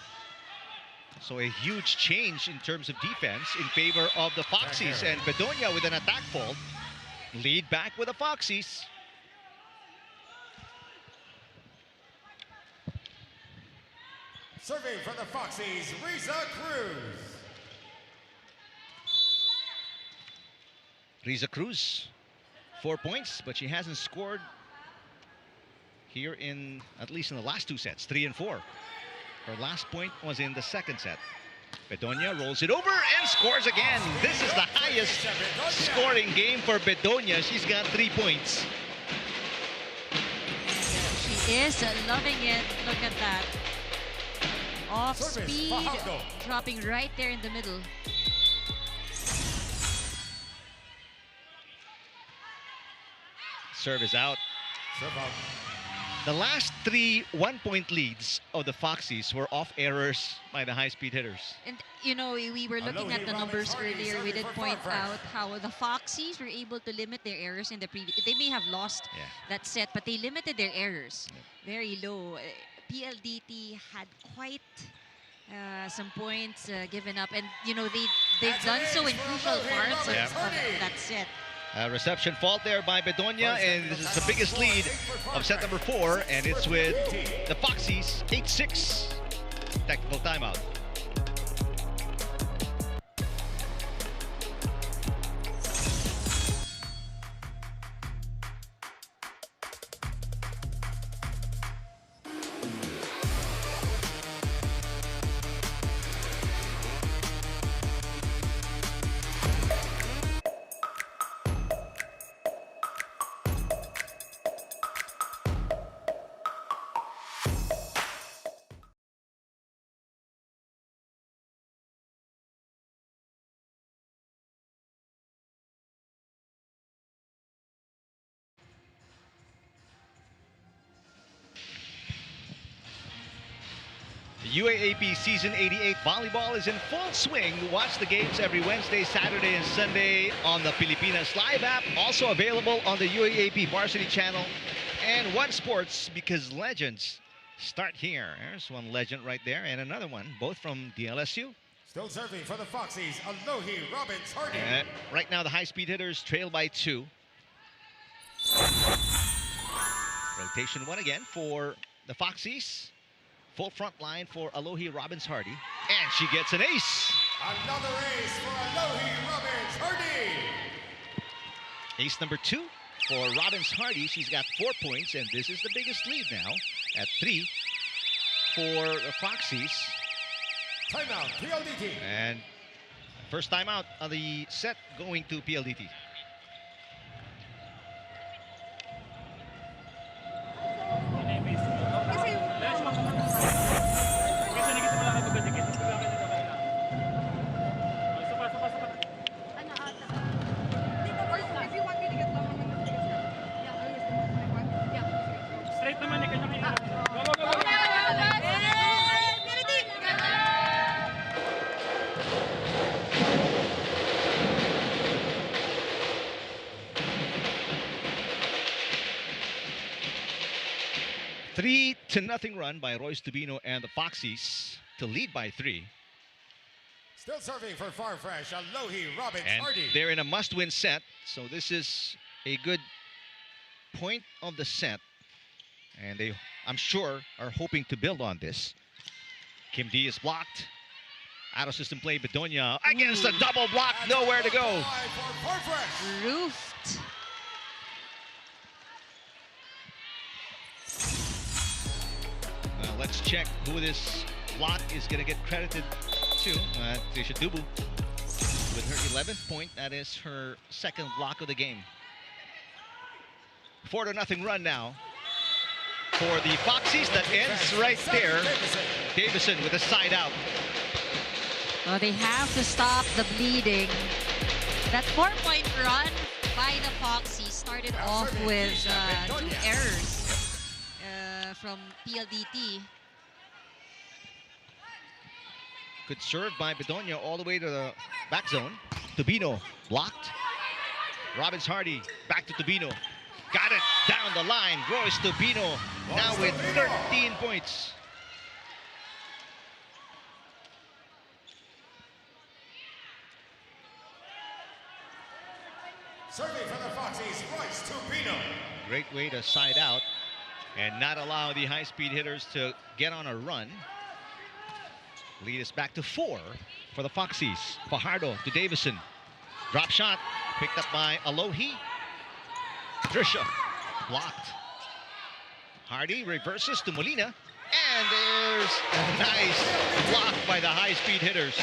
So a huge change in terms of defense in favor of the Foxies. And Bedonia with an attack fault. Lead back with the Foxies.
Serving for the Foxies, Riza Cruz.
Riza Cruz, 4 points, but she hasn't scored here in, at least in the last 2 sets, 3 and 4. Her last point was in the 2nd set. Bedonia rolls it over and scores again. This is the highest scoring game for Bedonia. She's got 3 points.
She is loving it. Look at that. Off
Service,
speed,
Fajardo.
dropping right there in the middle.
Serve out.
Serve out.
The last 3 1-point leads of the Foxies were off errors by the high-speed hitters.
And, we were looking at the numbers earlier. We did point out how the Foxies were able to limit their errors in the previous. They may have lost that set, but they limited their errors very low. PLDT had quite some points given up, and they've done so in crucial parts of that set.
A reception fault there by Bedonia, and this is the biggest lead of set number 4, and it's with the Foxies, 8-6. Technical timeout. UAAP Season 88 Volleyball is in full swing. Watch the games every Wednesday, Saturday, and Sunday on the Pilipinas Live app. Also available on the UAAP Varsity channel and One Sports, because legends start here. There's one legend right there and another one, both from DLSU.
Still serving for the Foxies, Alohi Robbins Hardy.
Right now, the high-speed hitters trail by 2. Rotation 1 again for the Foxies. Full front line for Alohi Robbins Hardy. And she gets an ace.
Another ace for Alohi Robbins Hardy.
Ace number 2 for Robbins Hardy. She's got 4 points, and this is the biggest lead now at 3 for the Foxies.
Timeout, PLDT.
And first timeout of the set going to PLDT.
Straight naman eh, kanya-kanya. Go, go, go, go.
Three to nothing run by Royce Tubino and the Foxies to lead by 3.
Still serving for Farfresh, Alohi Robbins
And
Hardy.
they're in a must-win set, so this is a good point of the set. And they, I'm sure, are hoping to build on this. Kim D is blocked. Out of system play, Bedonia against a double block, nowhere to go.
For Farfresh.
Roofed.
Let's check who this block is going to get credited to. Trisha Dubu with her 11th point. That is her second block of the game. 4-0 run now for the Foxies. That ends right there. Davison with a side out.
Well, they have to stop the bleeding. That 4-point run by the Foxies started off with 2 errors from PLDT.
Good serve by Bedonia all the way to the back zone. Tubino blocked. Robbins Hardy back to Tubino. Got it down the line. Royce Tubino now with 13 points.
Serving for the Foxies, Royce Tubino.
Great way to side out and not allow the high-speed hitters to get on a run. Lead us back to 4 for the Foxies. Fajardo to Davison. Drop shot picked up by Alohi. Trisha blocked. Hardy reverses to Molina. And there's a nice block by the high-speed hitters.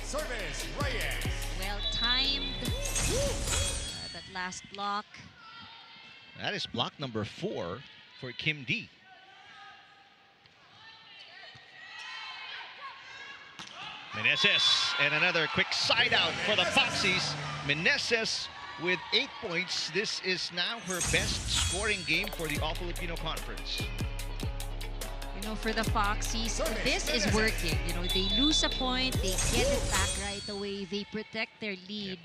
Service, Reyes.
Well timed. That last block.
That is block number 4 for Kim D. Meneses and another quick side out for the Foxies. Meneses with 8 points. This is now her best scoring game for the All-Filipino Conference.
You know, for the Foxies, this is working. You know, they lose a point, they get it back right away, they protect their lead.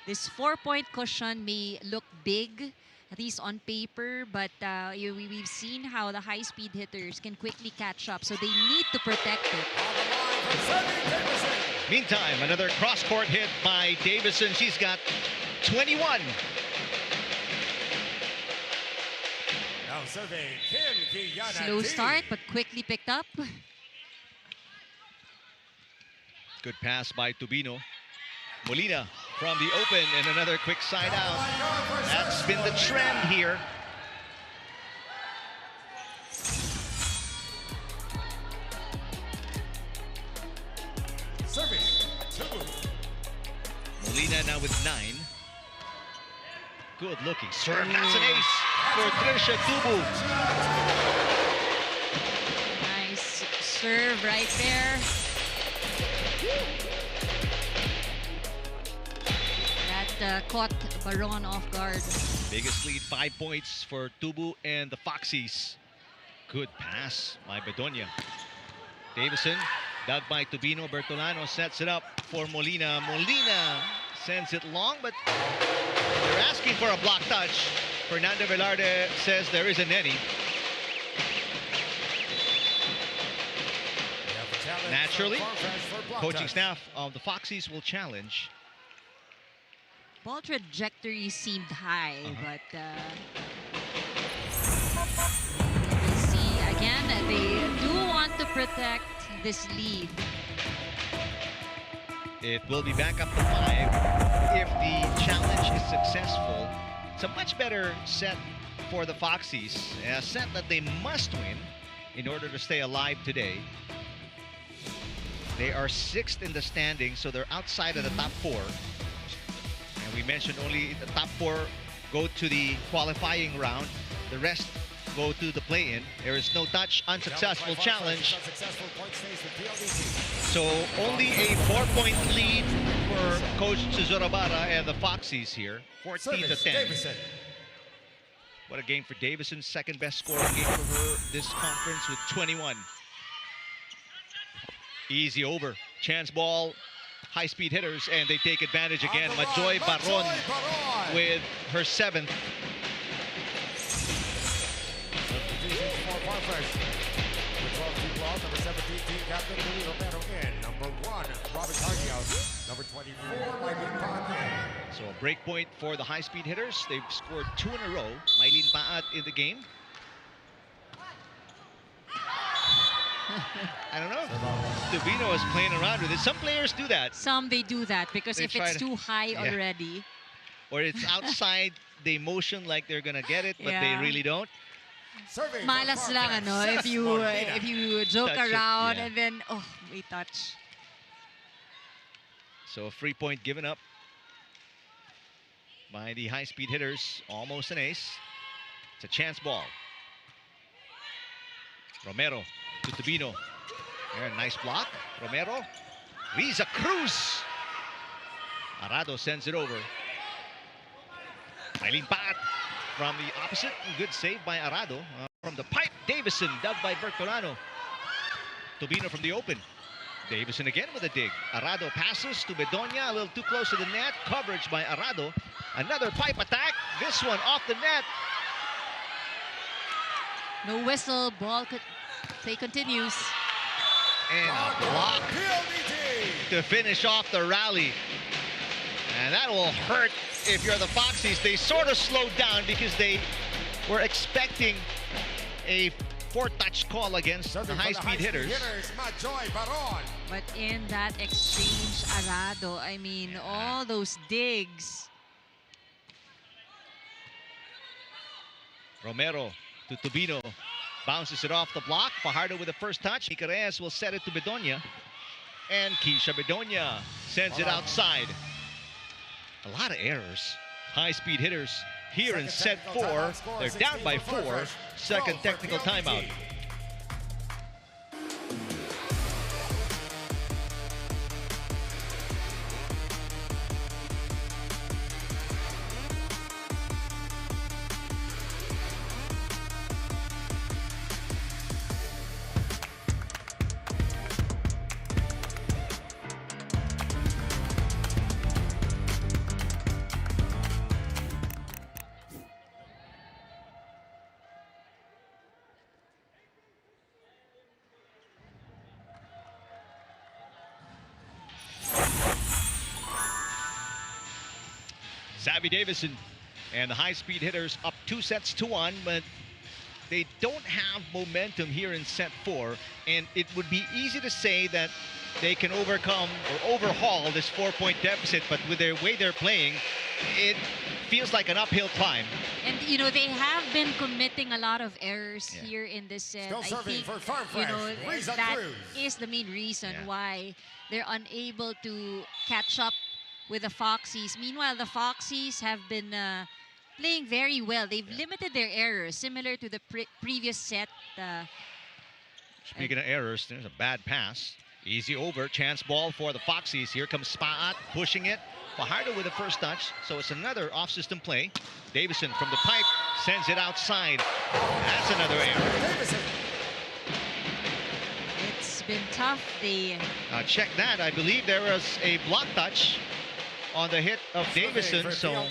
This 4-point cushion may look big, at least on paper, but we've seen how the high-speed hitters can quickly catch up, so they need to protect it.
Meantime, another cross-court hit by Davison. She's got 21.
Now serving Kim Kiana
Slow
D.
start, but quickly picked up.
Good pass by Tubino. Molina from the open and another quick side out. That's been the trend here.
Serving Tubu.
Molina now with 9. Good looking serve. That's an ace for Trisha Tubu.
Nice serve right there. That caught Baron off guard.
Biggest lead, 5 points for Tubu and the Foxies. Good pass by Bedonia. Davison, dug by Tubino. Bertolano sets it up for Molina. Molina sends it long, but they're asking for a block touch. Fernando Velarde says there isn't any. Naturally, coaching staff of the Foxies will challenge.
Ball trajectory seemed high, but we see again they do want to protect this lead.
It will be back up to 5 if the challenge is successful. It's a much better set for the Foxies, a set that they must win in order to stay alive today. They are 6th in the standings, so they're outside of the top 4. And we mentioned only the top 4 go to the qualifying round. The rest go to the play-in. There is no touch, unsuccessful challenge. So only a 4-point lead for Coach Suzurabara and the Foxies here. 14-10. What a game for Davison. Second best scoring game for her this conference with 21. Easy over. Chance ball. High-speed hitters, and they take advantage again. Majoy Baron with her 7th.
Number 17, team captain Luis Romero in. Number 1, Robin Cargios. Number 24, Mylene Paat.
So a break point for the high-speed hitters. They've scored 2 in a row. Mylene Paat in the game. I don't know. Tubino is playing around with it. Some players do that.
Some they do that because
They
if it's too high
yeah.
already.
Or it's outside, they motion like they're gonna get it, but they really don't.
Malas lang, ano, if you joke
Touch it,
around
yeah.
and then, oh, may touch.
So a free point given up by the high-speed hitters. Almost an ace. It's a chance ball. Romero to Tubino. There, nice block. Romero. Riza Cruz. Arado sends it over. Mylene Paat from the opposite. Good save by Arado. From the pipe, Davison, dug by Bertolano. Tubino from the open. Davison again with a dig. Arado passes to Bedonia, a little too close to the net. Coverage by Arado. Another pipe attack. This one off the net.
No whistle, ball play continues.
And a block to finish off the rally. And that will hurt if you're the Foxies. They sort of slowed down because they were expecting a 4-touch call against the high-speed hitters.
But in that exchange, Arado, I mean, all those digs.
Romero to Tubino. Bounces it off the block. Fajardo with the first touch. Mika Reyes will set it to Bedonia. And Keisha Bedonia sends it outside. A lot of errors. High-speed hitters here in set 4. They're down by 4. Second technical timeout. Savvy Davison and the high-speed hitters up 2-1, but they don't have momentum here in set 4, and it would be easy to say that they can overcome or overhaul this 4-point deficit, but with the way they're playing, it feels like an uphill climb.
And you know, they have been committing a lot of errors here in this set.
Still
I
serving
think
for Farm
you
Fresh,
know
Rizal
that
Cruz.
is the main reason why they're unable to catch up with the Foxies. Meanwhile, the Foxies have been playing very well. They've limited their errors, similar to the previous set.
Speaking of errors, there's a bad pass. Easy over, chance ball for the Foxies. Here comes Spaat pushing it. Fajardo with the first touch, so it's another off-system play. Davison from the pipe sends it outside. That's another error.
It's been tough. They
Check that. I believe there was a block touch on the hit of Davison, so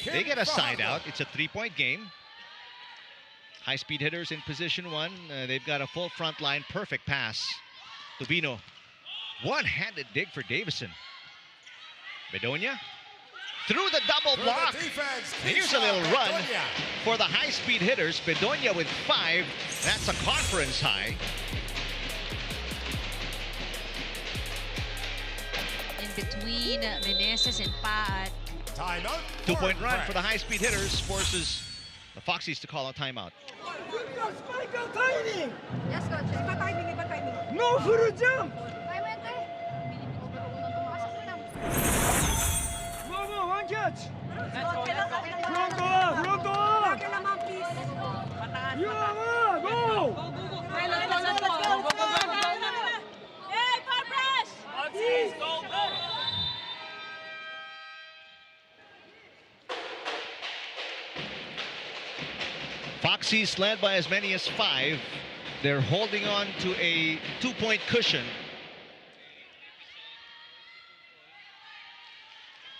they get a side out. It's a 3-point game. High-speed hitters in position 1. They've got a full front line. Perfect pass. Tubino. One-handed dig for Davison. Bedonia through the double block. Here's a little run for the high-speed hitters. Bedonia with 5. That's a conference high.
in between Meneses and Paat.
Timeout.
2-point run for the high-speed hitters forces the Foxies to call a timeout.
timing!
Yes, coach. Iba timing.
No full jump! Go, one catch! Front door! You are go!
Hey, Farfresh!
Foxies led by as many as 5. They're holding on to a 2-point cushion.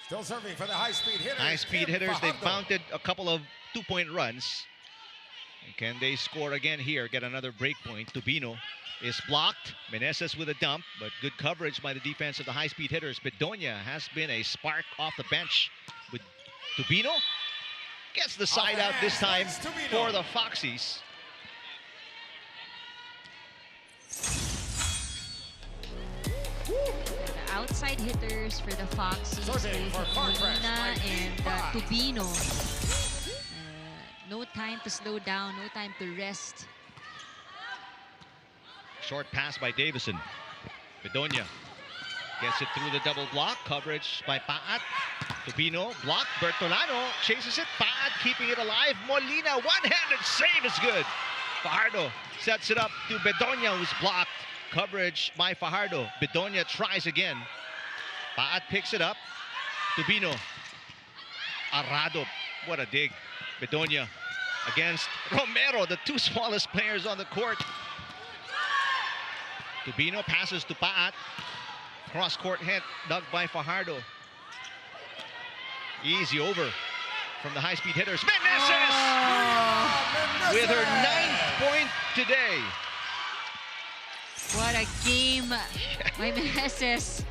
Still serving for the high-speed hitters.
High-speed hitters, they've mounted a couple of 2-point runs. Can they score again here, get another break point? Tubino is blocked. Meneses with a dump, but good coverage by the defense of the high-speed hitters. Bedonia has been a spark off the bench with Tubino. Gets the side out this time for the Foxies.
The outside hitters for the Foxies, Molina and Tubino. No time to slow down, no time to rest.
Short pass by Davison. Bedonia gets it through the double block. Coverage by Paat. Tubino blocked. Bertolano chases it. Paat keeping it alive. Molina, one-handed save is good. Fajardo sets it up to Bedonia, who's blocked. Coverage by Fajardo. Bedonia tries again. Paat picks it up. Tubino. Arado. What a dig. Bedonia against Romero, the 2 smallest players on the court. Tubino passes to Paat. Cross-court hit dug by Fajardo. Easy over from the high-speed hitters. Meneses with her 9th point today.
What a game by Meneses.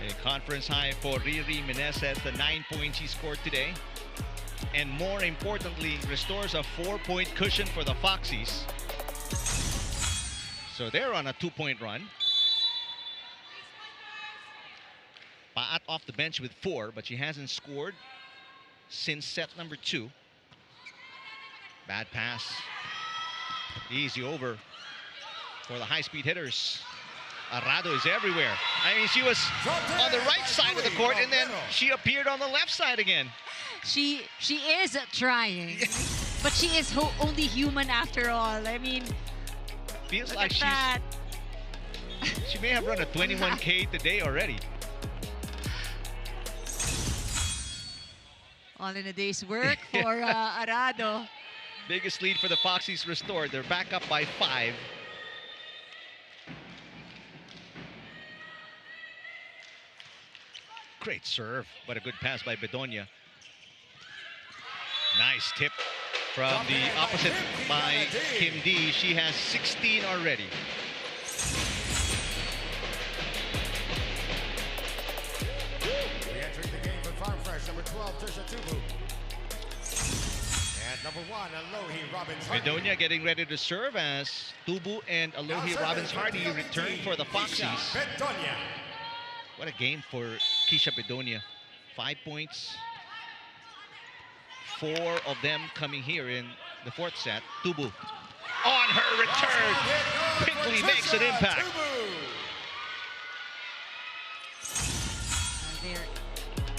A conference high for Riri Meneses, the 9 points she scored today. And more importantly, restores a 4-point cushion for the Foxies. So they're on a 2-point run. Paat off the bench with 4, but she hasn't scored since set number 2. Bad pass. Easy over for the high-speed hitters. Arado is everywhere. I mean, she was on the right side of the court, and then she appeared on the left side again.
She is trying, but she is only human after all. I mean,
feels like she may have run a 21K today already.
All in a day's work for Arado.
Biggest lead for the Foxies restored. They're back up by 5. Great serve, but a good pass by Bedonia. Nice tip from the opposite by Kim D. She has 16 already.
Re-entering the Patricia Tubu. And number 1, Alohi Robbins Hardy.
Bedonia getting ready to serve as Tubu and Alohi Robbins Hardy return for the Foxies.
Bedonia.
What a game for Keisha Bedonia. 5 points. 4 of them coming here in the 4th set. Tubu on her return quickly makes an impact.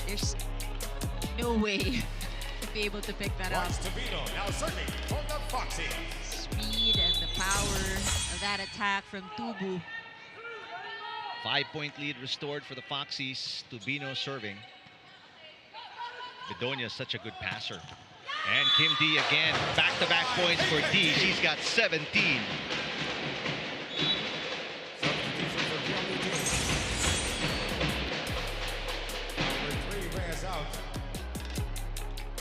There's no way to be able to pick that up.
Now serving for the Foxies.
Speed and the power of that attack from Tubu.
5-point lead restored for the Foxies. Tubino serving. Bedonia is such a good passer. And Kim D again, back-to-back points for D. She's got 17.
Substitution for PLDT. Number 3, Reyes out.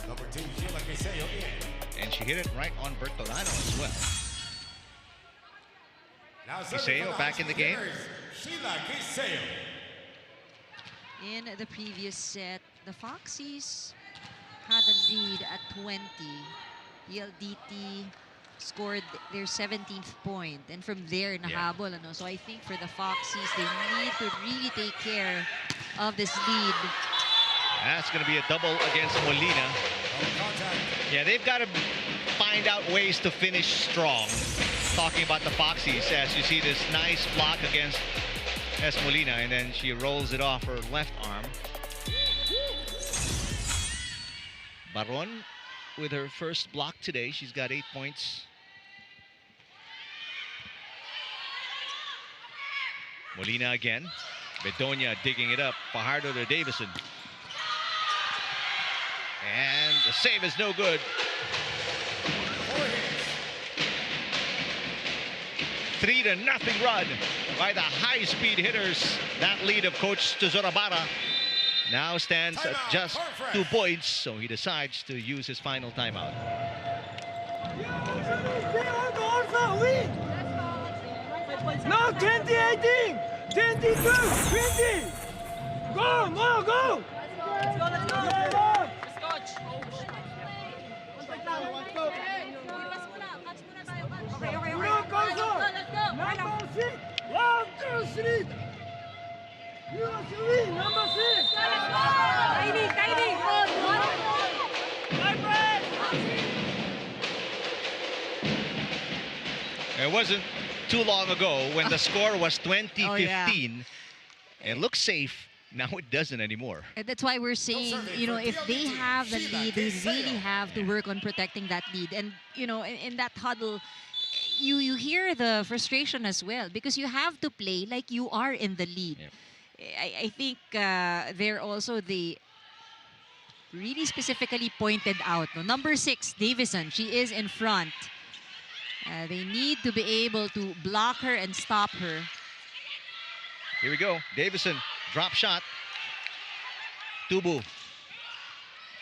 Number 2, Sheila Queseo in.
And she hit it right on Bertolano as well.
Now serving for
Queseo back in the game.
Sheila Queseo.
In the previous set, the Foxies had a lead at 20. PLDT scored their 17th point, and from there nahabol. So I think for the Foxies, they need to really take care of this lead.
That's going to be a double against Molina. Yeah, they've got to find out ways to finish strong. Talking about the Foxies, as you see this nice block against S. Molina, and then she rolls it off her left arm. Baron with her first block today. She's got 8 points. Molina again. Bedonia digging it up. Fajardo to Davison. And the save is no good. 3-0 run by the high-speed hitters. That lead of Coach Tuzorabara now stands at just 2 points, so he decides to use his final timeout.
Now 2018, 22, 20. Go, more, go. Let's go, let's go. Let's go. Okay, let's go. Number 6. 1, 2, 3. USA, number 6. Tiny, tiny.
It wasn't too long ago when the score was 20-15.
Oh, yeah.
It looks safe. Now it doesn't anymore.
And that's why we're saying, you know, if they have the lead, they really have to work on protecting that lead. And, you know, in that huddle, you hear the frustration as well, because you have to play like you are in the lead.
Yep.
I think they're also the really specifically pointed out. No? Number 6, Davison, she is in front. They need to be able to block her and stop her.
Here we go. Davison, drop shot. Tubu.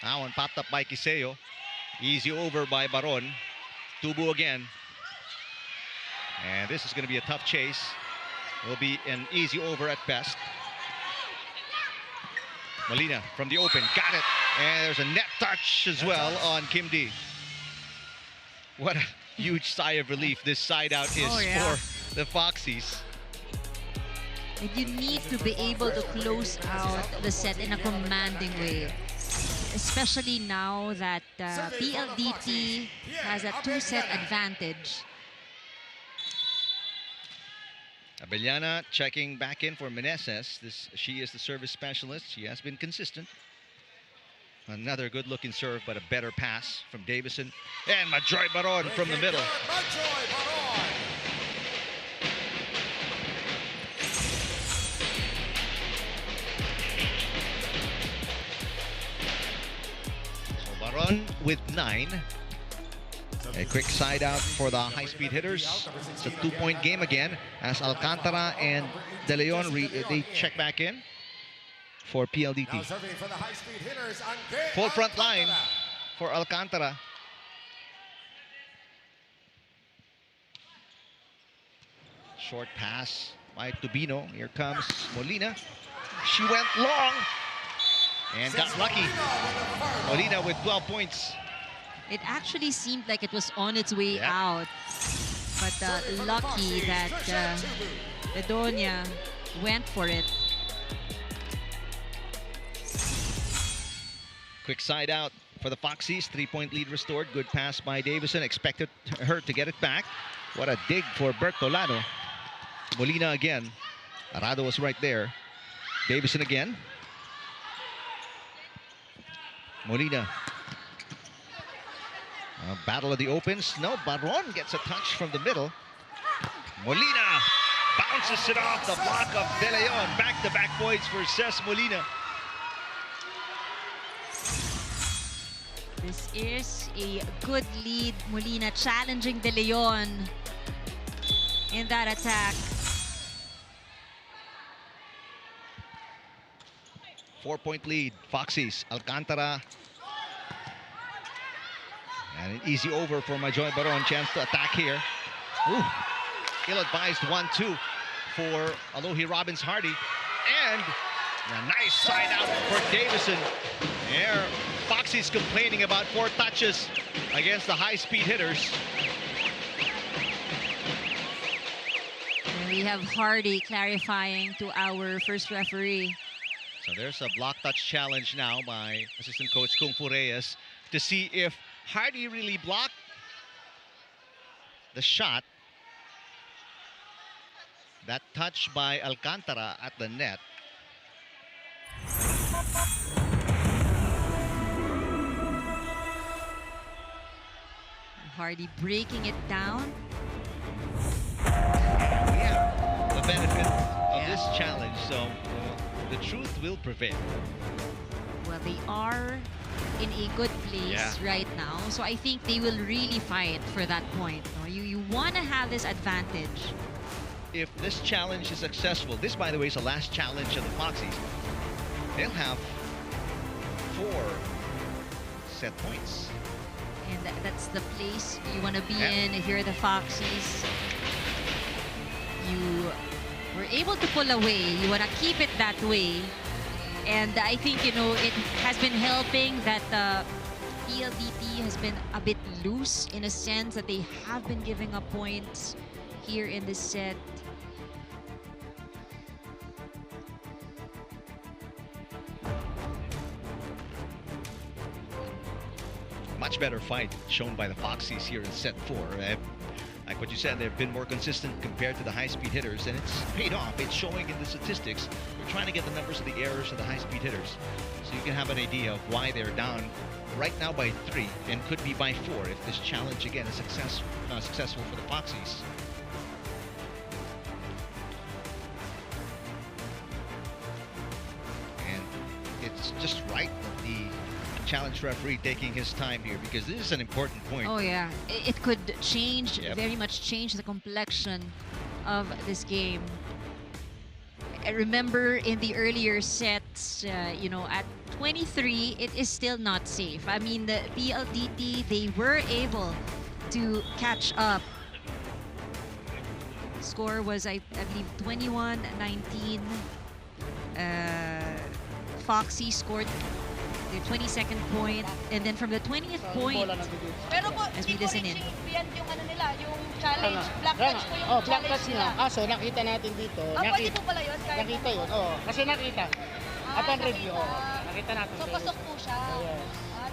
That one popped up by Queseo. Easy over by Baron. Tubu again. And this is going to be a tough chase. Will be an easy over at best. Molina from the open, got it. And there's a net touch as well on Kim D. What a huge sigh of relief this side out is for the Foxies.
And you need to be able to close out the set in a commanding way. Especially now that PLDT has a 2-set advantage.
Abellana checking back in for Meneses. She is the service specialist. She has been consistent. Another good-looking serve, but a better pass from Davison. And Majoy Baron from the middle. So Baron with 9. A quick side out for the high-speed hitters. It's a 2-point game again as Alcantara and De Leon they check back in for PLDT. Full front line for Alcantara. Short pass by Tubino. Here comes Molina. She went long. And got lucky. Molina with 12 points.
It actually seemed like it was on its way
Yeah.
out. But lucky that Bedonia went for it.
Quick side out for the Foxies. 3-point lead restored. Good pass by Davison. Expected her to get it back. What a dig for Bertolano. Molina again. Arado was right there. Davison again. Molina. Battle of the opens. No, Baron gets a touch from the middle. Molina bounces it off the block of De Leon. Back-to-back points for Ces Molina.
This is a good lead. Molina challenging De Leon in that attack.
4-point lead. Foxies. Alcantara. And an easy over for Majoy Baron. Chance to attack here. Ooh. Ill-advised 1-2 for Alohi Robbins-Hardy. And a nice side out for Davison. There, Foxy's complaining about 4 touches against the high-speed hitters.
And we have Hardy clarifying to our first referee.
So there's a block touch challenge now by assistant coach Kung Fu Reyes to see if Hardy really blocked the shot. That touch by Alcantara at the net.
Hardy breaking it down.
Yeah, the benefit of this challenge, so the truth will prevail.
Well, they are in a good place right now, so I think they will really fight for that point. No? You want to have this advantage.
If this challenge is successful, this, by the way, is the last challenge of the Foxies, they'll have 4 set points.
And that's the place you want to be in if you're the Foxies. You were able to pull away. You want to keep it that way. And I think, you know, it has been helping that PLDT has been a bit loose in a sense that they have been giving up points here in this set.
Much better fight shown by the Foxies here in set 4. Like what you said, they've been more consistent compared to the high-speed hitters, and it's paid off. It's showing in the statistics. We're trying to get the numbers of the errors of the high-speed hitters, so you can have an idea of why they're down right now by 3 and could be by 4 if this challenge again is successful for the Foxies. And it's just right that the challenge referee taking his time here, because this is an important point.
Oh yeah, it could change, very much change the complexion of this game. I remember in the earlier sets, you know, at 23, it is still not safe. I mean, the PLDT, they were able to catch up. Score was, I believe, 21-19. Foxy scored the 22nd point, and then from the 20th point, as we listen in.
Yan yung ano nila, yung challenge. Black touch po yung
black touch nila. So nakita natin dito.
Pwede po pala yun?
Nakita yun, kasi nakita. Upon review, nakita natin.
So pasok po siya.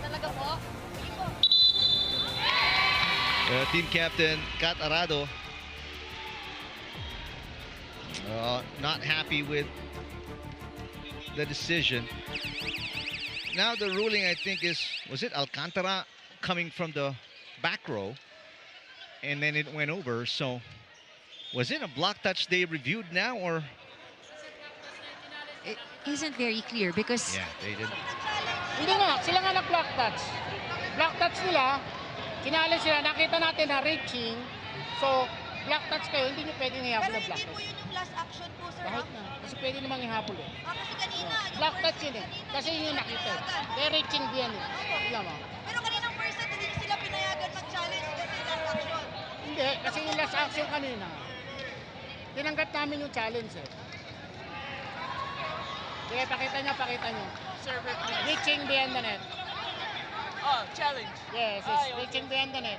Talaga po? Sige po.
Team captain Kat Arado not happy with the decision. Now the ruling, I think, is, was it Alcantara coming from the back row and then it went over? So was it a block touch they reviewed now, or?
It isn't very clear because
They didn't.
Hindi nga, sila nga nag-block touch. Block touch nila, kinala sila, nakita natin na reaching. So, block touch kayo, hindi nyo pwedeng ihapon na block touch.
Pero hindi po yun yung last action po, sir.
Kahit na, kasi pwede namang ihapon eh.
Kasi kanina, yung
Block
first
touch yun eh. Kasi yun yung nakita eh. Kaya reaching din eh. Alam mo?
Pero kaninang first set, hindi sila pinayagan mag-challenge kasi last action.
Hindi, kasi yung last action kanina, tinanggap namin yung challenge eh. Kaya pakita nyo.
So,
server, please.
Reaching behind the net.
Oh, challenge.
Yes,
Ay,
it's
okay.
reaching behind the net.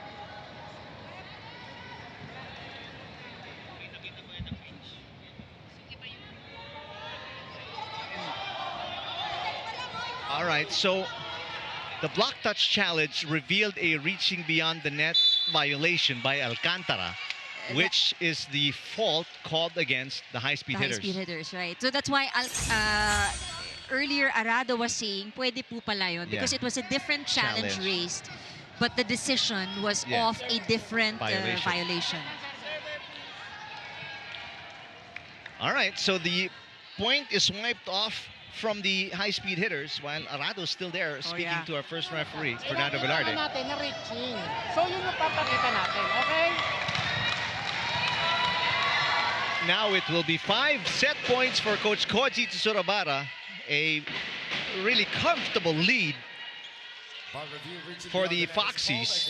All right, so the block touch challenge revealed a reaching beyond the net violation by Alcantara, which is the fault called against the high-speed
The
hitters.
high-speed hitters, right? So that's why earlier Arado was saying, pwede po pala yun because
Yeah.
it was a different challenge
Challenge.
raised, but the decision was
Yeah.
of a different
Violation.
violation.
All right, so the point is wiped off from the high-speed hitters while Arado's still there speaking
yeah.
to our first referee, Fernando Velarde.
Natin na reaching. So yun yung papakita natin, okay?
Now it will be 5 set points for Coach Koji Tsurabara. A really comfortable lead for the Foxies.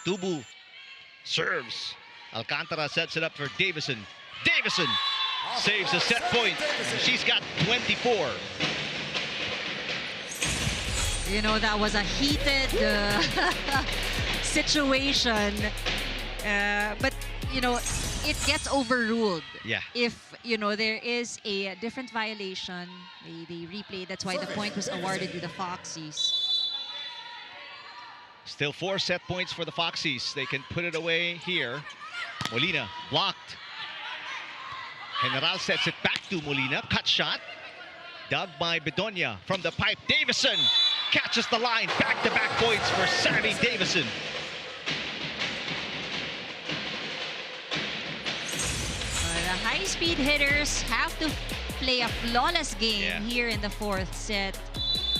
Tubu serves. Alcantara sets it up for Davison. Davison saves a set point. She's got 24.
You know, that was a heated situation. But, you know, it gets overruled.
Yeah.
If, you know, there is a different violation, they replay. That's why the point was awarded to the Foxies.
Still 4 set points for the Foxies. They can put it away here. Molina blocked. General sets it back to Molina. Cut shot. Dug by Bedonia from the pipe. Davison catches the line. Back-to-back points for Sammy Davison.
The high-speed hitters have to play a flawless game here in the 4th set.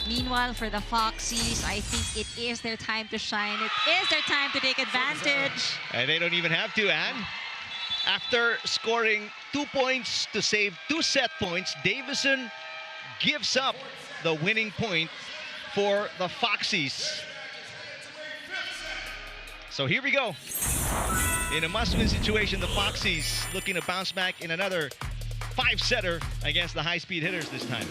Meanwhile, for the Foxies, I think it is their time to shine. It is their time to take advantage.
And they don't even have to, Anne. After scoring 2 points to save 2 set points, Davison gives up the winning point for the Foxies. So here we go. In a must-win situation, the Foxies looking to bounce back in another 5-setter against the high-speed hitters this time.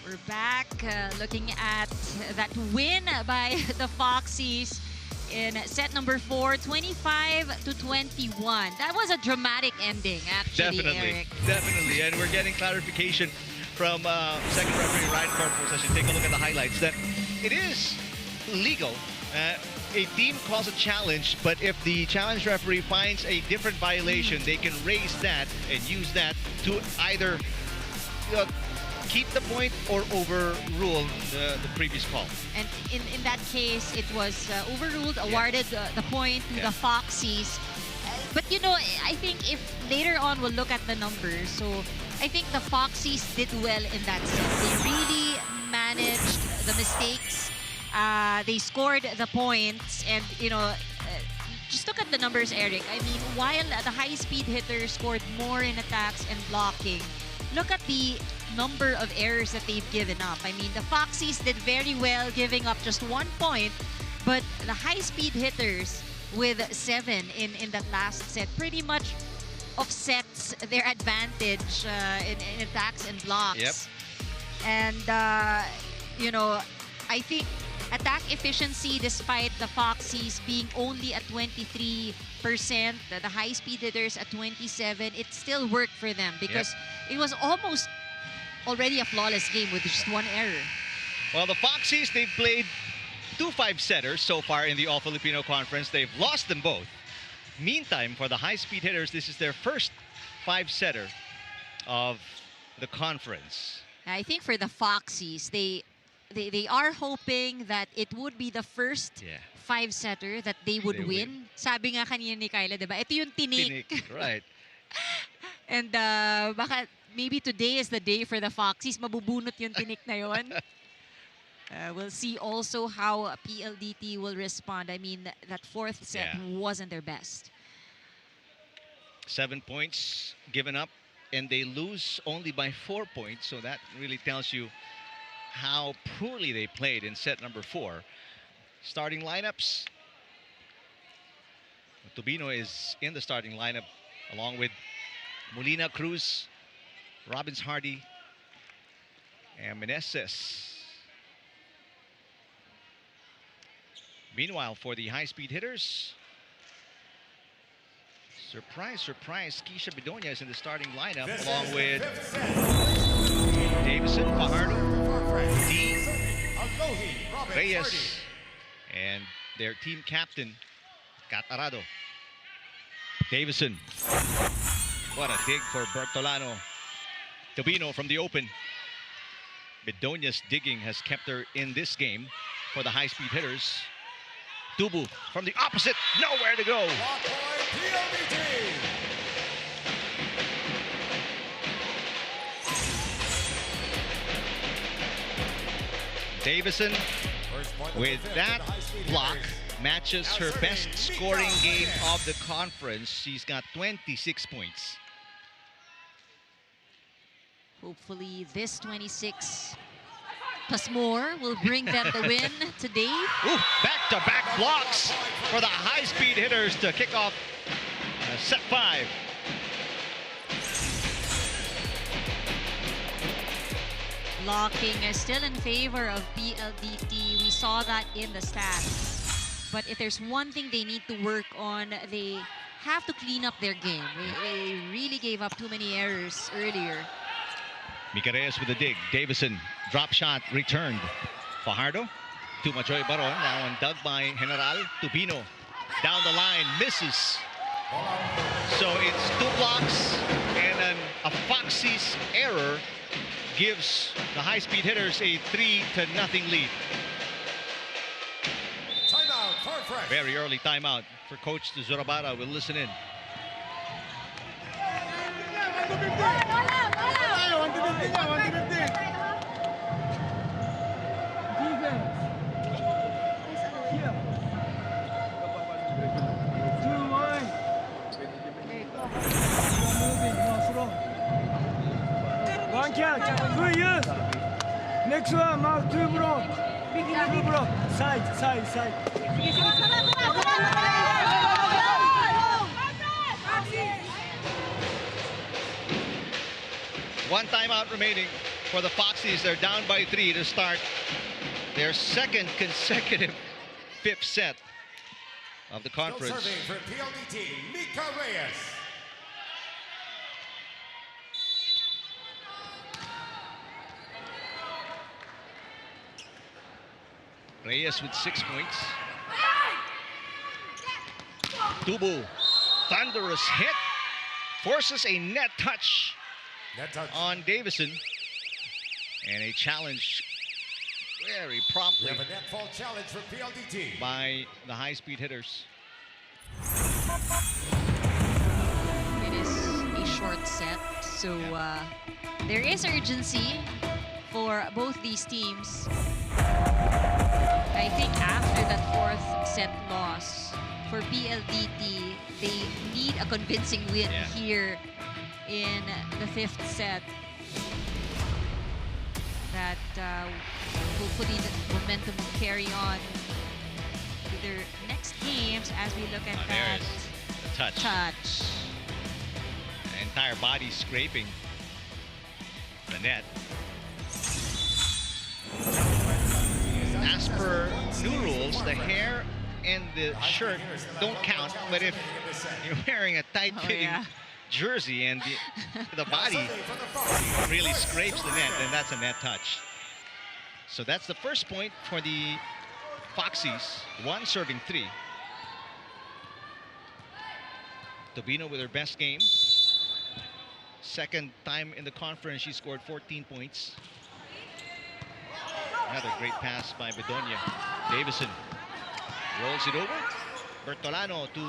We're back looking at that win by the Foxies in set number 4, 25-21. That was a dramatic ending, actually, Eric.
Definitely. And we're getting clarification from second referee Ryan Corpus as you take a look at the highlights that it is legal. A team calls a challenge, but if the challenge referee finds a different violation, they can raise that and use that to either keep the point or overrule the previous call.
And in that case, it was overruled, awarded the point to the Foxies. But, you know, I think if later on we'll look at the numbers, so I think the Foxies did well in that sense. They really managed the mistakes. They scored the points, and, you know, just look at the numbers, Eric. I mean, while the high-speed hitters scored more in attacks and blocking, look at the number of errors that they've given up. I mean, the Foxies did very well giving up just 1 point, but the high-speed hitters with 7 in that last set pretty much offsets their advantage in attacks and blocks.
Yep.
And, you know, I think attack efficiency, despite the Foxies being only at 23%, the high-speed hitters at 27%, it still worked for them because it was almost already a flawless game with just one error.
Well, the Foxies, they've played 2 5-setters so far in the All-Filipino Conference. They've lost them both. Meantime, for the high-speed hitters, this is their first 5-setter of the conference.
I think for the Foxies, they are hoping that it would be the first 5-setter that they would win. Sabi nga kanina ni Kyla, diba? Ito yung tinik.
Right.
And baka maybe today is the day for the Foxies. Mabubunot yung tinik na yon. We'll see also how PLDT will respond. I mean, that 4th set wasn't their best.
7 points given up, and they lose only by 4 points. So that really tells you how poorly they played in set number 4. Starting lineups. Tubino is in the starting lineup along with Molina, Cruz, Robbins, Hardy, and Meneses. Meanwhile, for the high-speed hitters, surprise, surprise, Keisha Bedonia is in the starting lineup along with Davison, Fajardo, D, Reyes, and their team captain, Catarado. Davison. What a dig for Bertolano. Tubino from the open. Bedonia's digging has kept her in this game for the high-speed hitters. Tubu from the opposite, nowhere to go. Davison, with that block, matches her best scoring game of the conference. She's got 26 points.
Hopefully this 26 plus more will bring them the win today.
Ooh, back-to-back blocks for the high-speed hitters to kick off set 5.
Blocking is still in favor of PLDT. We saw that in the stats. But if there's one thing they need to work on, they have to clean up their game. They really gave up too many errors earlier.
Mika Reyes with a dig. Davison, drop shot returned. Fajardo to Machoy Baron. Now on dug by General. Tubino down the line, misses. So it's 2 blocks and then a Foxy's error gives the high-speed hitters a 3-0 lead.
Timeout for fresh.
Very early timeout for Coach Zurabara. We'll listen in.
One catch, 2 years. Next one, mark 2 block. 2 block. Side.
One timeout remaining for the Foxies. They're down by 3 to start their second consecutive 5th set of the conference.
Still serving for PLDT, Mika Reyes.
Reyes with 6 points. Tubu, thunderous hit, forces a net touch on Davison, and a challenge very promptly.
We have a net fall challenge for PLDT
by the high-speed hitters.
It is a short set, so there is urgency for both these teams. I think after that 4th set loss for PLDT, they need a convincing win here in the 5th set. That hopefully the momentum will carry on to their next games as we look at that touch.
The entire body scraping the net. as per new rules, the hair and the shirt don't count, but if you're wearing a tight-fitting jersey and the body really scrapes the net, then that's a net touch. So that's the first point for the Foxies, 1 serving 3. Tobino with her best game. Second time in the conference, she scored 14 points. Another great pass by Bedonia. Davison rolls it over. Bertolano to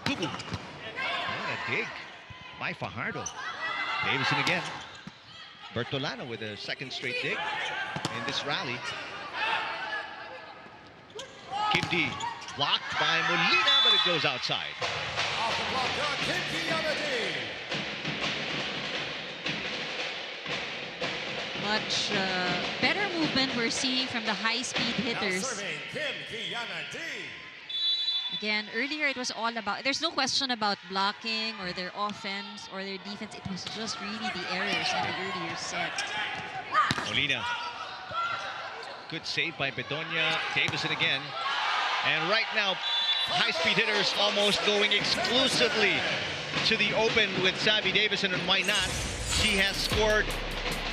Tubu. What a dig by Fajardo. Davison again. Bertolano with a second straight dig in this rally. Kim D blocked by Molina, but it goes outside.
Off the block done, Kim D on the D.
Much better movement we're seeing from the high-speed hitters.
Now serving Kim Kiana D.
Again, earlier it was all about, there's no question about blocking or their offense or their defense. It was just really the errors in the earlier set.
Molina. Good save by Bedonia. Davison again. And right now, high-speed hitters almost going exclusively to the open with Savvy Davison, and why not? She has scored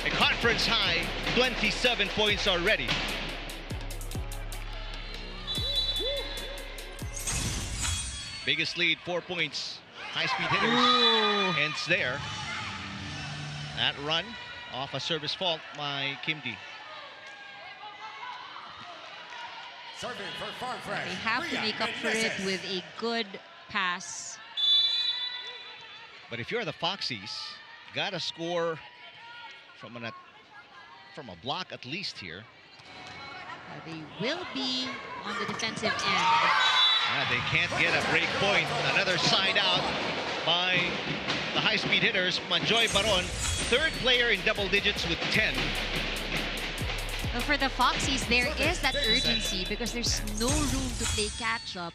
a conference high 27 points already. Biggest lead, 4 points. High-speed hitters ends there. That run off a service fault by Kim D.
Serving for Farm Fresh.
They have to make up for it with a good pass.
But if you're the Foxies, gotta score from a block at least here.
They will be on the defensive end.
They can't get a break point. Another side out by the high-speed hitters. Manjoy Baron, third player in double digits with 10.
But for the Foxies, there is that urgency because there's no room to play catch-up.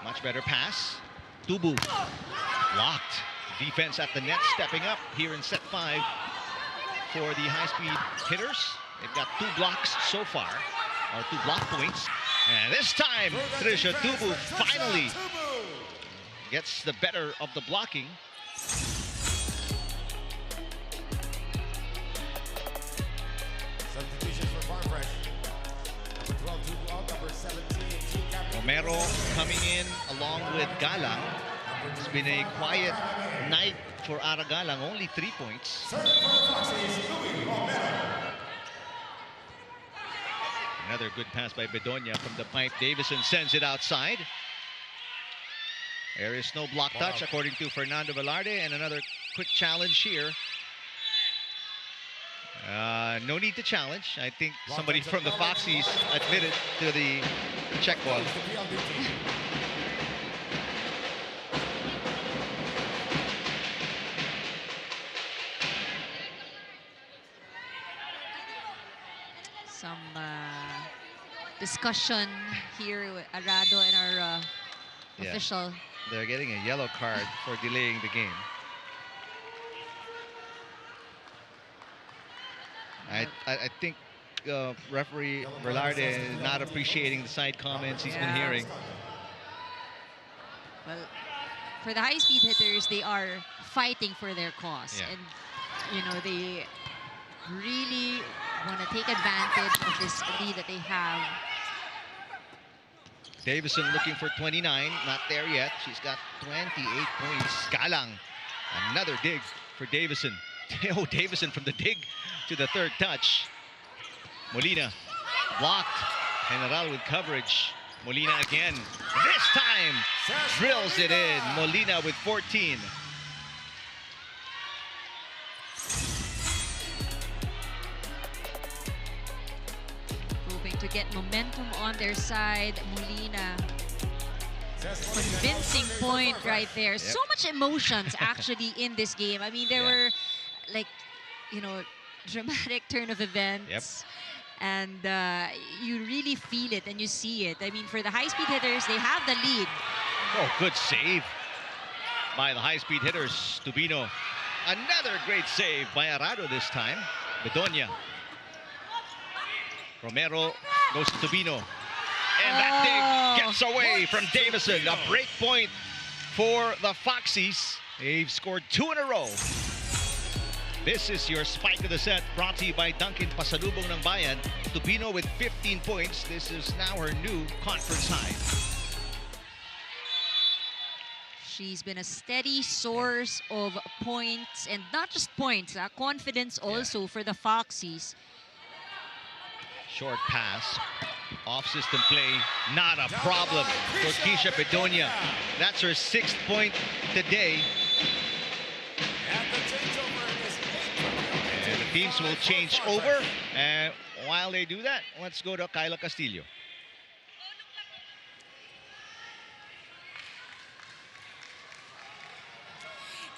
Much better pass. Tubu blocked. Defense at the net stepping up here in set 5 for the high-speed hitters. They've got 2 blocks so far, or 2 block points. And this time, Trisha Tubu finally gets the better of the blocking.
Substitutions for Farm Fresh. Number 12, Tubu out. Number 17, team captain
Romero coming in along with Galang. It's been a quiet night for Aragalang, only 3 points.
Serving for the Foxes, Louis Romero.
Another good pass by Bedonia from the pipe. Davison sends it outside. There is no block touch according to Fernando Velarde, and another quick challenge here. No need to challenge. I think somebody from the Foxies admitted to the check ball.
Some discussion here with Arado and our official.
They're getting a yellow card for delaying the game. I think referee Velarde is not appreciating the side comments he's been hearing.
Well, for the high-speed hitters, they are fighting for their cause.
Yeah.
And, you know, they really want to take advantage of this lead that they have.
Davison looking for 29, not there yet. She's got 28 points. Galang, another dig for Davison. Oh, Davison from the dig to the third touch. Molina blocked. General with coverage. Molina again. This time drills it in. Molina with 14.
Hoping to get momentum on their side. Molina. Convincing point right there. So much emotions actually in this game. I mean, there were like, you know, dramatic turn of events. And you really feel it and you see it. I mean, for the high-speed hitters, they have the lead.
Oh, good save by the high-speed hitters. Tubino. Another great save by Arado this time. Bedonia. Romero goes to Tubino. And that dig gets away from Davison. A break point for the Foxies. They've scored 2 in a row. This is your spike of the set, brought to you by Duncan Pasalubong ng Bayan. Tubino with 15 points. This is now her new conference high.
She's been a steady source of points, and not just points, confidence also for the Foxies.
Short pass, off-system play, not a problem for Keisha Bedonia. That's her 6th point today. And the teams will change over. And while they do that, let's go to Kyla Castillo.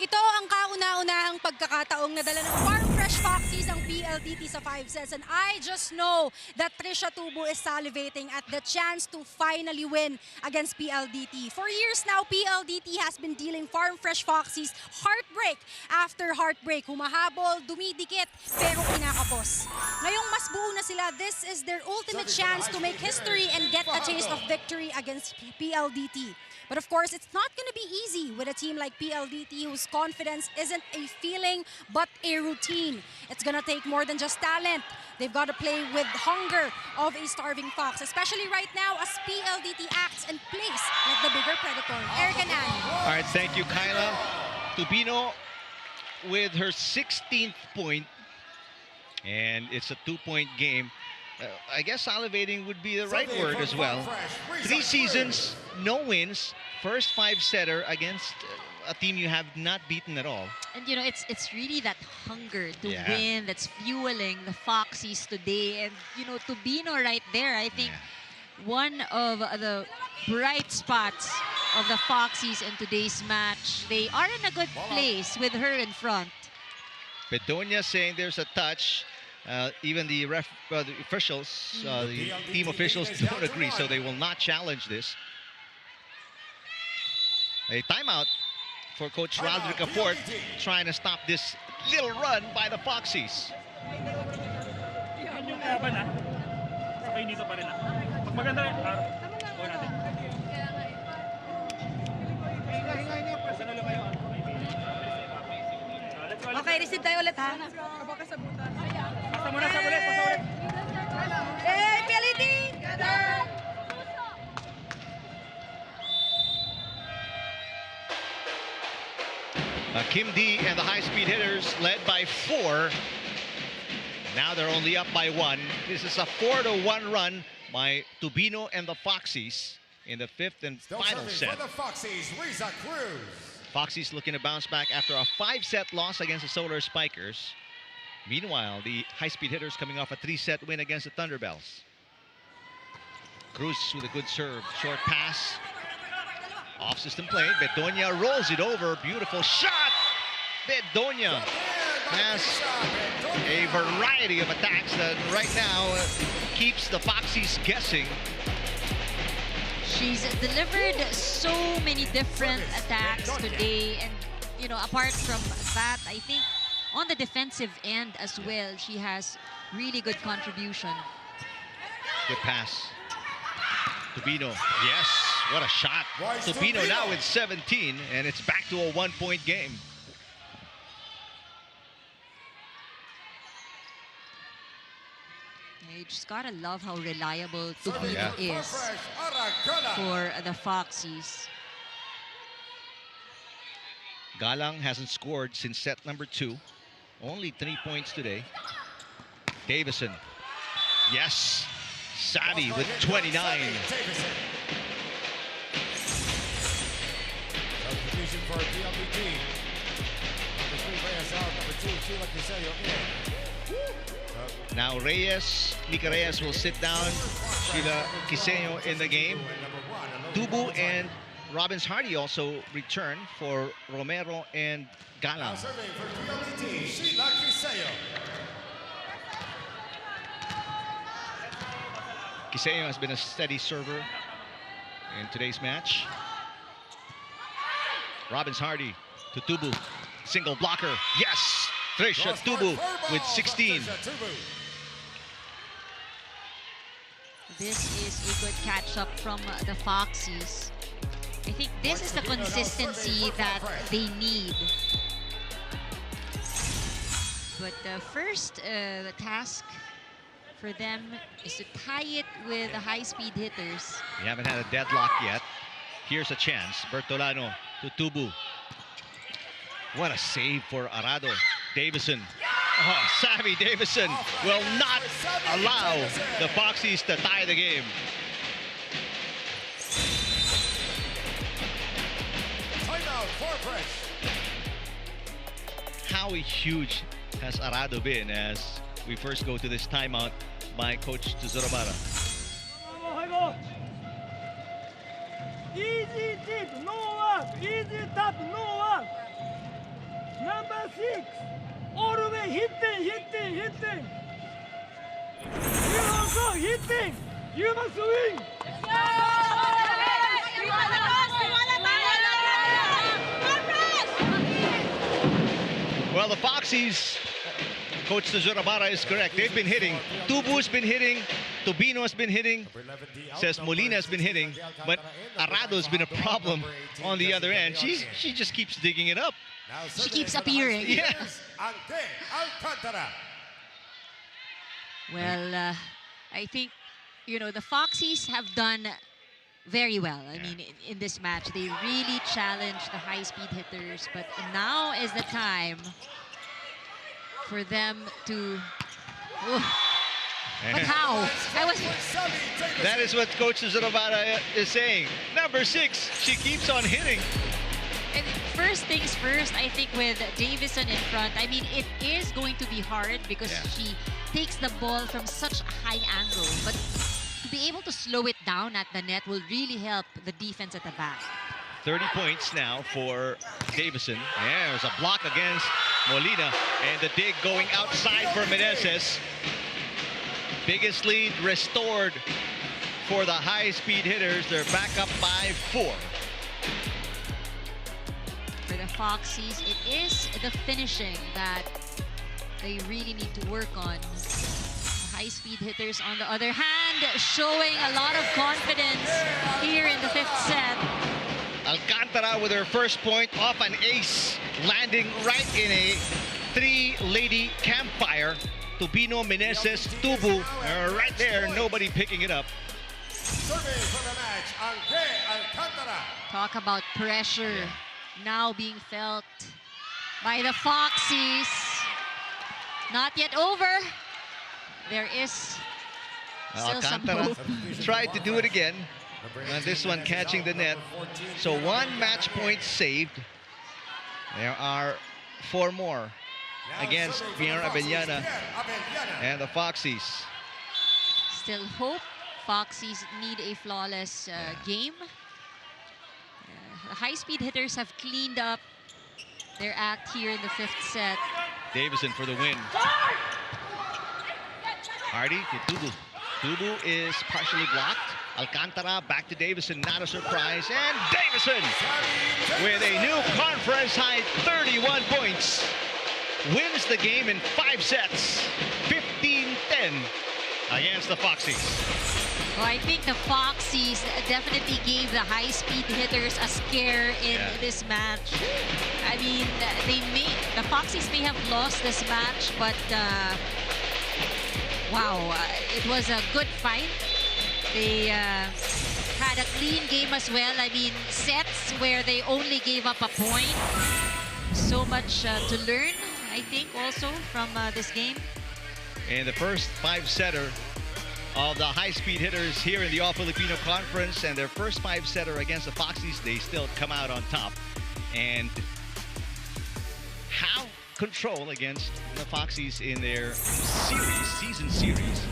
Ito ang kauna-unahang pagkakataong nadala ng Farm Fresh Foxies ang PLDT sa 5 sets. And I just know that Trisha Tubo is salivating at the chance to finally win against PLDT. For years now, PLDT has been dealing Farm Fresh Foxies heartbreak after heartbreak. Humahabol, dumidikit, pero kinakapos. Ngayong mas buo na sila, this is their ultimate chance to make history and get a taste of victory against PLDT. But of course, it's not going to be easy with a team like PLDT whose confidence isn't a feeling but a routine. It's going to take more than just talent. They've got to play with hunger of a starving fox, especially right now as PLDT acts and plays like the bigger predator. Eric and Annie.
All right, thank you, Kyla. Tubino with her 16th point, and it's a 2-point game. I guess salivating would be the right word as well. 3 seasons, no wins, first 5-setter against a team you have not beaten at all.
And you know, it's really that hunger to win that's fueling the Foxies today. And you know, Tubino right there, I think one of the bright spots of the Foxies in today's match. They are in a good place with her in front.
Bedonia saying there's a touch. Even the officials, the team officials don't agree, so they will not challenge this. A timeout for Coach Roderick Aport, trying to stop this little run by the Foxies.
Okay, receive tayo ulit ha. Hey, PLDT!
Kim D and the high-speed hitters led by 4. Now they're only up by 1. This is a 4-1 run by Tubino and the Foxies in the 5th and final set.
For the Foxies, Riza Cruz.
Foxies looking to bounce back after a 5-set loss against the Solar Spikers. Meanwhile, the high-speed hitters coming off a 3-set win against the Thunderbells. Cruz with a good serve. Short pass. Off-system play. Bedonia rolls it over. Beautiful shot. Bedonia has a variety of attacks that right now keeps the Foxies guessing.
She's delivered so many different attacks today. And, you know, apart from that, I think on the defensive end as well, she has really good contribution.
Good pass. Tubino, yes, what a shot. Tubino now with 17, and it's back to a 1-point game.
You just gotta love how reliable Tubino is for the Foxies.
Galang hasn't scored since set number 2. Only 3 points today. Davison, yes. Savvy with 29.
Substitution for PLDT. Number 3, Reyes out. Number 2, Sheila Quiseño in.
Now Mika Reyes will sit down. Sheila Quiseño in the game. Tubu and Robbins Hardy also return for Romero and Galang.
Serving for PLDT, Sheila Quiseño.
Quiseño has been a steady server in today's match. Robbins Hardy to Tubu. Single blocker. Yes! Trisha Tubu with 16.
This is a good catch-up from the Foxies. I think this is the consistency that they need. But first, the task for them is to tie it with the high-speed hitters.
We haven't had a deadlock yet. Here's a chance. Bertolano to Tubu. What a save for Arado. Davison. Oh, Savvy Davison will not allow the Foxies to tie the game.
Timeout for Fresh.
How huge has Arado been as we first go to this timeout by Coach Tuzurabara?
Easy tip, no work. Easy tap, no work. Number 6. All the way hitting. You also hitting. You must win.
Well, the Foxies, Coach Tuzurabara is correct. They've been hitting. Tubu's been hitting. Tobino's been hitting. Says Molina's been hitting. But Arado's been a problem on the other end. She just keeps digging it up.
She keeps appearing.
Yeah.
Well, I think, you know, the Foxies have done very well. I mean, in this match, they really challenged the high-speed hitters. But now is the time for them to... But how?
That is what Coach Tuzurabara is saying. Number 6, she keeps on hitting.
And first things first, I think with Davison in front, I mean, it is going to be hard because she takes the ball from such a high angle. But to be able to slow it down at the net will really help the defense at the back.
30 points now for Davison. Yeah, there's a block against Molina. And the dig going outside for Meneses. Biggest lead restored for the high-speed hitters. They're back up by 4.
For the Foxies, it is the finishing that they really need to work on. The high-speed hitters, on the other hand, showing a lot of confidence here in the 5th set.
Alcantara with her first point off an ace, landing right in a 3-lady campfire. Tubino, Meneses, Tubu, right there, nobody picking it up.
Talk about pressure now being felt by the Foxies. Not yet over. There is still some hope.
Tried to do it again. And this one catching the net. So 1 match point saved. There are 4 more against Pierre Avellana and the Foxies.
Still hope. Foxies need a flawless game. The high-speed hitters have cleaned up their act here in the 5th set.
Davison for the win. Hardy to Tubu. Tubu is partially blocked. Alcantara back to Davison, not a surprise. And Davison with a new conference high 31 points. Wins the game in 5 sets, 15-10 against the Foxies.
Well, I think the Foxies definitely gave the high-speed hitters a scare in this match. I mean, the Foxies may have lost this match, but wow, it was a good fight. They had a clean game as well. I mean, sets where they only gave up a point. So much to learn, I think, also from this game.
And the first 5-setter of the high-speed hitters here in the All-Filipino Conference, and their first 5-setter against the Foxies, they still come out on top. And how control against the Foxies in their season series.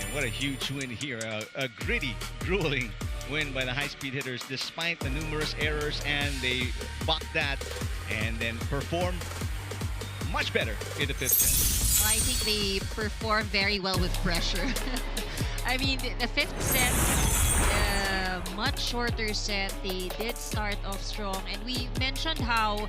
And what a huge win here. A gritty, grueling win by the high-speed hitters despite the numerous errors, and they bucked that and then performed much better in the 5th set.
Well, I think they performed very well with pressure. I mean, the 5th set, much shorter set. They did start off strong, and we mentioned how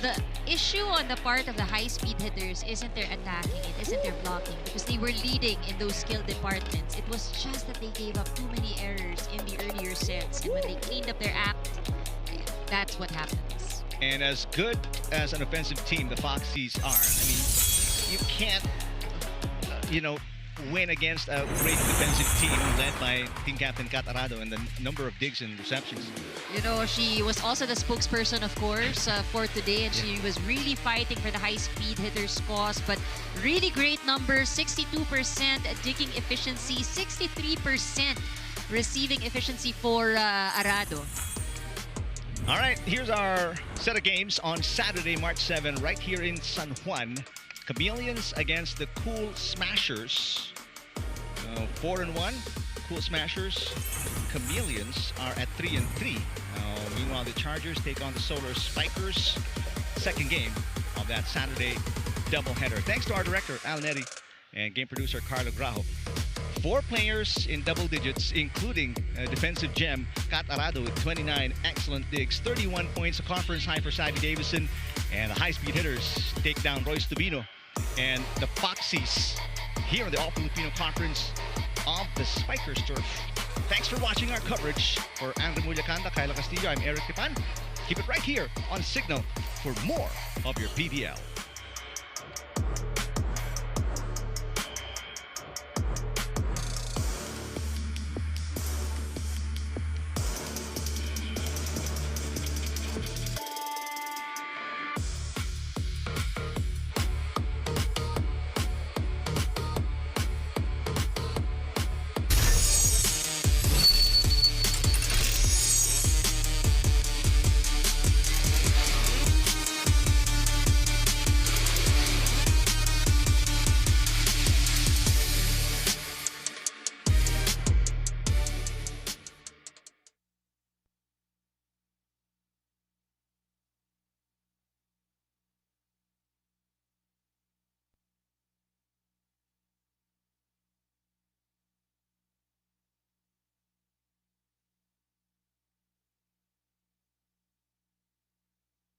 the issue on the part of the high-speed hitters isn't their attacking, it isn't their blocking, because they were leading in those skill departments. It was just that they gave up too many errors in the earlier sets, and when they cleaned up their act, that's what happens.
And as good as an offensive team the Foxies are, I mean, you can't, win against a great defensive team led by team captain Kat Arado and the number of digs and receptions.
She was also the spokesperson, of course, for today, and she was really fighting for the high-speed hitters' cause. But really great numbers: 62% digging efficiency, 63% receiving efficiency for Arado.
All right, here's our set of games on Saturday, March 7, right here in San Juan. Chameleons against the Cool Smashers. 4-1. Cool Smashers. Chameleons are at 3-3. Meanwhile, the Chargers take on the Solar Spikers. Second game of that Saturday doubleheader. Thanks to our director, Alan Eddy, and game producer, Carlo Grajo. 4 players in double digits, including defensive gem Kat Arado with 29 excellent digs, 31 points, a conference high for Sadie Davison, and the high-speed hitters take down Royce Tubino and the Foxies here in the All-Filipino Conference of the Spikers Turf. Thanks for watching our coverage. For Andrew Mullacanda, Kyla Castillo, I'm Eric Tipan. Keep it right here on Signal for more of your PVL.